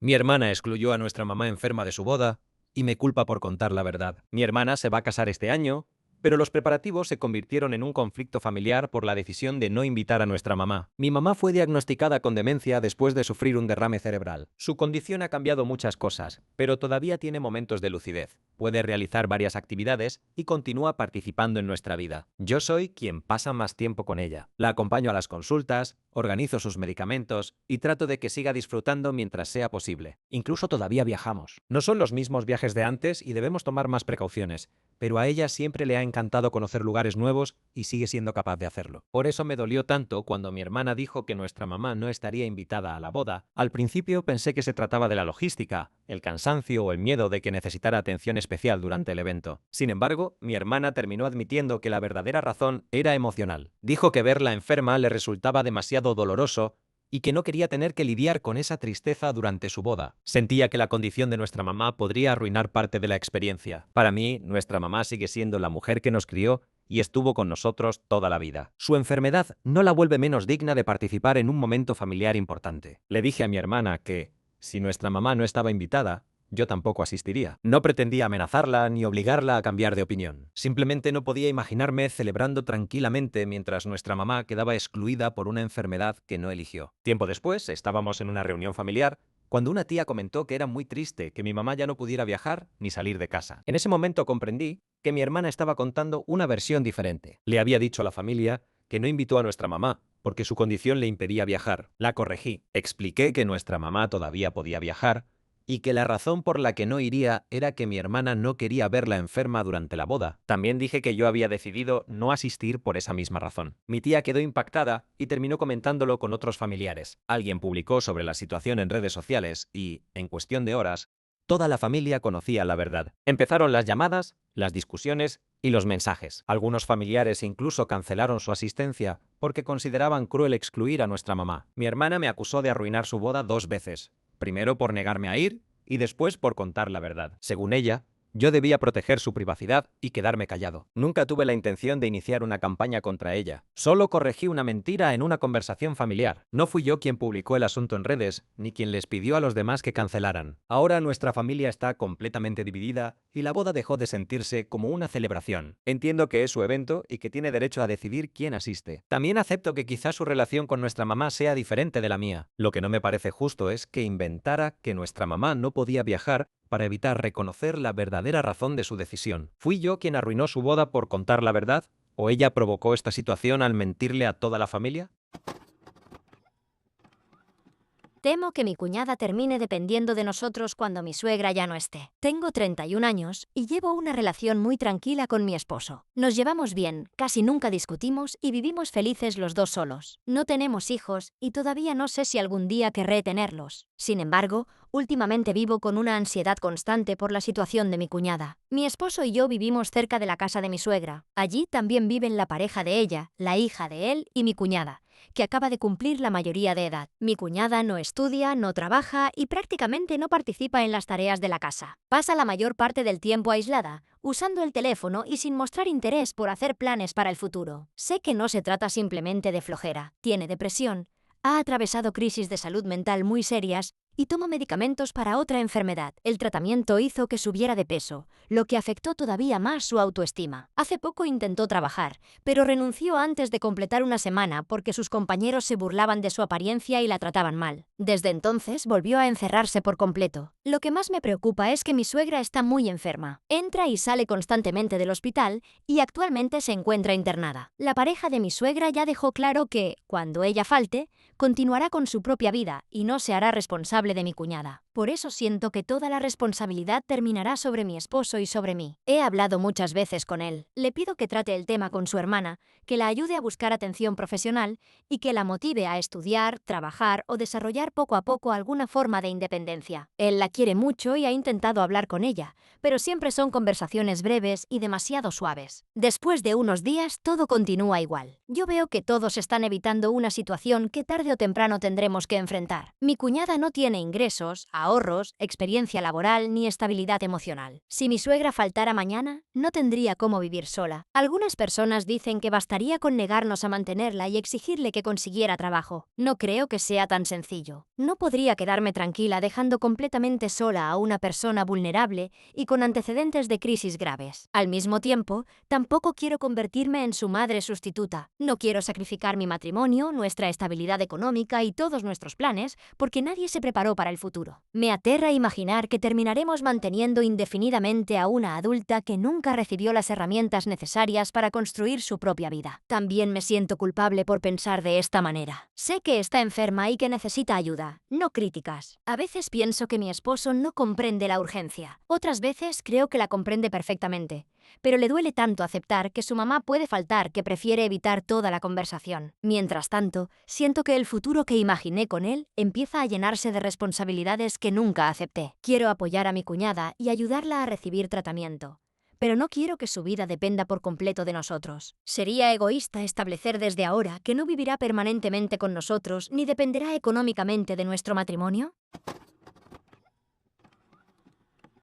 S2: Mi hermana excluyó a nuestra mamá enferma de su boda y me culpa por contar la verdad. Mi hermana se va a casar este año, pero los preparativos se convirtieron en un conflicto familiar por la decisión de no invitar a nuestra mamá. Mi mamá fue diagnosticada con demencia después de sufrir un derrame cerebral. Su condición ha cambiado muchas cosas, pero todavía tiene momentos de lucidez. Puede realizar varias actividades y continúa participando en nuestra vida. Yo soy quien pasa más tiempo con ella. La acompaño a las consultas, organizo sus medicamentos y trato de que siga disfrutando mientras sea posible. Incluso todavía viajamos. No son los mismos viajes de antes y debemos tomar más precauciones, pero a ella siempre le ha encantado conocer lugares nuevos y sigue siendo capaz de hacerlo. Por eso me dolió tanto cuando mi hermana dijo que nuestra mamá no estaría invitada a la boda. Al principio pensé que se trataba de la logística, el cansancio o el miedo de que necesitara atención especial durante el evento. Sin embargo, mi hermana terminó admitiendo que la verdadera razón era emocional. Dijo que verla enferma le resultaba demasiado doloroso y que no quería tener que lidiar con esa tristeza durante su boda. Sentía que la condición de nuestra mamá podría arruinar parte de la experiencia. Para mí, nuestra mamá sigue siendo la mujer que nos crió y estuvo con nosotros toda la vida. Su enfermedad no la vuelve menos digna de participar en un momento familiar importante. Le dije a mi hermana que, si nuestra mamá no estaba invitada, yo tampoco asistiría. No pretendía amenazarla ni obligarla a cambiar de opinión. Simplemente no podía imaginarme celebrando tranquilamente mientras nuestra mamá quedaba excluida por una enfermedad que no eligió. Tiempo después, estábamos en una reunión familiar cuando una tía comentó que era muy triste que mi mamá ya no pudiera viajar ni salir de casa. En ese momento comprendí que mi hermana estaba contando una versión diferente. Le había dicho a la familia que no invitó a nuestra mamá porque su condición le impedía viajar. La corregí. Expliqué que nuestra mamá todavía podía viajar y que la razón por la que no iría era que mi hermana no quería verla enferma durante la boda. También dije que yo había decidido no asistir por esa misma razón. Mi tía quedó impactada y terminó comentándolo con otros familiares. Alguien publicó sobre la situación en redes sociales y, en cuestión de horas, Toda la familia conocía la verdad. Empezaron las llamadas, las discusiones y los mensajes. Algunos familiares incluso cancelaron su asistencia porque consideraban cruel excluir a nuestra mamá. Mi hermana me acusó de arruinar su boda 2 veces. Primero por negarme a ir y después por contar la verdad. Según ella, yo debía proteger su privacidad y quedarme callado. Nunca tuve la intención de iniciar una campaña contra ella. Solo corregí una mentira en una conversación familiar. No fui yo quien publicó el asunto en redes, ni quien les pidió a los demás que cancelaran. Ahora nuestra familia está completamente dividida y la boda dejó de sentirse como una celebración. Entiendo que es su evento y que tiene derecho a decidir quién asiste. También acepto que quizás su relación con nuestra mamá sea diferente de la mía. Lo que no me parece justo es que inventara que nuestra mamá no podía viajar para evitar reconocer la verdadera razón de su decisión. ¿Fui yo quien arruinó su boda por contar la verdad? ¿O ella provocó esta situación al mentirle a toda la familia?
S1: Temo que mi cuñada termine dependiendo de nosotros cuando mi suegra ya no esté. Tengo 31 años y llevo una relación muy tranquila con mi esposo. Nos llevamos bien, casi nunca discutimos y vivimos felices los dos solos. No tenemos hijos y todavía no sé si algún día querré tenerlos. Sin embargo, últimamente vivo con una ansiedad constante por la situación de mi cuñada. Mi esposo y yo vivimos cerca de la casa de mi suegra. Allí también viven la pareja de ella, la hija de él y mi cuñada, que acaba de cumplir la mayoría de edad. Mi cuñada no estudia, no trabaja y prácticamente no participa en las tareas de la casa. Pasa la mayor parte del tiempo aislada, usando el teléfono y sin mostrar interés por hacer planes para el futuro. Sé que no se trata simplemente de flojera. Tiene depresión, ha atravesado crisis de salud mental muy serias y toma medicamentos para otra enfermedad. El tratamiento hizo que subiera de peso, lo que afectó todavía más su autoestima. Hace poco intentó trabajar, pero renunció antes de completar una semana porque sus compañeros se burlaban de su apariencia y la trataban mal. Desde entonces volvió a encerrarse por completo. Lo que más me preocupa es que mi suegra está muy enferma. Entra y sale constantemente del hospital y actualmente se encuentra internada. La pareja de mi suegra ya dejó claro que, cuando ella falte, continuará con su propia vida y no se hará responsable de mi cuñada. Por eso siento que toda la responsabilidad terminará sobre mi esposo y sobre mí. He hablado muchas veces con él. Le pido que trate el tema con su hermana, que la ayude a buscar atención profesional y que la motive a estudiar, trabajar o desarrollar poco a poco alguna forma de independencia. Él la quiere mucho y ha intentado hablar con ella, pero siempre son conversaciones breves y demasiado suaves. Después de unos días, todo continúa igual. Yo veo que todos están evitando una situación que tarde o temprano tendremos que enfrentar. Mi cuñada no tiene ingresos, ahorros, experiencia laboral ni estabilidad emocional. Si mi suegra faltara mañana, no tendría cómo vivir sola. Algunas personas dicen que bastaría con negarnos a mantenerla y exigirle que consiguiera trabajo. No creo que sea tan sencillo. No podría quedarme tranquila dejando completamente sola a una persona vulnerable y con antecedentes de crisis graves. Al mismo tiempo, tampoco quiero convertirme en su madre sustituta. No quiero sacrificar mi matrimonio, nuestra estabilidad económica y todos nuestros planes porque nadie se preparó para el futuro. Me aterra imaginar que terminaremos manteniendo indefinidamente a una adulta que nunca recibió las herramientas necesarias para construir su propia vida. También me siento culpable por pensar de esta manera. Sé que está enferma y que necesita ayuda, no críticas. A veces pienso que mi esposo no comprende la urgencia. Otras veces creo que la comprende perfectamente, pero le duele tanto aceptar que su mamá puede faltar que prefiere evitar toda la conversación. Mientras tanto, siento que el futuro que imaginé con él empieza a llenarse de responsabilidades que nunca acepté. Quiero apoyar a mi cuñada y ayudarla a recibir tratamiento, pero no quiero que su vida dependa por completo de nosotros. Sería egoísta establecer desde ahora que no vivirá permanentemente con nosotros ni dependerá económicamente de nuestro matrimonio.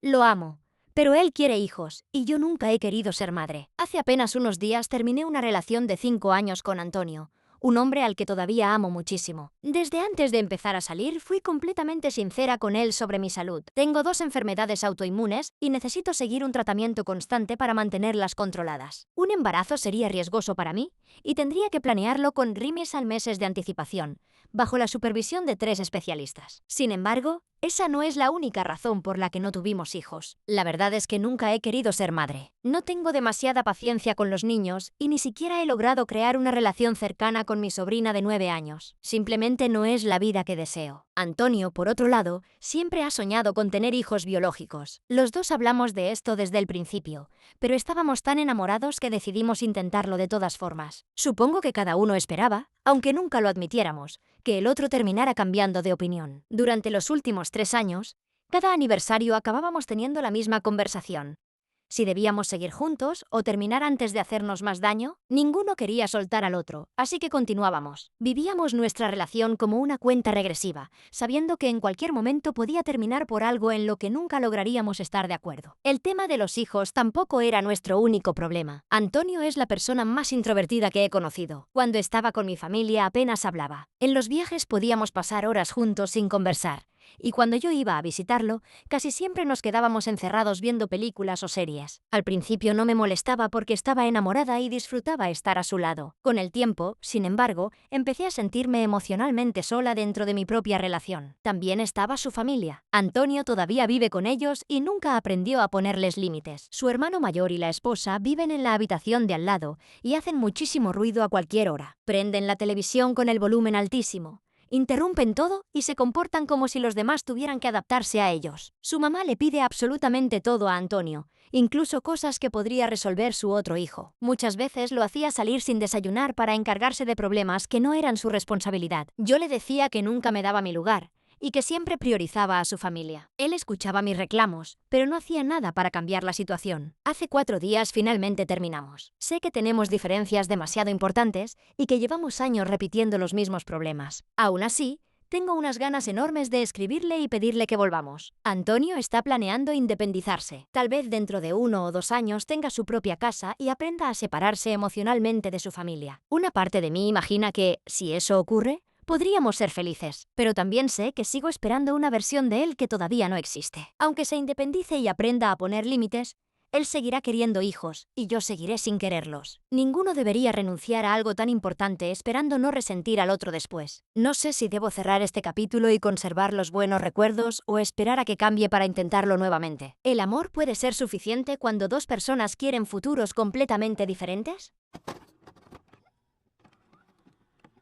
S1: Lo amo, pero él quiere hijos, y yo nunca he querido ser madre. Hace apenas unos días terminé una relación de 5 años con Antonio, un hombre al que todavía amo muchísimo. Desde antes de empezar a salir, fui completamente sincera con él sobre mi salud. Tengo 2 enfermedades autoinmunes y necesito seguir un tratamiento constante para mantenerlas controladas. Un embarazo sería riesgoso para mí y tendría que planearlo con rimes al meses de anticipación, bajo la supervisión de 3 especialistas. Sin embargo, esa no es la única razón por la que no tuvimos hijos. La verdad es que nunca he querido ser madre. No tengo demasiada paciencia con los niños y ni siquiera he logrado crear una relación cercana con mi sobrina de 9 años. Simplemente no es la vida que deseo. Antonio, por otro lado, siempre ha soñado con tener hijos biológicos. Los dos hablamos de esto desde el principio, pero estábamos tan enamorados que decidimos intentarlo de todas formas. Supongo que cada uno esperaba, aunque nunca lo admitiéramos, que el otro terminara cambiando de opinión. Durante los últimos 3 años, Cada aniversario acabábamos teniendo la misma conversación. Si debíamos seguir juntos o terminar antes de hacernos más daño, ninguno quería soltar al otro, así que continuábamos. Vivíamos nuestra relación como una cuenta regresiva, sabiendo que en cualquier momento podía terminar por algo en lo que nunca lograríamos estar de acuerdo. El tema de los hijos tampoco era nuestro único problema. Antonio es la persona más introvertida que he conocido. Cuando estaba con mi familia apenas hablaba. En los viajes podíamos pasar horas juntos sin conversar. Y cuando yo iba a visitarlo, casi siempre nos quedábamos encerrados viendo películas o series. Al principio no me molestaba porque estaba enamorada y disfrutaba estar a su lado. Con el tiempo, sin embargo, empecé a sentirme emocionalmente sola dentro de mi propia relación. También estaba su familia. Antonio todavía vive con ellos y nunca aprendió a ponerles límites. Su hermano mayor y la esposa viven en la habitación de al lado y hacen muchísimo ruido a cualquier hora. Prenden la televisión con el volumen altísimo. Interrumpen todo y se comportan como si los demás tuvieran que adaptarse a ellos. Su mamá le pide absolutamente todo a Antonio, incluso cosas que podría resolver su otro hijo. Muchas veces lo hacía salir sin desayunar para encargarse de problemas que no eran su responsabilidad. Yo le decía que nunca me daba mi lugar y que siempre priorizaba a su familia. Él escuchaba mis reclamos, pero no hacía nada para cambiar la situación. Hace 4 días finalmente terminamos. Sé que tenemos diferencias demasiado importantes y que llevamos años repitiendo los mismos problemas. Aún así, tengo unas ganas enormes de escribirle y pedirle que volvamos. Antonio está planeando independizarse. Tal vez dentro de 1 o 2 años tenga su propia casa y aprenda a separarse emocionalmente de su familia. Una parte de mí imagina que, si eso ocurre, podríamos ser felices, pero también sé que sigo esperando una versión de él que todavía no existe. Aunque se independice y aprenda a poner límites, él seguirá queriendo hijos, y yo seguiré sin quererlos. Ninguno debería renunciar a algo tan importante esperando no resentir al otro después. No sé si debo cerrar este capítulo y conservar los buenos recuerdos o esperar a que cambie para intentarlo nuevamente. ¿El amor puede ser suficiente cuando 2 personas quieren futuros completamente diferentes?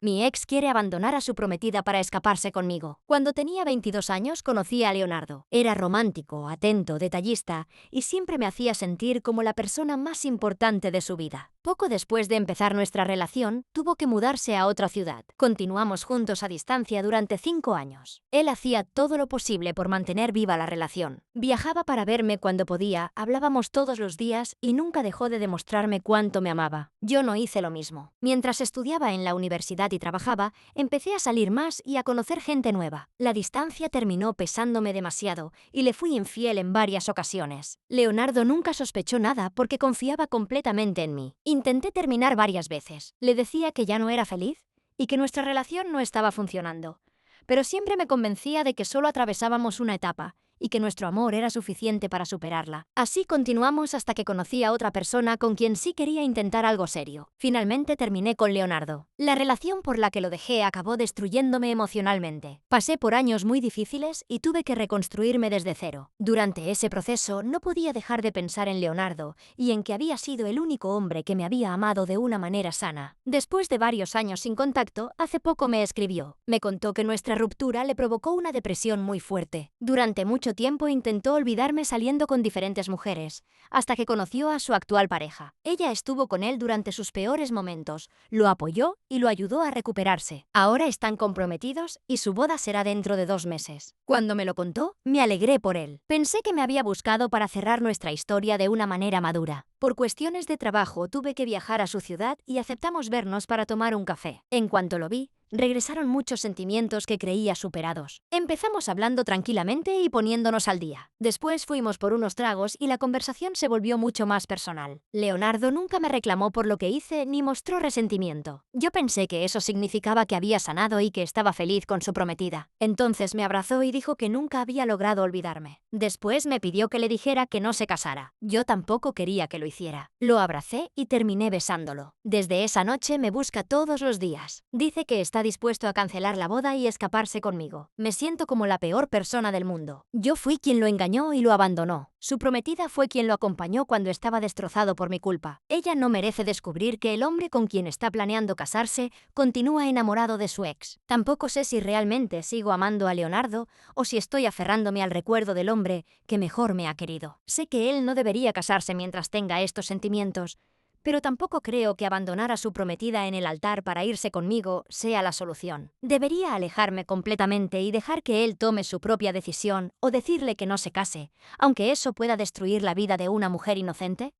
S1: Mi ex quiere abandonar a su prometida para escaparse conmigo. Cuando tenía 22 años conocí a Leonardo. Era romántico, atento, detallista y siempre me hacía sentir como la persona más importante de su vida. Poco después de empezar nuestra relación, tuvo que mudarse a otra ciudad. Continuamos juntos a distancia durante 5 años. Él hacía todo lo posible por mantener viva la relación. Viajaba para verme cuando podía, hablábamos todos los días y nunca dejó de demostrarme cuánto me amaba. Yo no hice lo mismo. Mientras estudiaba en la universidad y trabajaba, empecé a salir más y a conocer gente nueva. La distancia terminó pesándome demasiado y le fui infiel en varias ocasiones. Leonardo nunca sospechó nada porque confiaba completamente en mí. Intenté terminar varias veces. Le decía que ya no era feliz y que nuestra relación no estaba funcionando. Pero siempre me convencía de que solo atravesábamos una etapa y que nuestro amor era suficiente para superarla. Así continuamos hasta que conocí a otra persona con quien sí quería intentar algo serio. Finalmente terminé con Leonardo. La relación por la que lo dejé acabó destruyéndome emocionalmente. Pasé por años muy difíciles y tuve que reconstruirme desde cero. Durante ese proceso no podía dejar de pensar en Leonardo y en que había sido el único hombre que me había amado de una manera sana. Después de varios años sin contacto, hace poco me escribió. Me contó que nuestra ruptura le provocó una depresión muy fuerte. Durante mucho tiempo intentó olvidarme saliendo con diferentes mujeres, hasta que conoció a su actual pareja. Ella estuvo con él durante sus peores momentos, lo apoyó y lo ayudó a recuperarse. Ahora están comprometidos y su boda será dentro de 2 meses. Cuando me lo contó, me alegré por él. Pensé que me había buscado para cerrar nuestra historia de una manera madura. Por cuestiones de trabajo tuve que viajar a su ciudad y aceptamos vernos para tomar un café. En cuanto lo vi, regresaron muchos sentimientos que creía superados. Empezamos hablando tranquilamente y poniéndonos al día. Después fuimos por unos tragos y la conversación se volvió mucho más personal. Leonardo nunca me reclamó por lo que hice ni mostró resentimiento. Yo pensé que eso significaba que había sanado y que estaba feliz con su prometida. Entonces me abrazó y dijo que nunca había logrado olvidarme. Después me pidió que le dijera que no se casara. Yo tampoco quería que lo hiciera. Lo abracé y terminé besándolo. Desde esa noche me busca todos los días. Dice que está dispuesto a cancelar la boda y escaparse conmigo. Me siento como la peor persona del mundo. Yo fui quien lo engañó y lo abandonó. Su prometida fue quien lo acompañó cuando estaba destrozado por mi culpa. Ella no merece descubrir que el hombre con quien está planeando casarse continúa enamorado de su ex. Tampoco sé si realmente sigo amando a Leonardo o si estoy aferrándome al recuerdo del hombre que mejor me ha querido. Sé que él no debería casarse mientras tenga estos sentimientos, pero tampoco creo que abandonar a su prometida en el altar para irse conmigo sea la solución. ¿Debería alejarme completamente y dejar que él tome su propia decisión o decirle que no se case, aunque eso pueda destruir la vida de una mujer inocente?